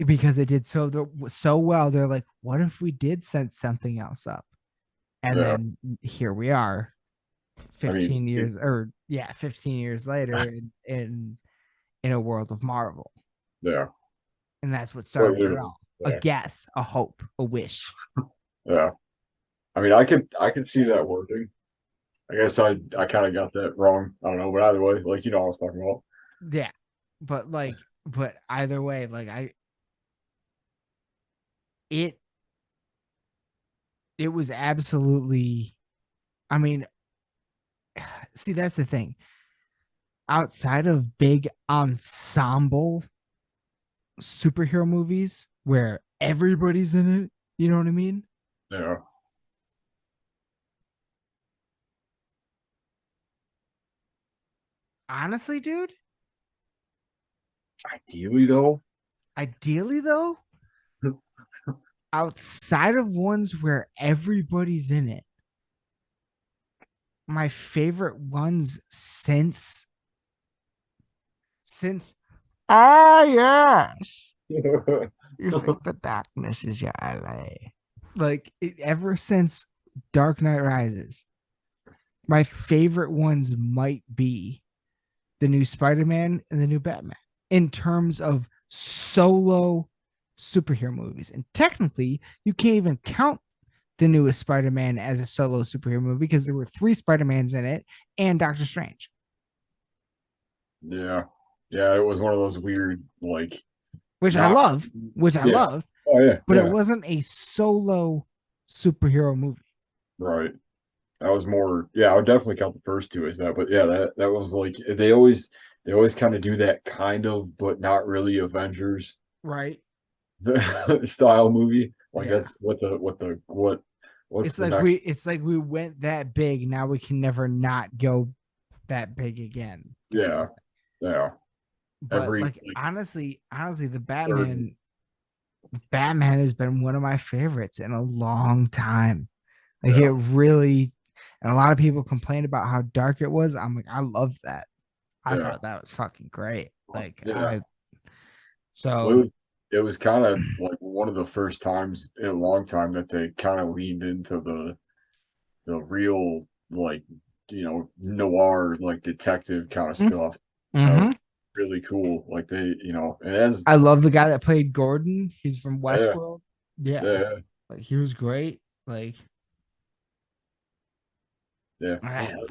because it did so well. They're like, what if we did set something else up? And yeah. then here we are, I mean, 15 years later in a world of Marvel. yeah. And that's what Quite started it literally. all. A Yeah, guess, a hope, a wish. yeah. I mean, I could see that working. I guess I kind of got that wrong. I don't know, but either way, like what I was talking about. Yeah. But either way, it it was absolutely, I mean, see, that's the thing. Outside of big ensemble superhero movies where everybody's in it, you know what I mean? Yeah, Honestly, dude, ideally ideally though, outside of ones where everybody's in it, my favorite ones since yeah, though. you think the darkness is your ally. Ever since Dark Knight Rises, my favorite ones might be the new Spider-Man and the new Batman in terms of solo superhero movies. And technically, you can't even count the newest Spider-Man as a solo superhero movie because there were 3 Spider-Mans in it and Doctor Strange. Yeah, yeah. It was one of those weird, like, Which I not. love, which I Yeah. love, Oh yeah, but it yeah. wasn't a solo superhero movie. Right. That was more. Yeah, I would definitely count the first two as that. But yeah, that was like they always kind of do that kind of, but not really Avengers Right. style movie. Like Yeah. that's what's the next? It's like we went that big, now we can never not go that big again. Yeah, yeah. But Every like like honestly, the third. Batman has been one of my favorites in a long time. Like it Yeah, really, and a lot of people complained about how dark it was. I'm like, I loved that. I yeah, thought that was fucking great. yeah. Well, So it was kind of like one of the first times in a long time that they kind of leaned into the real like noir like detective kind of stuff. That was mhm. really cool. Like and as I love the guy that played Gordon. He's from yeah, Westworld. Yeah, yeah, like he was great. Like yeah,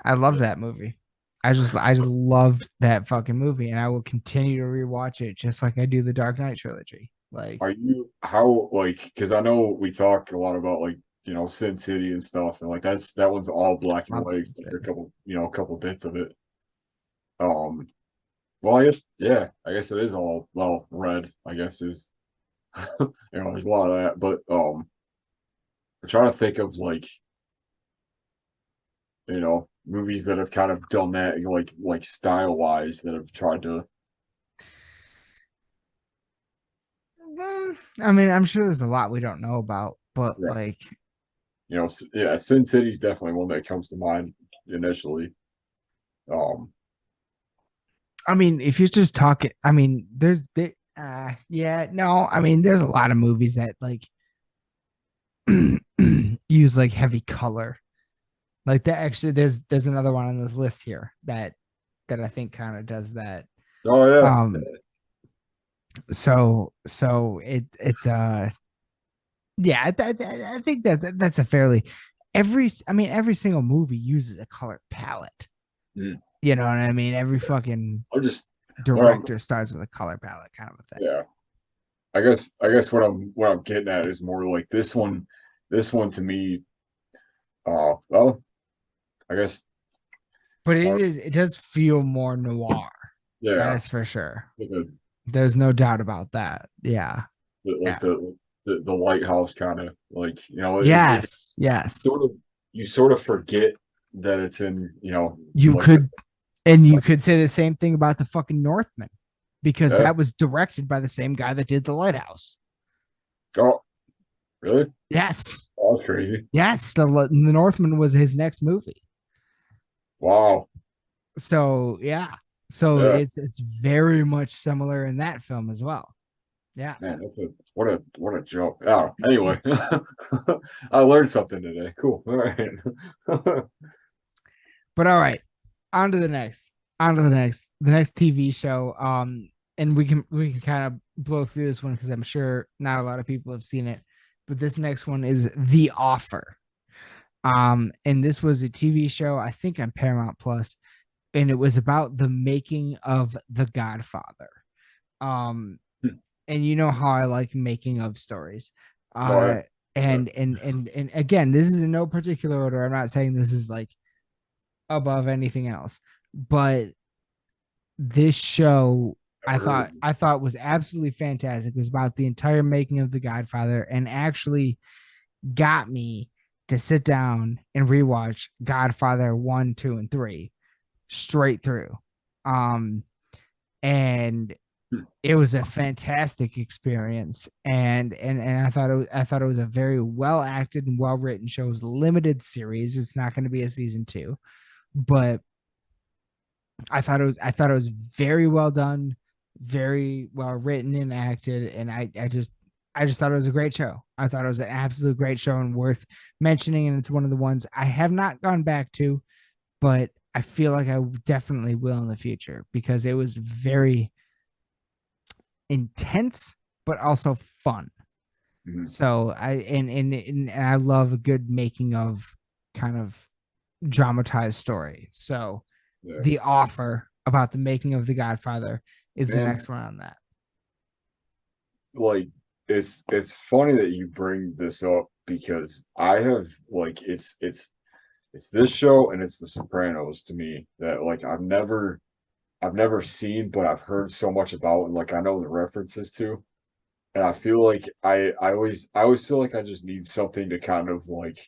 I love that movie. I just loved that fucking movie, and I will continue to rewatch it just like I do the Dark Knight trilogy. Like, Are you how like because I know we talk a lot about like Sin City and stuff, and like that one's all black and love white Sin except for City. a couple bits of it. Um, well, I guess yeah, I guess it is all red. I guess is there's a lot of that, but I'm trying to think of like movies that have kind of done that like style wise that have tried to. I mean, I'm sure there's a lot we don't know about, but Yeah, yeah, Sin City's definitely one that comes to mind initially. Um, I mean, if you're just talking, I mean, Yeah, no, I mean, there's a lot of movies that like use like heavy color. Like that actually there's another one on this list here that I think kind of does that. Oh yeah. Um so it's yeah, I think that's a fairly every single movie uses a color palette. Mm. You know what I mean? Every fucking I'm just director starts with a color palette kind of a thing. yeah. I guess what I'm getting at is more like this one. This one to me, well, I guess But more, it does feel more noir. That yeah, is for sure. like a, There's no doubt about that. Yeah. like Yeah. the lighthouse kind of like it's Yes. Yes. sort of you sort of forget that it's in You like could and you like could say the same thing about the fucking Northman because yeah. that was directed by the same guy that did The Lighthouse. Oh, really? Yes. Oh, that's crazy. Yes, the Northman was his next movie. Wow. So, yeah. So Yeah, it's very much similar in that film as well. Yeah. man, that's a what a joke. Oh, anyway, I learned something today. Cool. All right. But all right, on to the next. On to the next TV show. And we can kind of blow through this one because I'm sure not a lot of people have seen it. But this next one is The Offer. And this was a TV show, I think on Paramount Plus, and it was about the making of The Godfather. Um, and you know how I like making of stories. Oh, yeah. And again, this is in no particular order. I'm not saying this is like above anything else, but this show I thought was absolutely fantastic. It was about the entire making of The Godfather and actually got me to sit down and rewatch Godfather 1, 2, and 3 straight through. And it was a fantastic experience, and I thought it was a very well acted and well written show. It was a limited series. It's not going to be a season 2, but I thought it was very well done, very well written and acted, and I just thought it was a great show. I thought it was an absolute great show and worth mentioning, and it's one of the ones I have not gone back to, but I feel like I definitely will in the future because it was very intense but also fun. Mhm. So and I love a good making of kind of dramatized story. So Yeah. The Offer about the making of The Godfather is the Man, next one on that. like it's funny that you bring this up because I have like it's this show and it's The Sopranos to me that like I've never seen but I've heard so much about and like I know the references to. And I feel like I always feel like I just need something to kind of like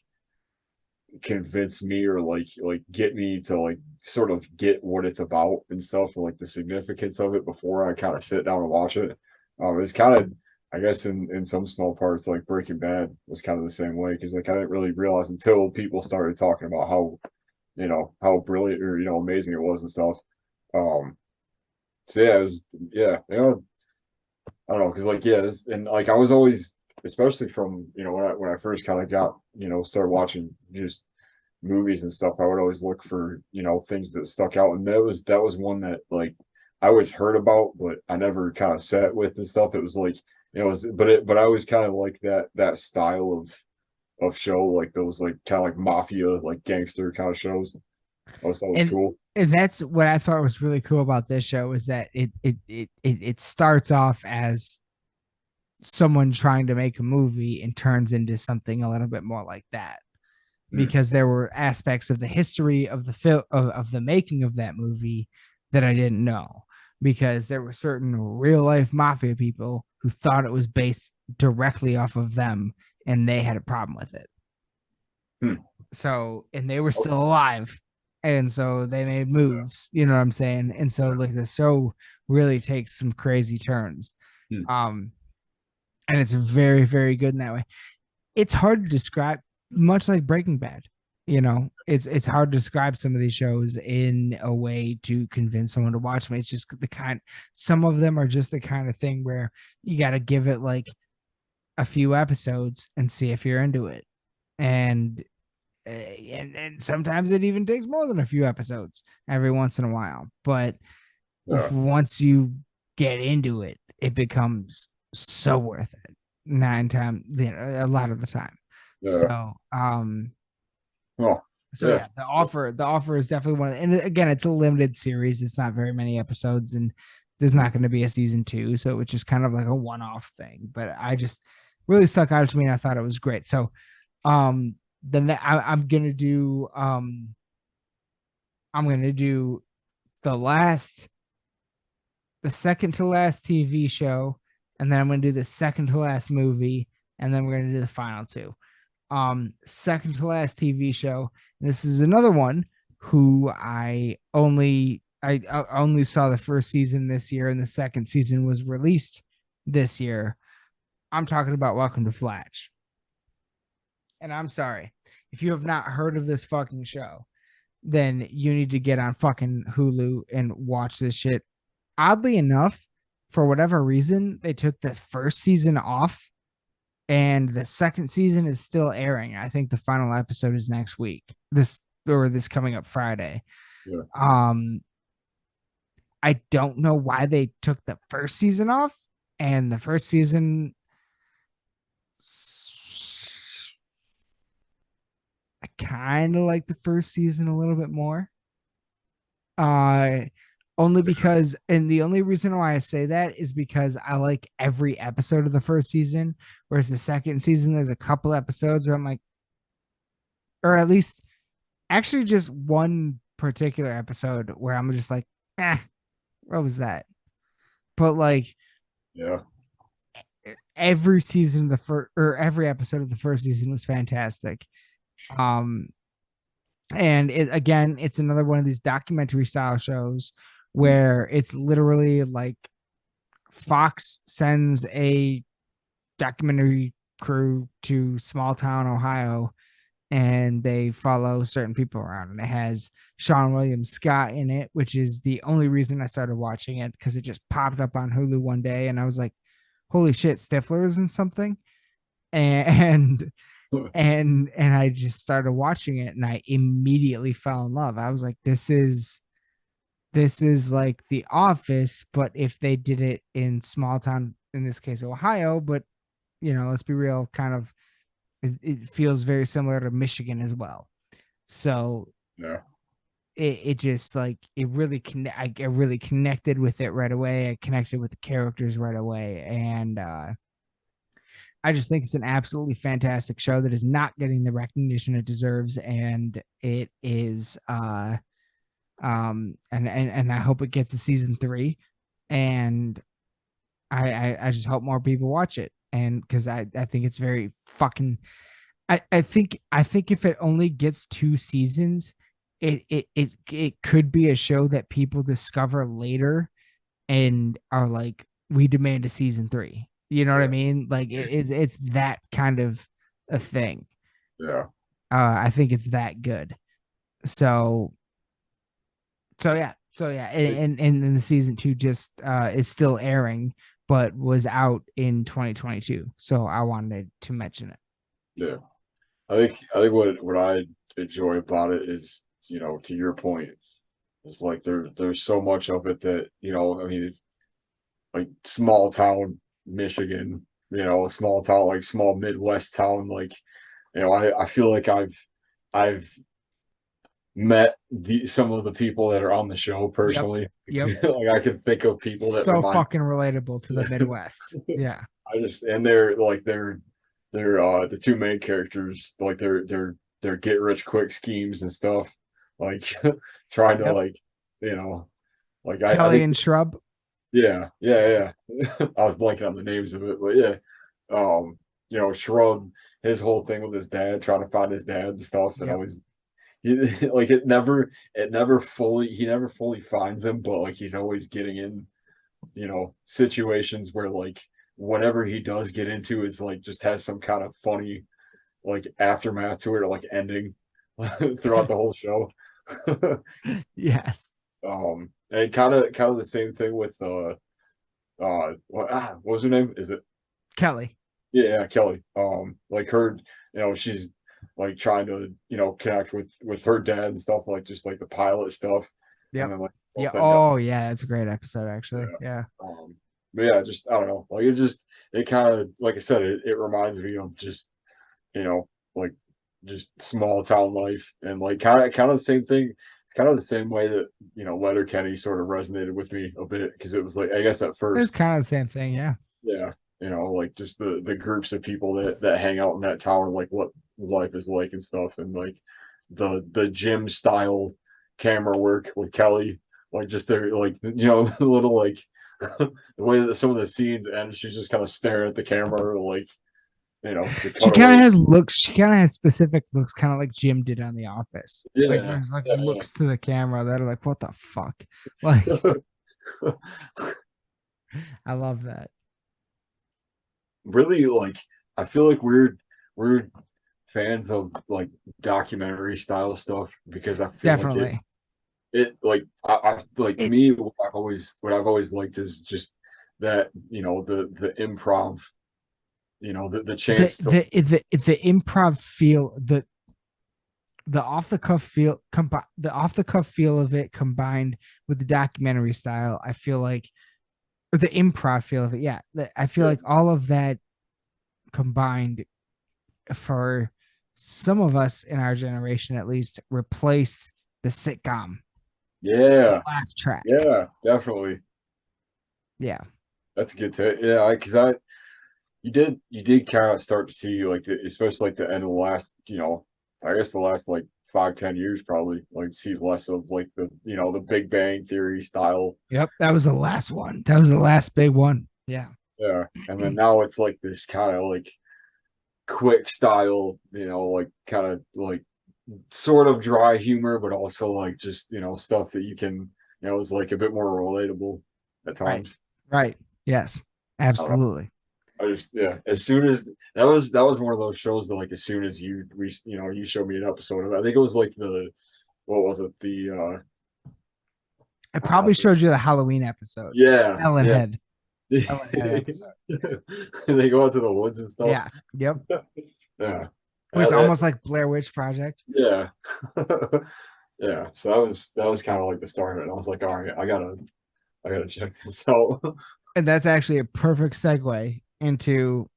convince me or like get me to like sort of get what it's about and stuff and like the significance of it before I kind of sit down and watch it. It's kind of I guess in some small parts like Breaking Bad was kind of the same way because like I didn't really realize until people started talking about how brilliant or amazing it was and stuff. Um, so yeah, it was yeah, I don't know, because like yeah, and like I was always, especially from when I first kind of got started watching just movies and stuff, I would always look for things that stuck out, and that was one that like I always heard about, but I never kind of sat with and stuff. It was like it was, but I always kind of like that style of show, like those like kind of like mafia, like gangster kind of shows. I always thought it was And cool. and that's what I thought was really cool about this show is that it starts off as someone trying to make a movie and turns into something a little bit more like that Mm, because there were aspects of the history of the film of the making of that movie that I didn't know because there were certain real life mafia people who thought it was based directly off of them and they had a problem with it. mm. So, and they were still alive. And so they made moves, you know what I'm saying? And so like the show really takes some crazy turns. Mm. Um, and it's very, very good in that way. It's hard to describe, much like Breaking Bad. It's hard to describe some of these shows in a way to convince someone to watch them. It's just some of them are just the kind of thing where you got to give it like a few episodes and see if you're into it. And sometimes it even takes more than a few episodes every once in a while. But once you get into it, it becomes so worth it. A lot of the time. So, the offer is definitely one. And again, it's a limited series. It's not very many episodes, and there's not going to be a season 2. So it's just kind of like a one-off thing. But I just really stuck out to me, and I thought it was great. So, I'm gonna do the second to last TV show, and then I'm gonna do the second to last movie, and then we're gonna do the final two. Second to last TV show. This is another one who I only saw the first season this year, and the second season was released this year. I'm talking about Welcome to Flash. And I'm sorry, if you have not heard of this fucking show, then you need to get on fucking Hulu and watch this shit. Oddly enough, for whatever reason, they took this first season off, and the second season is still airing. I think the final episode is next week. This coming up Friday. Yeah. I don't know why they took the first season off, and the first season, I kind of like the first season a little bit more. Only because, and the only reason why I say that is because I like every episode of the first season, whereas the second season, there's a couple episodes where I'm like, or at least actually just one particular episode where I'm just like, what was that? But like, every season of the first, or every episode of the first season was fantastic. And it's another one of these documentary style shows where it's literally like Fox sends a documentary crew to small town Ohio, and they follow certain people around, and it has Sean William Scott in it, which is the only reason I started watching it, because it just popped up on Hulu one day and I was like, holy shit, Stifler is in something. And I just started watching it, and I immediately fell in love. I was like, this is like The Office, but if they did it in small town, in this case Ohio, but let's be real, kind of it feels very similar to Michigan as well. So it just like I really connected with it right away. I connected with the characters right away, and I just think it's an absolutely fantastic show that is not getting the recognition it deserves, and it is and I hope it gets a season 3, and I just hope more people watch it, and because I think it's very fucking I think if it only gets 2 seasons, it could be a show that people discover later and are like, we demand a season 3. You know what I mean? Like it's that kind of a thing. Yeah. I think it's that good. So yeah. And the season 2 just is still airing, but was out in 2022. So I wanted to mention it. Yeah. I think what I enjoy about it is, to your point, is like there's so much of it that, I mean, like small town Michigan, small town, like small Midwest town, like, I feel like I've met some of the people that are on the show personally. Yep. Like I can think of people that so fucking relatable to the Midwest. Yeah. And they're the 2 main characters, like they're get rich quick schemes and stuff, like trying to like, like Kelly I think, and Shrub. Yeah. I was blanking on the names of it, but yeah. Shrub, his whole thing with his dad, trying to find his dad and stuff, and always like he never fully finds him, but like he's always getting in, situations where like whatever he does get into is like just has some kind of funny like aftermath to it, or like ending. throughout the whole show. Yes. And kind of the same thing with what was her name? Is it Kelly. yeah, Kelly. Like her, she's like trying to, connect with her dad and stuff, like just like the pilot stuff. And Yep. then like Yeah. thing Oh, yeah. That's a great episode, actually. Yeah. but yeah, just I don't know. Like it kind of like I said, it reminds me of just, like just small town life and like kind of the same thing. It's kind of the same way that, Letterkenny sort of resonated with me a bit because it was like I guess at It's first, kind of the same thing. Yeah. yeah, like just the groups of people that hang out in that town, like what life is like and stuff, and like the gym style camera work with Kelly, like just their like the little like the way that some of the scenes end, she's just kind of staring at the camera, like the She kind of cutaways. has looks. She kind of has specific looks, kind of like Jim did on The Office. Like Yeah, there's like yeah, looks to the camera that are like, what the fuck? Like, yeah. I love that. Really, like I feel like we're fans of like documentary style stuff because I feel like Definitely. it like I like to It me what I've always liked is just that the improv, the the chance to the improv feel, the off the cuff feel, the off the cuff feel of it combined with the documentary style. I feel like, or the improv feel of it. Yeah, I feel yeah, like all of that combined, for some of us in our generation at least, replaced the sitcom, the yeah, laugh track. yeah, definitely. Yeah. That's a good take. Yeah, because you did kind of start to see like especially like the end of the last, I guess the last like 5-10 years probably like see less of like the Big Bang Theory style. Yep. That was the last one. That was the last big one. Yeah. Yeah, and then now it's like this kind of like quick style, like kind of like sort of dry humor, but also like just stuff that you can, is like a bit more relatable at Right. times. Right. Yes. I don't know. Absolutely. I just yeah. As soon as that was one of those shows that like as soon as you showed me an episode of it, I think it was like the what was it I uh, probably showed you the Halloween episode. yeah Ellen yeah Head. Ellen Head episode. they go out to the woods and stuff. Yeah. Yep. Yeah. It was Uh, almost like Blair Witch Project. yeah. Yeah. So that was kind of like the start of it. I was like, all right, I gotta check this out. And that's actually a perfect segue into,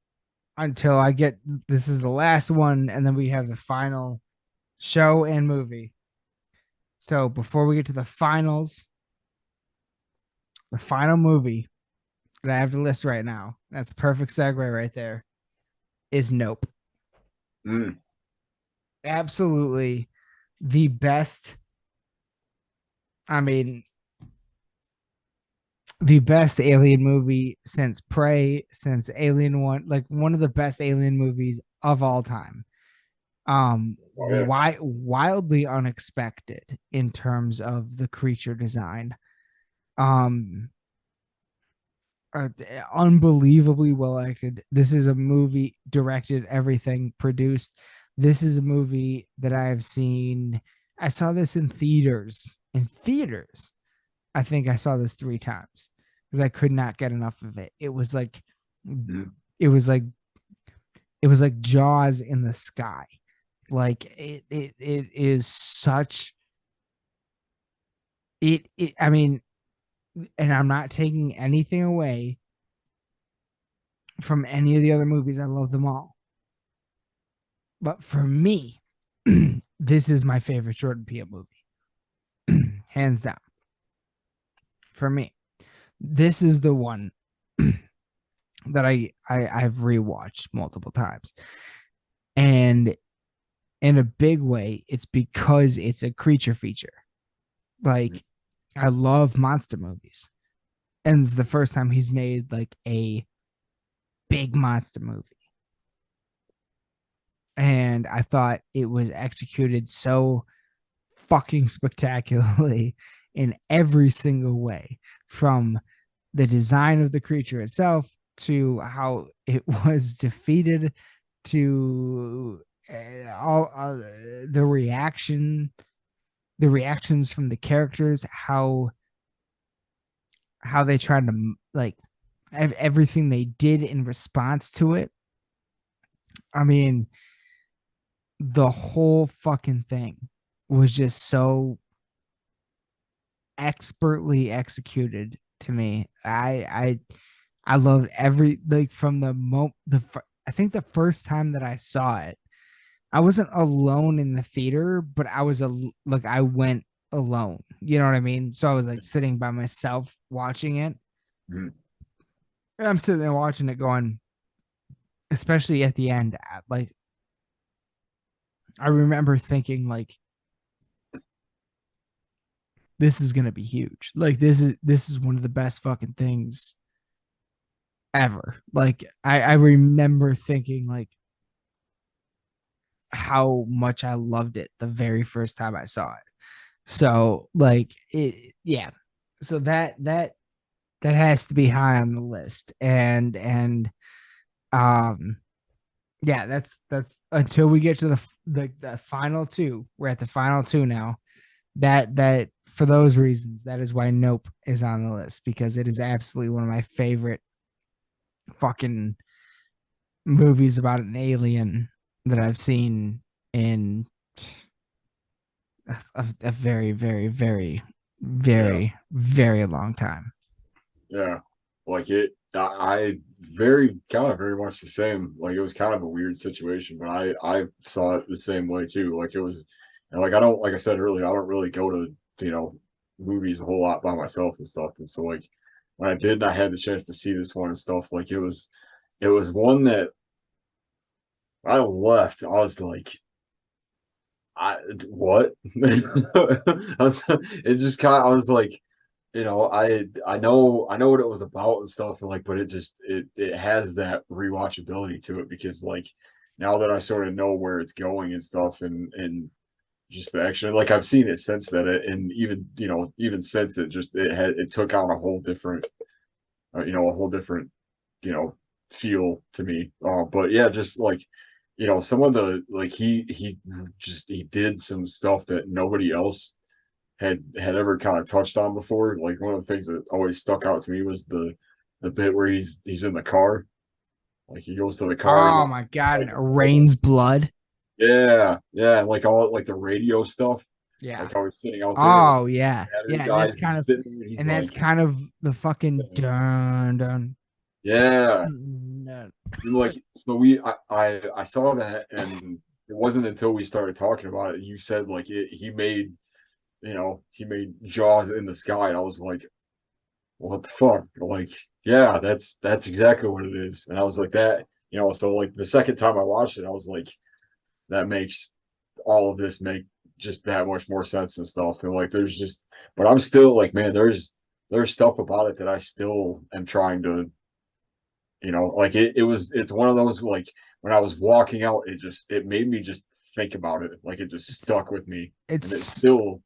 until I get, this is the last one, and then we have the final show and movie. So before we get to the finals, the final movie that I have to list right now, that's a perfect segue right there, is Nope. Mm. Absolutely the best. I mean, the best alien movie since Prey, since Alien 1, like one of the best alien movies of all time. Oh, yeah. Why wildly unexpected in terms of the creature design. Um Unbelievably well acted. This is a movie directed, everything produced. This is a movie that I have seen. I saw this in theaters. In theaters. I think I saw this 3 times because I could not get enough of it. It was like Mm. it was like it was like Jaws in the sky. Like it is such it I mean, and I'm not taking anything away from any of the other movies. I love them all. But for me, this is my favorite Jordan Peele movie. Hands down. For me. This is the one that I've rewatched multiple times. And in a big way, it's because it's a creature feature. Like, I love monster movies. And it's the first time he's made like a big monster movie. And I thought it was executed so fucking spectacularly in every single way, from the design of the creature itself to how it was defeated to all the reactions from the characters, how they tried to like everything they did in response to it. I mean, the whole fucking thing was just so expertly executed to me. I loved every like from the I think the first time that I saw it, I wasn't alone in the theater, but I was like I went alone. You know what I mean? So I was like sitting by myself watching it. Mhm. And I'm sitting there watching it going, especially at the end, like I remember thinking like this is gonna be huge. Like this is one of the best fucking things ever. Like I remember thinking like how much I loved it the very first time I saw it. So like it yeah. So that has to be high on the list. And um yeah, that's until we get to the final two. We're at the final two now. That for those reasons, that is why Nope is on the list because it is absolutely one of my favorite fucking movies about an alien that I've seen in a very, very, very, Yeah. very long time. Yeah. Like I very kind of very much the same. Like it was kind of a weird situation, but I saw it the same way too. Like it was, and like I don't, like I said earlier, I don't really go to, you know, movies a whole lot by myself and stuff. And so like when I did, and I had the chance to see this one and stuff, like it was one that I left. I was like, I what? It just kind of, I was like, you know, I know what it was about and stuff, and like, but it just it has that rewatchability to it because like now that I sort of know where it's going and stuff, and just the action, like I've seen it since then, and even you know even since it just it took on a whole different you know a whole different you know feel to me. But yeah, just like you know some of the like he did some stuff that nobody else had ever kind of touched on before. Like one of the things that always stuck out to me was the bit where he's in the car, like he goes to the car and Oh my god, and it rains blood. yeah, yeah, and like all like the radio stuff. Yeah. Like I was sitting out there, like Oh yeah. battery Yeah, guys, he's sitting there, and he's like, the fucking dun dun yeah, dun. and like so I saw that, and it wasn't until we started talking about it, you said like he made you know he made Jaws in the sky, and I was like, what the fuck? Like, yeah, that's exactly what it is. And I was like that, you know, so like the second time I watched it, I was like, that makes all of this make just that much more sense and stuff. And like there's just but I'm still like, man, there's stuff about it that I still am trying to, you know, like it's one of those like when I was walking out, it made me just think about it. Like it just It's stuck with me. And it's it's still,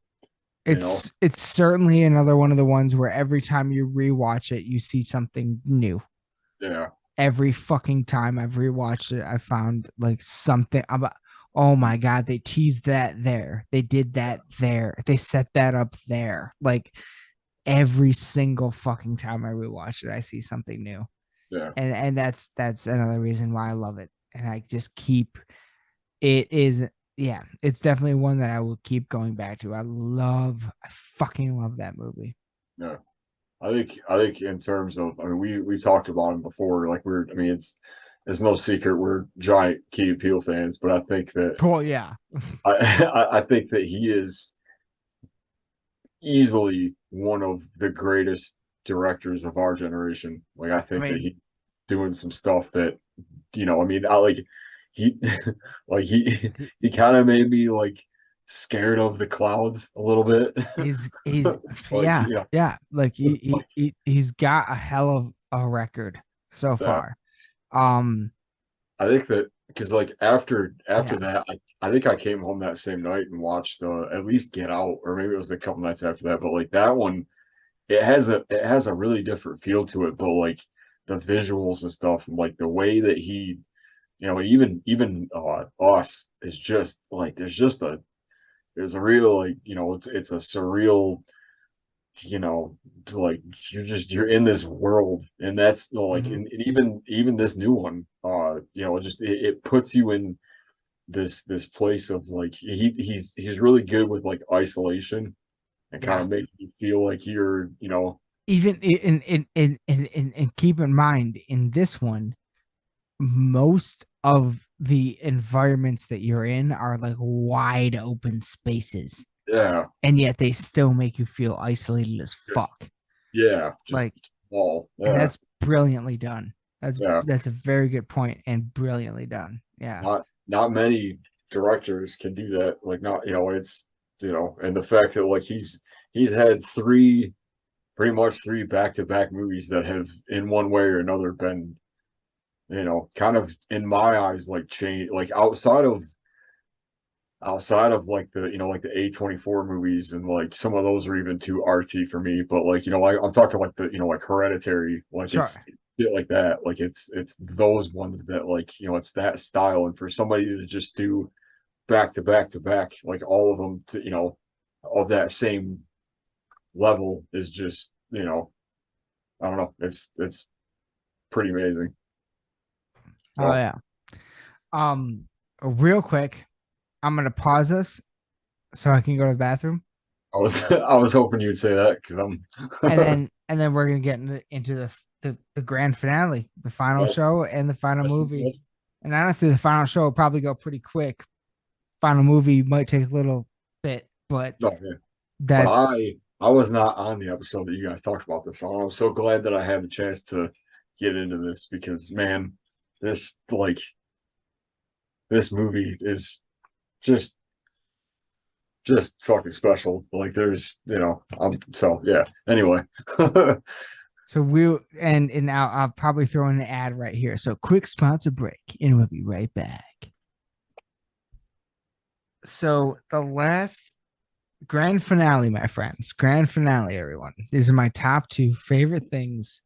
you know, it's certainly another one of the ones where every time you rewatch it, you see something new. yeah. Every fucking time I've rewatched it, I found like something about, oh my God, they teased that there. They did that there. They set that up there. Like every single fucking time I rewatch it, I see something new. Yeah. And that's another reason why I love it. And I just keep it is yeah, it's definitely one that I will keep going back to. I fucking love that movie. Yeah. I think in terms of I mean we talked about him before like we're I mean it's no secret we're giant Key and Peele fans, but I think that Cool, yeah. I think that he is easily one of the greatest directors of our generation. Like I I think that mean, he doing some stuff that you know I mean I like he like he kind of made me like scared of the clouds a little bit. he's Like yeah, you know yeah. Like like he's got a hell of a record so that. far. Um, I think that because like yeah. after that, I think I came home that same night and watched at least Get Out, or maybe it was a couple nights after that. But like that one, it has a really different feel to it. But like the visuals and stuff, and like the way that he even us is just like there's a real like it's a surreal like you're in this world, and that's like and even this new one it puts you in this place of like he's really good with like isolation and kind Yeah. of making you feel like you're Even in keep in mind in this one, most of the environments that you're in are like wide open spaces, yeah and yet they still make you feel isolated as just fuck. just Like, small and yeah that's brilliantly done. That's yeah that's a very good point and brilliantly done. Yeah. not many directors can do that, like not it's and the fact that like he's had pretty much three back-to-back movies that have in one way or another been kind of in my eyes like change like outside of like the like the A24 movies, and like some of those are even too artsy for me, but like I'm talking like the like Hereditary, like Sure. it's shit like that, like it's those ones that like it's that style, and for somebody to just do back to back to back like all of them to of that same level is just I don't know, it's pretty amazing. Oh So yeah. Real quick, I'm gonna pause this so I can go to the bathroom, I was hoping you'd say that because I'm and then we're gonna get into the grand finale, the final yes, show, and the final yes, movie. yes. And honestly, the final show will probably go pretty quick. Final movie might take a little bit, but No, yeah. But that I was not on the episode that you guys talked about this on. I'm so glad that I had the chance to get into this because man, this like this movie is just just fucking special. Like there's I'm so yeah. Anyway. so and now I'll probably throw in an ad right here. So quick sponsor break, and we'll be right back. So the last grand finale, my friends, grand finale, everyone. These are my top two favorite things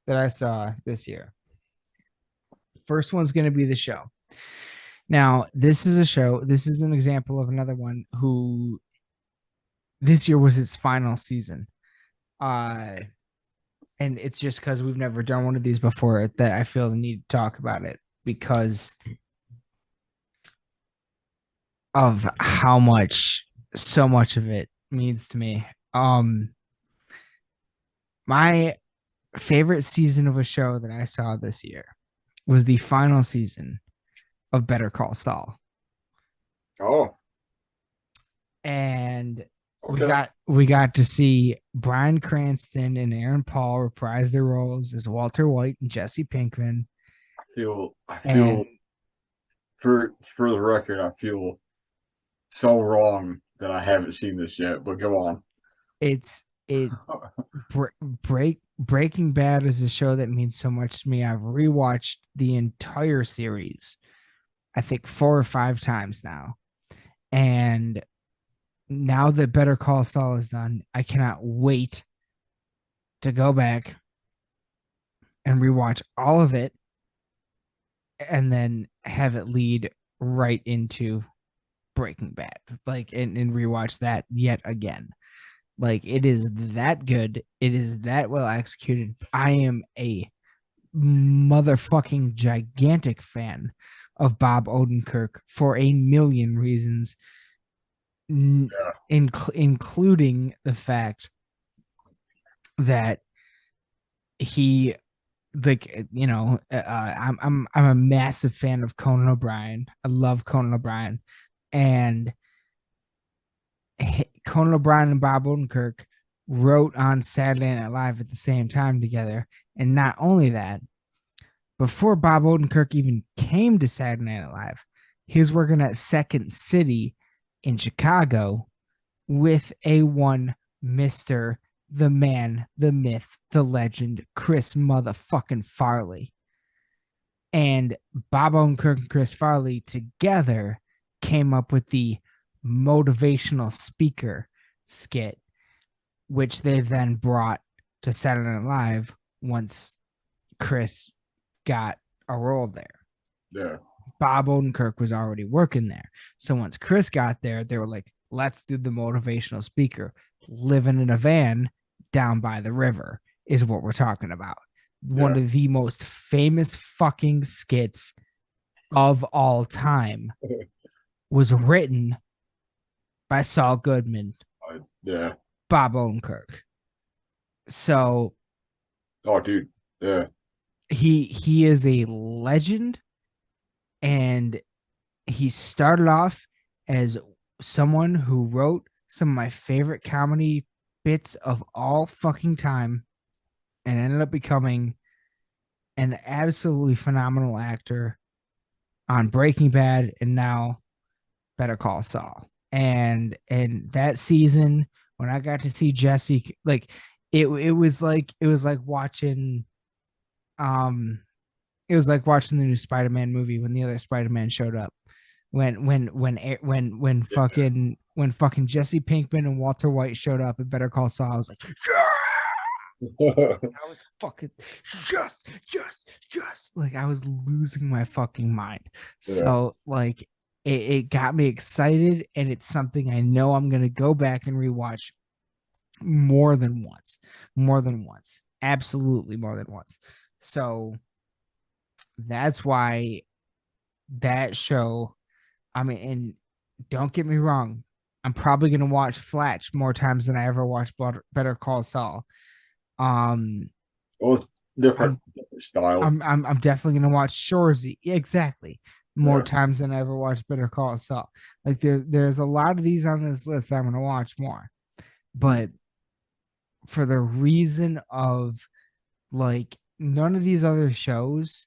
that I saw this year. First one's going to be the show. Now, this is a show. This is an example of another one who this year was its final season. And it's just because we've never done one of these before that I feel the need to talk about it because of how much so much of it means to me. My favorite season of a show that I saw this year was the final season of Better Call Saul. Oh, And okay. we got to see Bryan Cranston and Aaron Paul reprise their roles as Walter White and Jesse Pinkman. I feel And for the record, I feel so wrong that I haven't seen this yet, but go on. it's it Breaking Bad is a show that means so much to me. I've rewatched the entire series, I think 4 or 5 times now. And now that Better Call Saul is done, I cannot wait to go back and rewatch all of it and then have it lead right into Breaking Bad. Like and rewatch that yet again. Like it is that good. It is that well executed. I am a motherfucking gigantic fan of Bob Odenkirk for a million reasons, including the fact that he like I'm a massive fan of Conan O'Brien. I love Conan O'Brien, and Conan O'Brien and Bob Odenkirk wrote on Saturday Night Live at the same time together. And not only that, before Bob Odenkirk even came to Saturday Night Live, he was working at Second City in Chicago with a one Mr. the Man, the Myth, the Legend, Chris motherfucking Farley. And Bob Odenkirk and Chris Farley together came up with the motivational speaker skit, which they then brought to Saturday Night Live once Chris got a role there. Yeah. Bob Odenkirk was already working there. So once Chris got there, they were like, let's do the motivational speaker. Living in a van down by the river is what we're talking about. One Yeah. of the most famous fucking skits of all time was written by Saul Goodman, Yeah. Bob Odenkirk. So Oh, dude. Yeah. he is a legend, and he started off as someone who wrote some of my favorite comedy bits of all fucking time, and ended up becoming an absolutely phenomenal actor on Breaking Bad and now Better Call Saul. And that season when I got to see Jesse, like it was like watching um it was like watching the new Spider-Man movie when the other Spider-Man showed up. When fucking Jesse Pinkman and Walter White showed up in Better Call Saul, I was like, yeah! I was fucking yes. Like I was losing my fucking mind. So like it got me excited, and it's something I know I'm gonna go back and rewatch more than once. Absolutely more than once. So that's why that show, I mean, and don't get me wrong, I'm probably gonna watch Flatch more times than I ever watched Better Call Saul. Well, it's different style. I'm definitely gonna watch Shorzy. Yeah, exactly. More Yeah. times than I ever watched Better Call Saul. Like there's a lot of these on this list that I'm gonna watch more. But for the reason of like none of these other shows,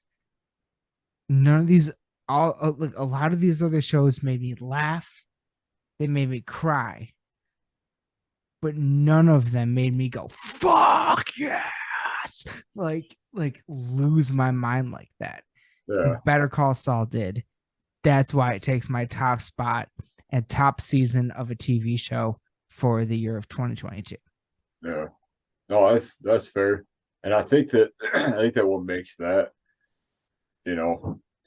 none of these all like a lot of these other shows made me laugh, they made me cry, but none of them made me go fuck yes, like lose my mind like that. Yeah. Better Call Saul did. That's why it takes my top spot and top season of a TV show for the year of 2022. Yeah. No, that's fair. And I think that what makes that,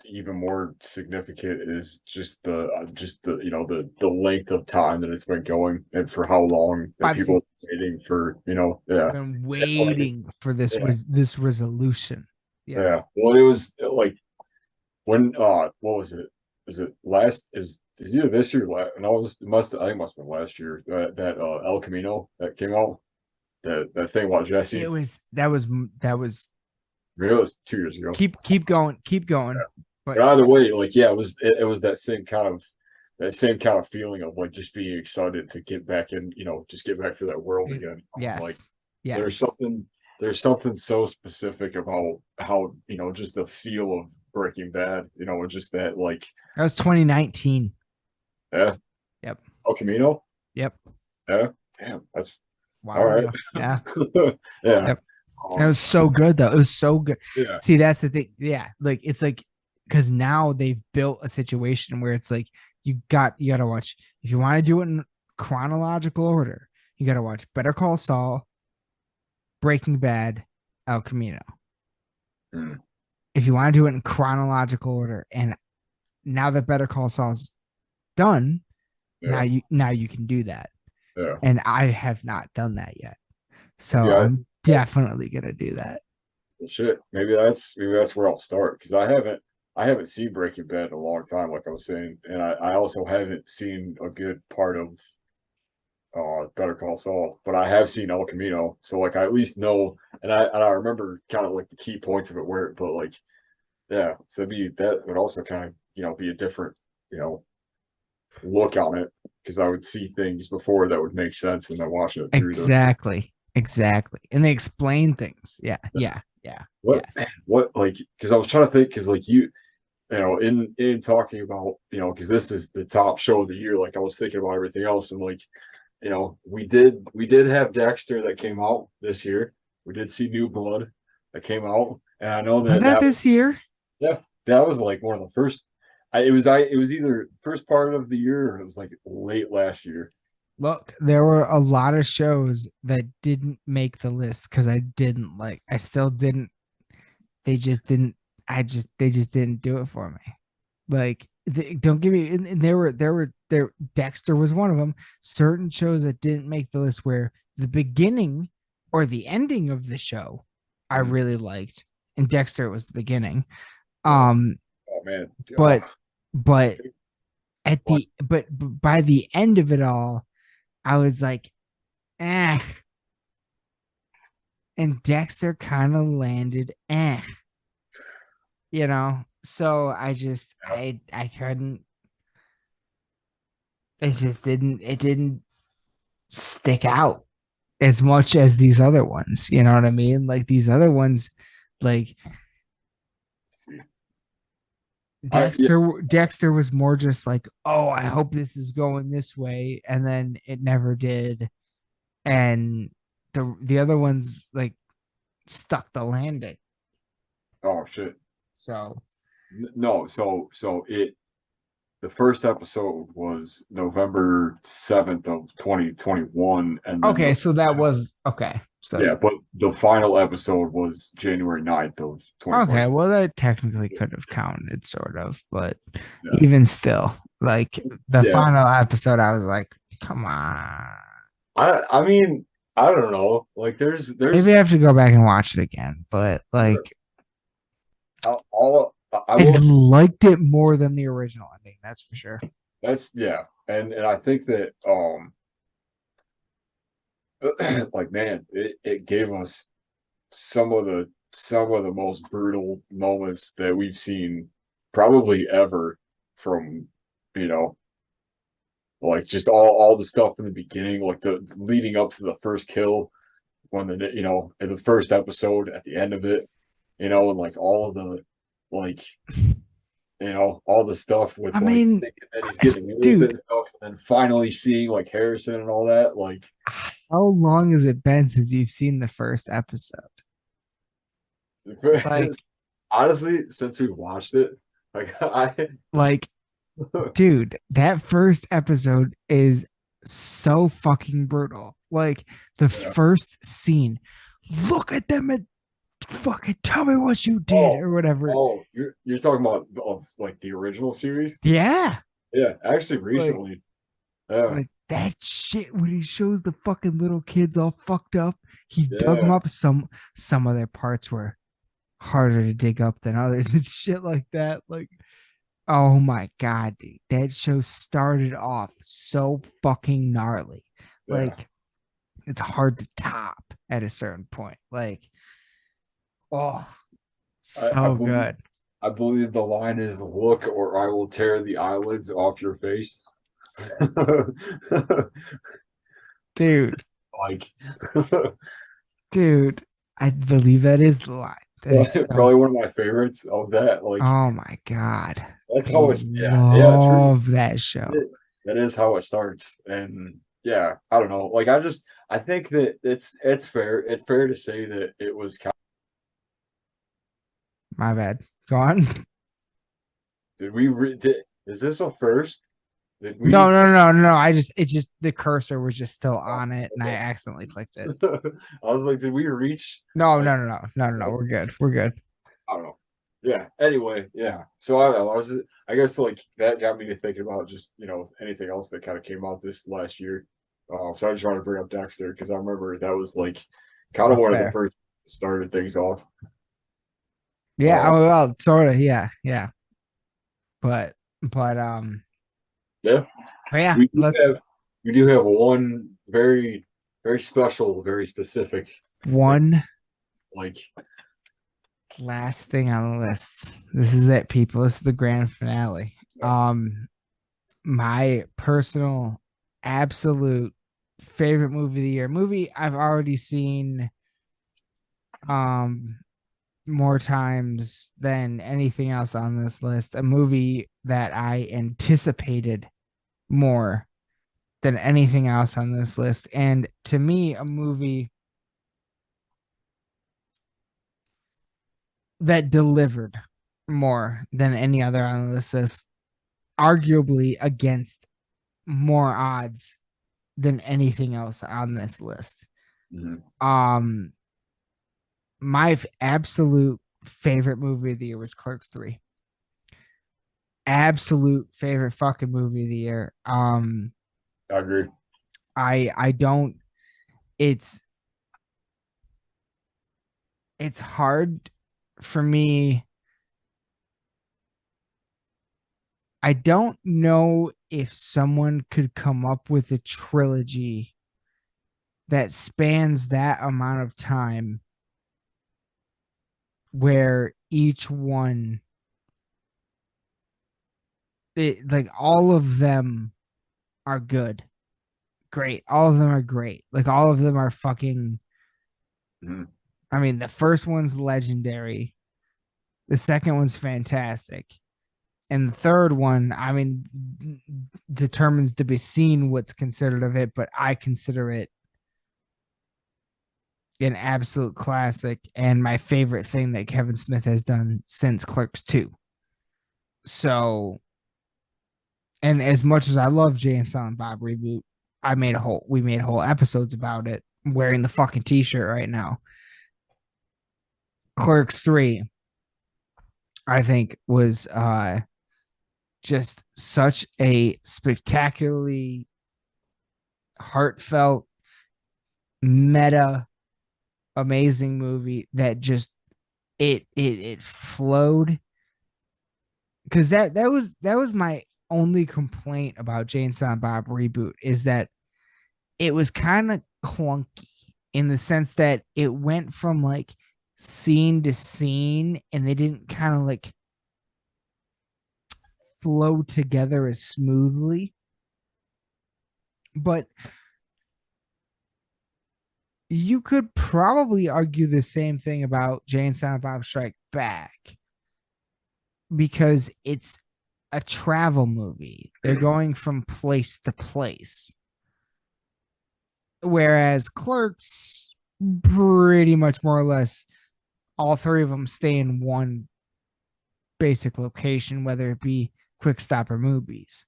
even more significant is just the the length of time that it's been going and for how long that 5 people have seasons. been waiting for, yeah. Been Like it's waiting for this yeah, this resolution. Yes. yeah. Well, it was like when what was it? Is it last is either this year or last, no, it must I think it must have been last year that El Camino that came out, that thing about Jesse. It was that was Maybe it was 2 years ago. keep going. But either way, like yeah, it was that same kind of feeling of like just being excited to get back in, just get back to that world again. Yes. Like Yes. there's something so specific about how, just the feel of Breaking Bad, and just that like That was 2019. yeah. Yep. El Camino? Yep. Yeah. Damn, that's Wow. all right. Yeah. Yeah. Yep. That was so good though. It was so good. Yeah. See, that's the thing. Yeah. Like it's like because now they've built a situation where it's like you gotta watch if you want to do it in chronological order, you gotta watch Better Call Saul, Breaking Bad, El Camino. Mm. If you want to do it in chronological order, and now that Better Call Saul's done, Yeah. now you can do that. Yeah. And I have not done that yet. So Yeah. I'm definitely gonna do that. Well, shit. Maybe that's where I'll start because I haven't seen Breaking Bad in a long time, like I was saying, and I also haven't seen a good part of Better Call Saul, but I have seen El Camino, so like I at least know, and I remember kind of like the key points of it where, but like yeah, so that would also kind of be a different look on it because I would see things before that would make sense and then watching it through Exactly. And they explain things. Yeah. what Yes. what like because I was trying to think because like in talking about because this is the top show of the year, like I was thinking about everything else and like we did have Dexter that came out this year. We did see New Blood that came out, and I know Was that this year? yeah, that was like one of the first. It was either first part of the year or it was like late last year. Look, there were a lot of shows that didn't make the list because I still didn't. They just didn't. they just didn't do it for me. Like, don't give me. And there. Dexter was one of them. Certain shows that didn't make the list where the beginning or the ending of the show I really liked, and Dexter was the beginning. Oh man. But but but by the end of it all, I was like, eh. And Dexter kind of landed, eh. So I couldn't. It didn't stick out as much as these other ones. You know what I mean? Like these other ones, like Dexter was more just like, oh, I hope this is going this way, and then it never did. And the other ones like stuck the landing. Oh shit. So No, so the first episode was November 7th of 2021, and then okay, so that was okay. So yeah, but the final episode was January 9th of 2020. okay, well that technically could have counted, sort of, but Yeah. even still, like the Yeah. final episode, I was like, come on. I mean, I don't know. Like there's Maybe I have to go back and watch it again, but like I I will. liked it more than the original ending, that's for sure. That's yeah, and I think that like man, it gave us some of the most brutal moments that we've seen probably ever from you know like just all the stuff in the beginning, like the leading up to the first kill when in the first episode at the end of it, and like all of the like all the stuff with I like mean, thinking that he's getting away with it dude, and stuff, and then finally seeing like Harrison and all that. Like, how long has it been since you've seen the first episode? Like, honestly, since we watched it, like like, dude, that first episode is so fucking brutal. Like the Yeah. first scene, look at them and fucking tell me what you did or whatever. Oh, you're talking about of like the original series? Yeah, Yeah, actually recently. Yeah, like that shit when he shows the fucking little kids all fucked up. He dug them yeah, up. Some of their parts were harder to dig up than others and shit like that. Like, oh my god, dude, that show started off so fucking gnarly. yeah. Like, it's hard to top at a certain point. Like, oh, I so believe good, I believe the line is look or I will tear the eyelids off your face. dude. Like Dude, I believe that is the line. That is so, probably one of my favorites of that. Like oh my god, that's I how it's yeah, true. love that show. That is how it starts. And yeah, I don't know. Like I think that it's fair. It's fair to say that it was kind My bad. Go on. did we is this a first? Did we No. It just the cursor was just still on it, and I okay. accidentally clicked it. I was like, did we reach No. like We're good. We're good. I don't know. Yeah. Anyway, yeah. So I don't know. I guess like that got me to thinking about just anything else that kind of came out this last year. So I just want to bring up Dexter because I remember that was like kind of That's one of fair. the first started things off. Yeah. Um, Well, sort of. Yeah. But yeah, yeah. we do Let's have we do have one very very special, very specific thing. one Like last thing on the list. This is it, people. This is the grand finale. My personal absolute favorite movie of the year. Movie I've already seen more times than anything else on this list. A movie that I anticipated more than anything else on this list. And to me, a movie that delivered more than any other on this list, arguably against more odds than anything else on this list. mhm. My absolute favorite movie of the year was Clerks 3. Absolute favorite fucking movie of the year. I agree. I don't it's hard for me. I don't know if someone could come up with a trilogy that spans that amount of time where each one like all of them are good. Great. All of them are great. Like all of them are fucking Mhm. I mean, the first one's legendary. The second one's fantastic. And the third one, I mean, determines to be seen what's considered of it, but I consider it an absolute classic and my favorite thing that Kevin Smith has done since Clerks 2. So, and as much as I love Jay and Silent Bob reboot, we made whole episodes about it. I'm wearing the fucking t-shirt right now. Clerks 3, I think, was just such a spectacularly heartfelt, meta, amazing movie that just it flowed. Because that was my only complaint about Jay and Silent Bob reboot is that it was kind of clunky in the sense that it went from like scene to scene and they didn't kind of like flow together as smoothly. But you could probably argue the same thing about Jay and Silent Bob Strike Back because it's a travel movie. They're going from place to place. Whereas Clerks, pretty much more or less, all three of them stay in one basic location, whether it be Quick Stop or movies.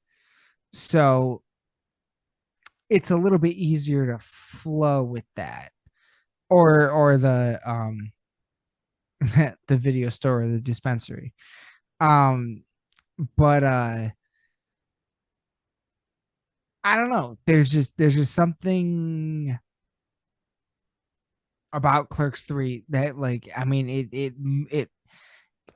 So it's a little bit easier to flow with that. Or the the video store or the dispensary. But I don't know. There's just something about Clerks 3 that like I mean it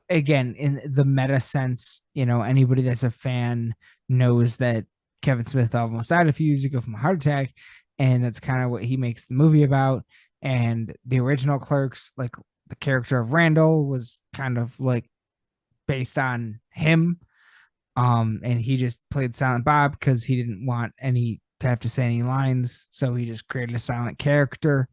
again in the meta sense, you know, anybody that's a fan knows that Kevin Smith almost died a few years ago from a heart attack, and that's kind of what he makes the movie about. And the original Clerks, like the character of Randall was kind of like based on him. And he just played Silent Bob because he didn't want any to have to say any lines, so he just created a silent character.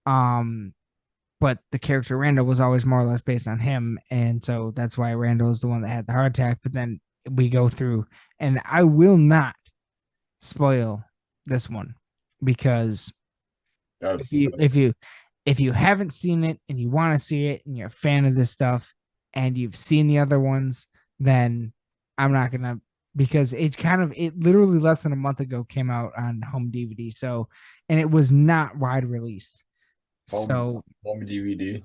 But the character Randall was always more or less based on him, and so that's why Randall is the one that had the heart attack. But then we go through, and I will not spoil this one because That's if you haven't seen it and you want to see it and you're a fan of this stuff and you've seen the other ones, then I'm not gonna because it literally less than a month ago came out on home DVD. So, and it was not wide released. So home DVD.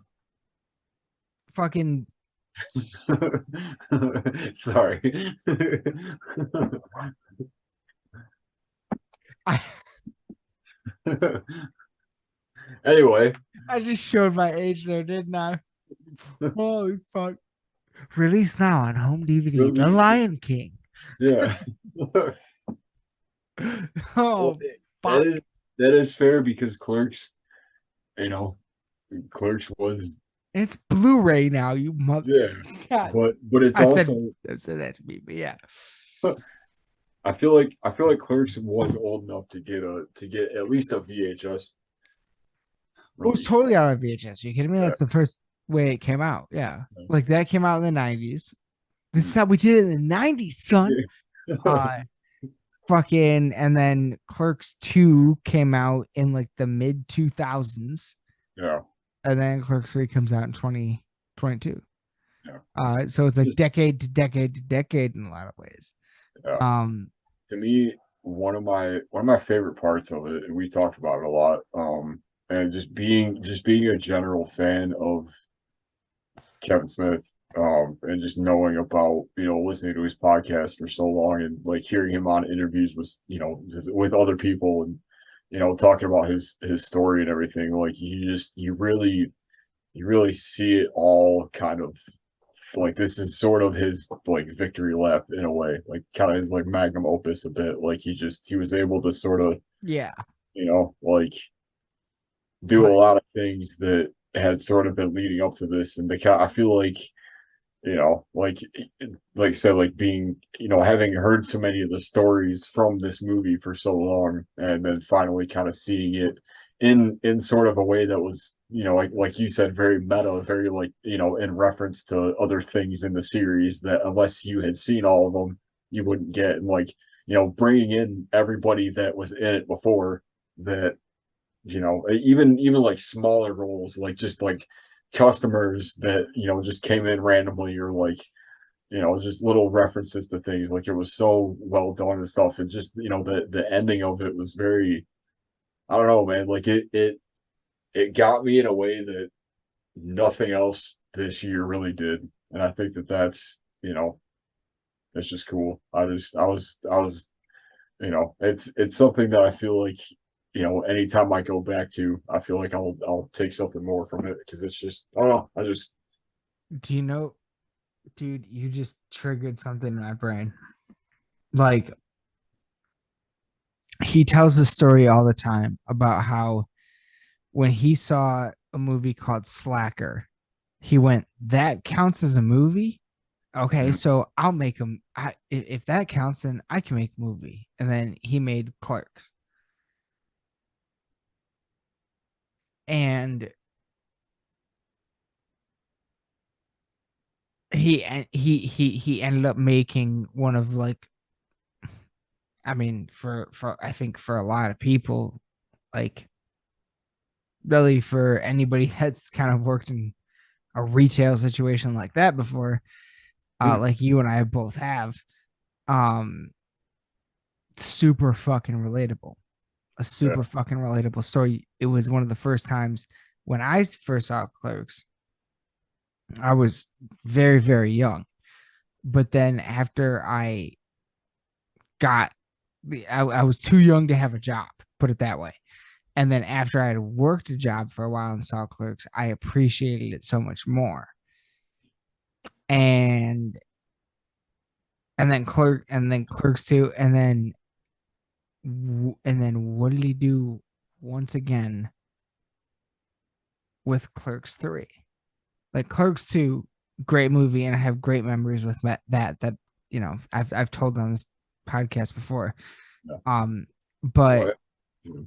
fucking Sorry. I, Anyway, I just showed my age there, didn't I? Holy fuck. Released now on home DVD. The Lion King. yeah. Oh, Well, fuck. that is fair because Clerks, you know, Clerks was It's Blu-ray now, you mother. yeah, God. but it's I also said that to me, but yeah. I feel like Clerks was old enough to get at least a VHS. It was totally out of VHS. Are you kidding me? Yeah. That's the first way it came out. Yeah. Yeah. Like that came out in the 90s. This is how we did it in the 90s, son. Fucking, and then Clerks 2 came out in like the mid 2000s. Yeah. And then Clerks 3 comes out in 2022. Yeah. So it's like decade to decade to decade in a lot of ways. Yeah. To me, one of my favorite parts of it, and we talked about it a lot, and just being a general fan of Kevin Smith, and just knowing about, listening to his podcast for so long and like hearing him on interviews with, with other people and, talking about his story and everything. Like you really see it all kind of like this is sort of his like victory lap in a way, like kind of his like magnum opus a bit. Like he was able to sort of, Yeah. like do a But lot of things that had sort of been leading up to this. And I feel like, like I said, like being, having heard so many of the stories from this movie for so long, and then finally kind of seeing it in sort of a way that was, like you said, very meta, very like, in reference to other things in the series that unless you had seen all of them, you wouldn't get. And like, bringing in everybody that was in it before that, even like smaller roles, like just like customers that, just came in randomly, or like, just little references to things. Like it was so well done and stuff. And just, the ending of it was very, I don't know, man. Like it got me in a way that nothing else this year really did. And I think that's just cool. I was, it's something that I feel like, anytime I go back to, I feel like I'll take something more from it, because it's just, I don't know. do you know, dude, you just triggered something in my brain. Like, he tells the story all the time about how when he saw a movie called Slacker, he went, "That counts as a movie? Okay, Mhm. so I'll make him. If that counts, then I can make a movie." And then he made Clerks, and he ended up making one of like, I mean, for I think for a lot of people, like really for anybody that's kind of worked in a retail situation like that before, Mm. like you and I both have, um, super fucking relatable. A Yeah. super fucking relatable story. It was one of the first times when I first saw Clerks. I was very, very young. But then after got, I was too young to have a job, put it that way. And then after I had worked a job for a while and saw Clerks, I appreciated it so much more. And and then Clerks 2, and then what did he do once again with Clerks 3? Like Clerks 2, great movie, and I have great memories with that I've told on this podcast before. Yeah. But What?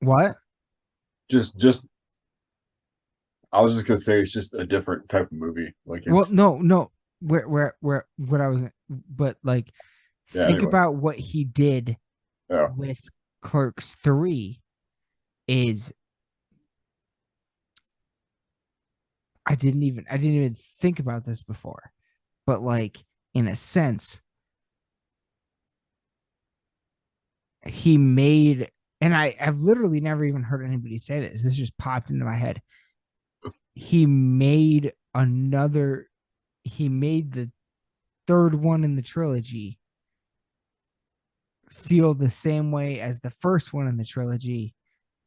what? Just I was just gonna say it's just a different type of movie. Like Well, it's no, where what I was, but like, yeah. think Anyway, about what he did yeah, with Clerks 3 is I didn't even think about this before, but like in a sense, he made, and I've literally never even heard anybody say this. This just popped into my head. He made another. He made the third one in the trilogy feel the same way as the first one in the trilogy,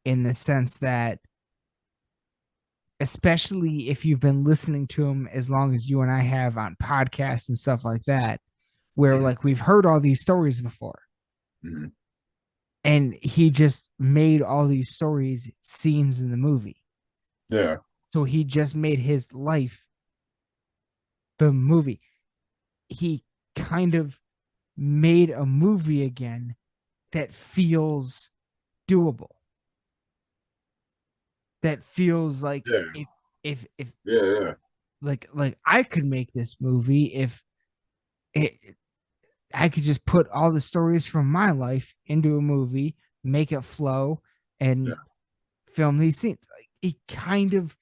in the sense that, especially if you've been listening to him as long as you and I have on podcasts and stuff like that, where Mhm. like we've heard all these stories before, Mhm. and he just made all these stories scenes in the movie. Yeah, So he just made his life the movie. He kind of made a movie again that feels doable. That feels like yeah, if yeah. like I could make this movie if it, I could just put all the stories from my life into a movie, make it flow, Yeah. and film these scenes. Like it kind of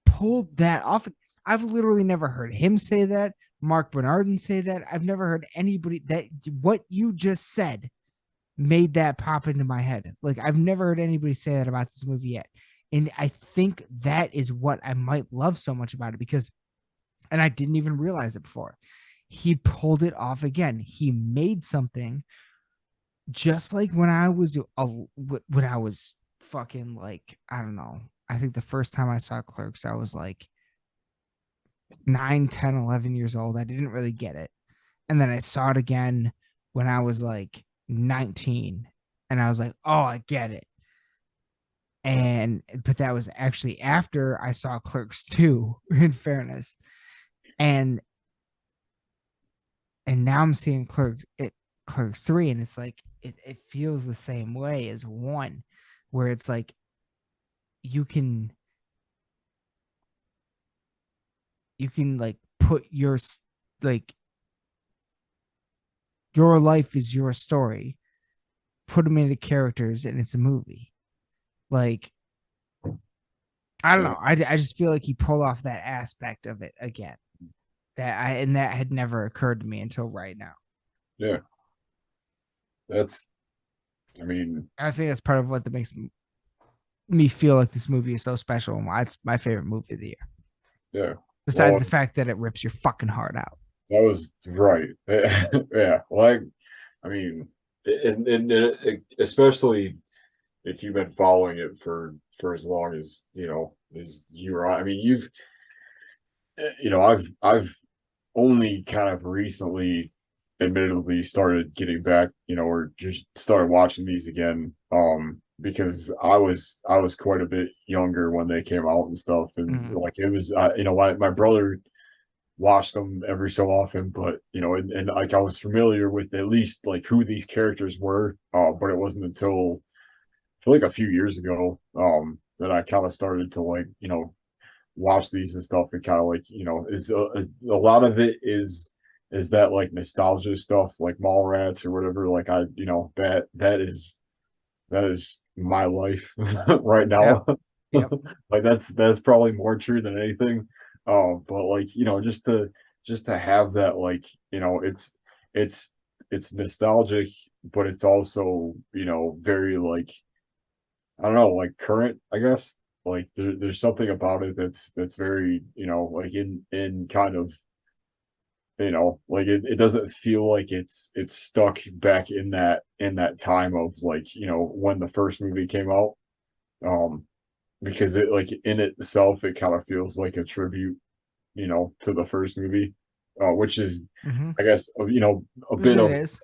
pulled that off. I've literally never heard him say that. Mark Bernardin say that. I've never heard anybody that what you just said made that pop into my head. Like I've never heard anybody say that about this movie yet. And I think that is what I might love so much about it, because and I didn't even realize it before. He pulled it off again. He made something just like when I was fucking like, I don't know. I think the first time I saw Clerks, I was like 9, 10, 11 years old. I didn't really get it. And then I saw it again when I was like 19, and I was like, oh, I get it. But that was actually after I saw Clerks 2, in fairness. And now I'm seeing Clerks 3, and it's like it feels the same way as 1, where it's like you can like put your like your life is your story, put them into characters, and it's a movie. Like, I don't know. I just feel like he pulled off that aspect of it again. That had never occurred to me until right now. Yeah. I mean, I think that's part of what that makes me feel like this movie is so special and why it's my favorite movie of the year. yeah. Besides the fact that it rips your fucking heart out. That was right. Yeah. Like, I mean, especially if you've been following it for as long as as you are. I mean, I've only kind of recently, admittedly, started getting back, or just started watching these again. Because I was quite a bit younger when they came out and stuff, and like it was, my brother watched them every so often, but and like I was familiar with at least like who these characters were, but it wasn't until I feel like a few years ago that I kind of started to like watch these and stuff, and kind of like is a lot of it is that like nostalgia stuff, like Mallrats or whatever. Like that is my life right now. Yep. Like that's probably more true than anything. But like just to have that, like it's it's nostalgic, but it's also very like I don't know, like current, I guess. Like there's something about it that's very like in kind of like it doesn't feel like it's stuck back in that time of like when the first movie came out, um because it like in itself it kind of feels like a tribute to the first movie, which is I guess a Which bit it of is.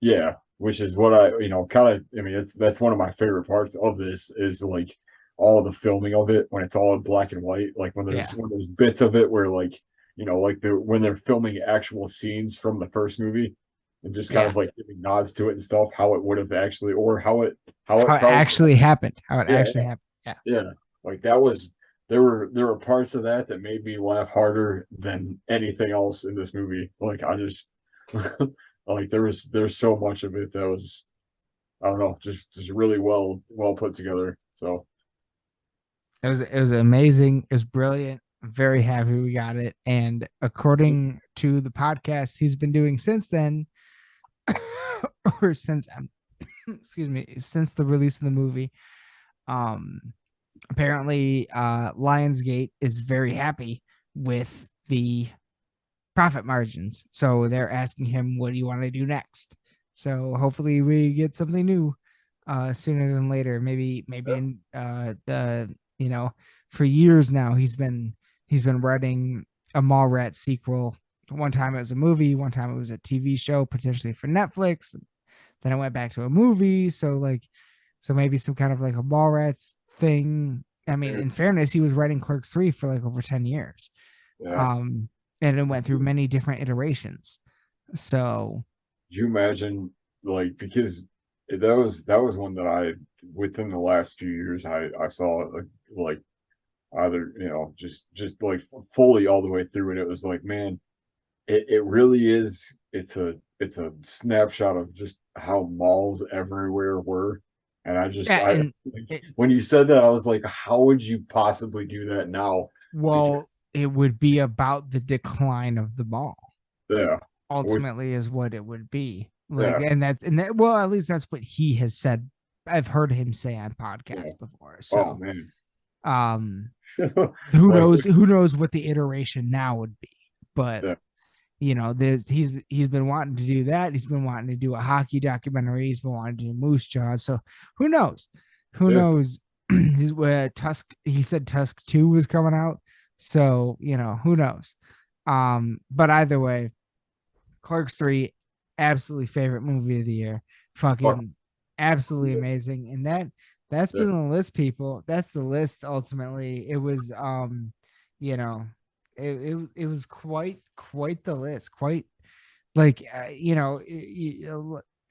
yeah, which is what I kind of, I mean that's one of my favorite parts of this is like all of the filming of it when it's all in black and white, like Yeah. when there's bits of it where like like when they're filming actual scenes from the first movie and just kind Yeah. of like giving nods to it and stuff, how it would have actually, or how How it it probably actually happened. How it yeah, actually happened. Yeah. yeah, like that was there were parts of that that made me laugh harder than anything else in this movie. Like I just like there's so much of it that was I don't know, just really well put together. So It was amazing. It was brilliant. I'm very happy we got it. And according to the podcast he's been doing since then, or since excuse me, since the release of the movie, um apparently Lionsgate is very happy with the profit margins. So they're asking him, what do you want to do next? So hopefully we get something new sooner than later. Maybe in the for years now he's been writing a Mallrats sequel. One time it was a movie, one time it was a TV show, potentially for Netflix. Then it went back to a movie. So maybe some kind of like a Mallrats thing. I mean, in fairness, he was writing Clerks 3 for like over 10 years. yeah. And it went through many different iterations. So Do you imagine like because that was one that I within the last few years I saw like either just like fully all the way through, and it was like, man, it really is, it's a snapshot of just how malls everywhere were. And yeah, I and when you said that I was like, how would you possibly do that now? Because it would be about the decline of the mall. yeah, Ultimately, is what it would be like, yeah, and that well, at least that's what he has said. I've heard him say on yeah. podcasts before. Oh So, man. um, Like who knows what the iteration now would be. but Yeah. he's been wanting to do that. He's been wanting to do a hockey documentary. He's been wanting to do Moose Jaw. So who knows? Who Yeah. knows? He's Tusk. He said Tusk 2 was coming out. So who knows? But either way, Clerks 3, absolutely favorite movie of the year. Fucking absolutely amazing. And that's Yeah. been the list, people. That's the list ultimately. It was it was quite the list. Quite like a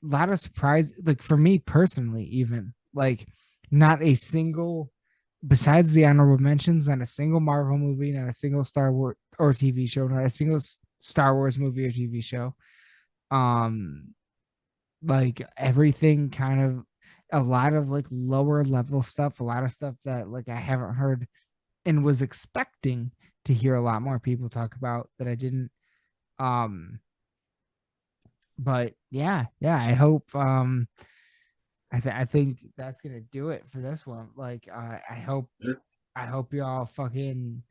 lot of surprise, like for me personally, even like not a single, besides the honorable mentions, not a single Marvel movie, not a single Star Wars or TV show, not a single Star Wars movie or TV show. Like everything kind of, a lot of like lower level stuff, a lot of stuff that like I haven't heard and was expecting to hear a lot more people talk about that I didn't. But yeah, I hope I think that's gonna do it for this one. Like I hope y'all fucking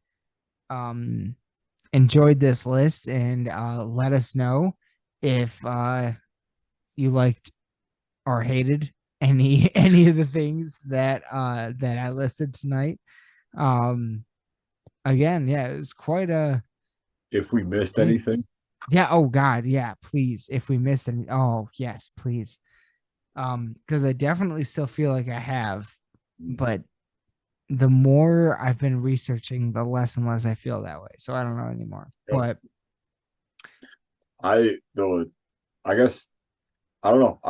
enjoyed this list, and let us know if you liked or hated any of the things that I listed tonight. Again, yeah, it was quite a, If we missed Jesus. anything, Yeah, oh god, yeah, please. If we missed any, oh yes, please. Because I definitely still feel like I have, but the more I've been researching, the less and less I feel that way. So I don't know anymore. Yes. But I guess I don't know.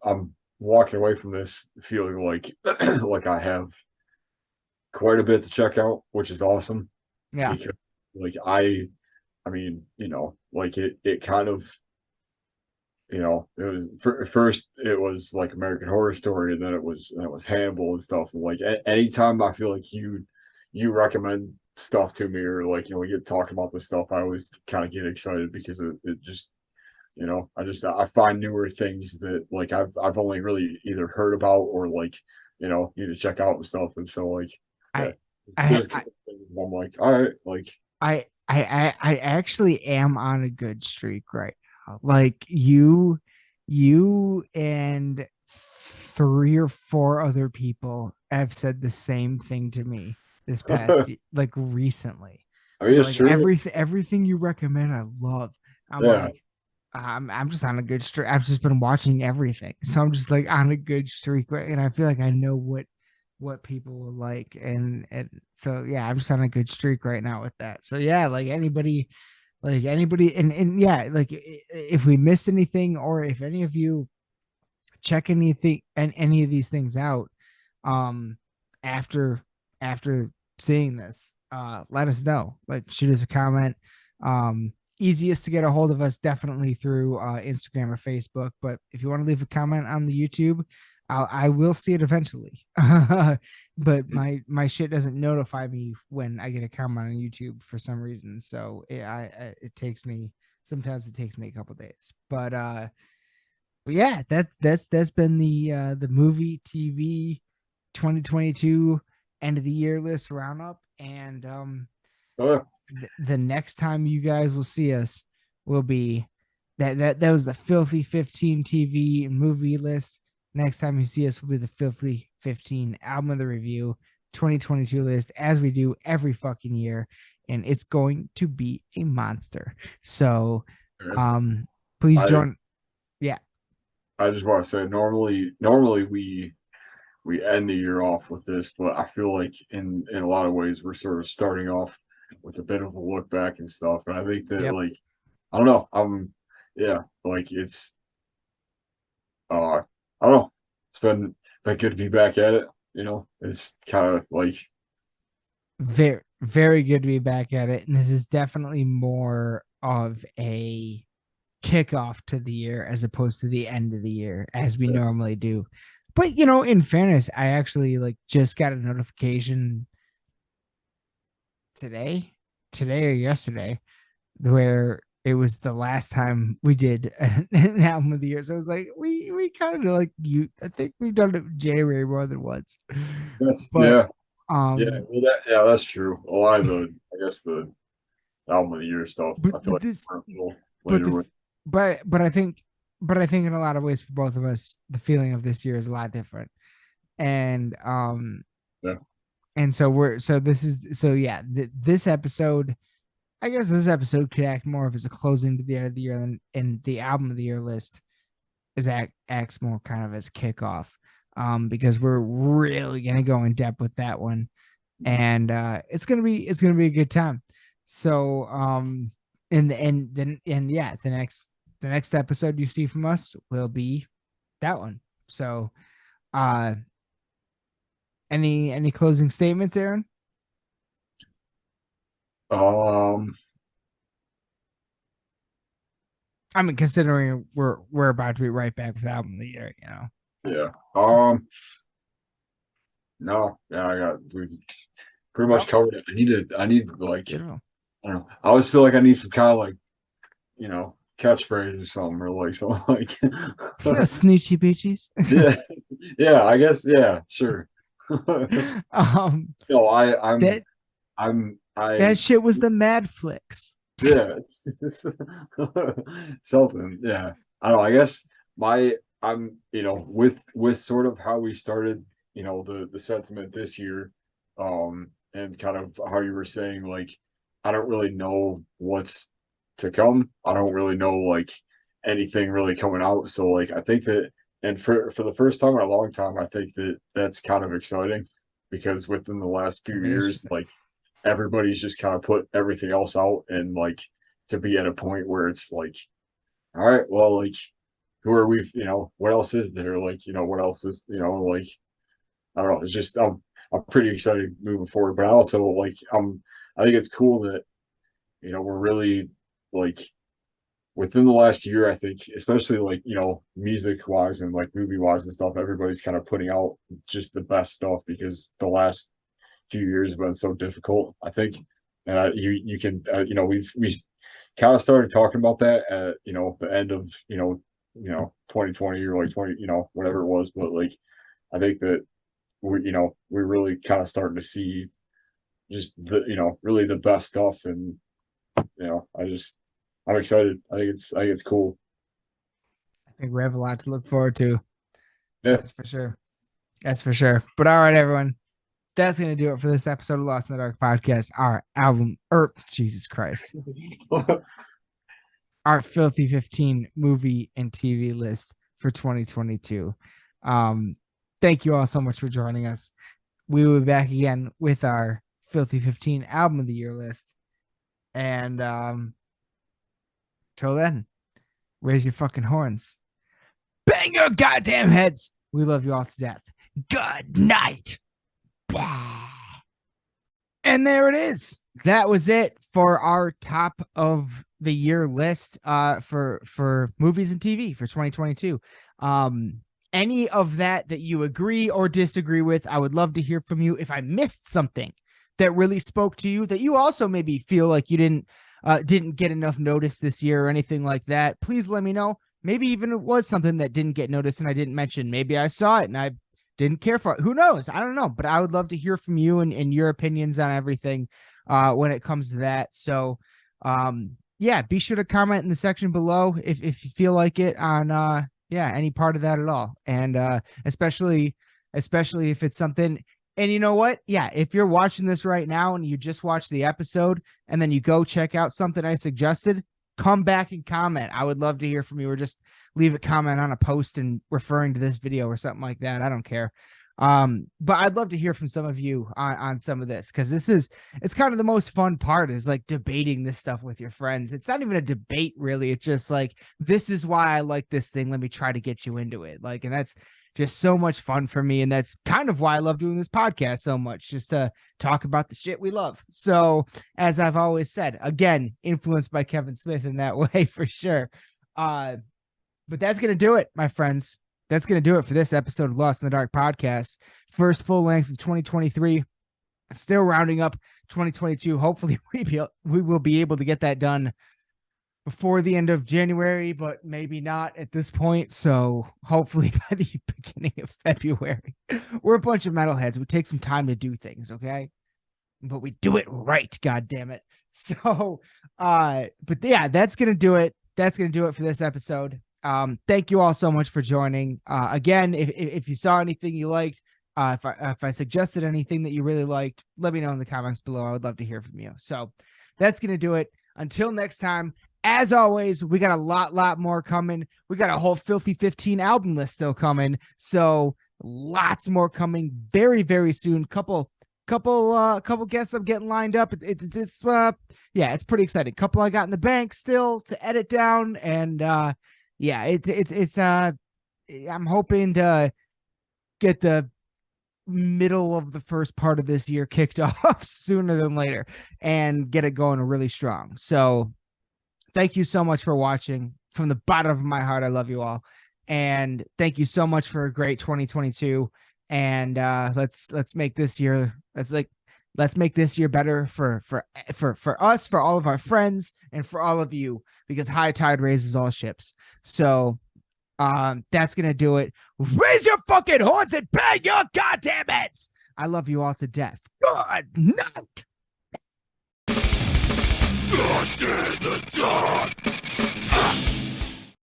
I'm walking away from this feeling like like I have quite a bit to check out, which is awesome yeah, because like I mean, like it kind of, it was first it was like American Horror Story, and then it was Hannibal and stuff. And like anytime I feel like you recommend stuff to me, or like we get talking about this stuff, I always kind of get excited because it just I find newer things that like I've only really either heard about or like need to check out and stuff. And so like yeah, I I there's a couple things I'm like, all right, like I actually am on a good streak right now. Like you and 3 or 4 other people have said the same thing to me this past like recently. I mean, it's Like true. everything you recommend, I love. I'm Yeah, like, I'm just on a good streak. I've just been watching everything, so I'm just like on a good streak, right? And I feel like I know what people will like, and so yeah, I'm just on a good streak right now with that. So yeah, like anybody, and yeah, like if we missed anything, or if any of you check anything and any of these things out, um, after seeing this, let us know. Like shoot us a comment. Easiest to get a hold of us definitely through Instagram or Facebook. But if you want to leave a comment on the YouTube, I will see it eventually. But my shit doesn't notify me when I get a comment on YouTube for some reason. So it takes me, sometimes it takes me a couple days. But yeah, that's been the movie TV 2022 end of the year list roundup. And oh, the next time you guys will see us will be that was the Filthy 15 TV and movie list. Next time you see us will be the Filthy 15 album of the review 2022 list, as we do every fucking year, and it's going to be a monster. So please I join. Yeah, I just want to say normally we end the year off with this, but I feel like in a lot of ways we're sort of starting off with a bit of a look back and stuff. And I think that yep. like I don't know, yeah, like it's I don't know. It's been good to be back at it. It's kind of like Very good to be back at it, and this is definitely more of a kickoff to the year as opposed to the end of the year as we normally do. But in fairness, I actually like just got a notification today or yesterday, where it was the last time we did an album of the year. So it was like we kind of like I think we've done it in January more than once. that's But yeah, well that's true. A lot of the I guess album of the year stuff. I feel But like this, we're a little but later with. but I think, in a lot of ways for both of us, the feeling of this year is a lot different. And Yeah. and so this episode, I guess this episode could act more of as a closing to the end of the year than in the album of the year list acts more kind of as kickoff. Because we're really gonna go in depth with that one, and it's gonna be a good time. So the next episode you see from us will be that one. So any closing statements, Aaron? I mean, considering we're about to be right back with album of the year, Yeah. No, yeah, we pretty much covered it. I need like, Beautiful. I don't know. I always feel like I need some kind of like, catchphrase or something, or like something like. Snoochie boochies. Yeah, yeah. I guess, yeah, sure. No, that shit was the Mad Flicks. Yeah, something. Yeah, I don't know. I guess I'm with sort of how we started, the sentiment this year, and kind of how you were saying, like, I don't really know what's to come. I don't really know like anything really coming out. So like I think that, and for the first time in a long time, I think that that's kind of exciting, because within the last few years, like everybody's just kind of put everything else out, and like to be at a point where it's like, all right, well, like who are we, what else is there, like, what else is, like, I don't know, it's just I'm pretty excited moving forward. But I also like I think it's cool that we're really like within the last year, I think, especially like, music wise and like movie wise and stuff, everybody's kind of putting out just the best stuff, because the last few years have been so difficult, I think. And you can, we kind of started talking about that at, the end of, 2020 or like 20, whatever it was. But like, I think that we're really kind of starting to see just the, really the best stuff. And, I'm excited. I think it's cool. I think we have a lot to look forward to. Yeah. That's for sure. That's for sure. But all right, everyone. That's going to do it for this episode of Lost in the Dark podcast. Our album, Jesus Christ. Our Filthy 15 movie and TV list for 2022. Thank you all so much for joining us. We will be back again with our Filthy 15 album of the year list. And till then, raise your fucking horns. Bang your goddamn heads. We love you all to death. Good night. And there it is. That was it for our top of the year list for movies and TV for 2022. Any of that you agree or disagree with, I would love to hear from you. If I missed something that really spoke to you, that you also maybe feel like you didn't get enough notice this year or anything like that, please let me know. Maybe even it was something that didn't get noticed and I didn't mention. Maybe I saw it and I didn't care for it. Who knows? I don't know. But I would love to hear from you and your opinions on everything when it comes to that. So, yeah, be sure to comment in the section below if you feel like it on any part of that at all. And especially if it's something. And you know what? Yeah, if you're watching this right now and you just watched the episode and then you go check out something I suggested, come back and comment. I would love to hear from you, or just leave a comment on a post and referring to this video or something like that. I don't care. But I'd love to hear from some of you on some of this, because it's kind of the most fun part, is like debating this stuff with your friends. It's not even a debate really. It's just like, this is why I like this thing. Let me try to get you into it. Like, and that's just so much fun for me. And that's kind of why I love doing this podcast so much, just to talk about the shit we love. So as I've always said, again, influenced by Kevin Smith in that way for sure. But that's going to do it, my friends. That's going to do it for this episode of Lost in the Dark podcast. First full length of 2023. Still rounding up 2022. Hopefully we will be able to get that done before the end of January, but maybe not at this point. So hopefully by the beginning of February. We're a bunch of metalheads. We take some time to do things, okay? but we do it right. God damn it. So, but yeah, that's going to do it. That's going to do it for this episode. Thank you all so much for joining. Again, if you saw anything you liked, if I suggested anything that you really liked, let me know in the comments below. I would love to hear from you. So that's going to do it. Until next time, as always, we got a lot more coming. We got a whole Filthy 15 album list still coming. So lots more coming very, very soon. Couple guests I'm getting lined up. It's pretty exciting. Couple I got in the bank still to edit down, and I'm hoping to get the middle of the first part of this year kicked off sooner than later and get it going really strong. So thank you so much for watching. From the bottom of my heart, I love you all, and thank you so much for a great 2022. And let's make this year let's make this year better for us, for all of our friends, and for all of you, because high tide raises all ships. So that's gonna do it. Raise your fucking horns and bang your goddamn heads. I love you all to death. Good night. Lost in the dark.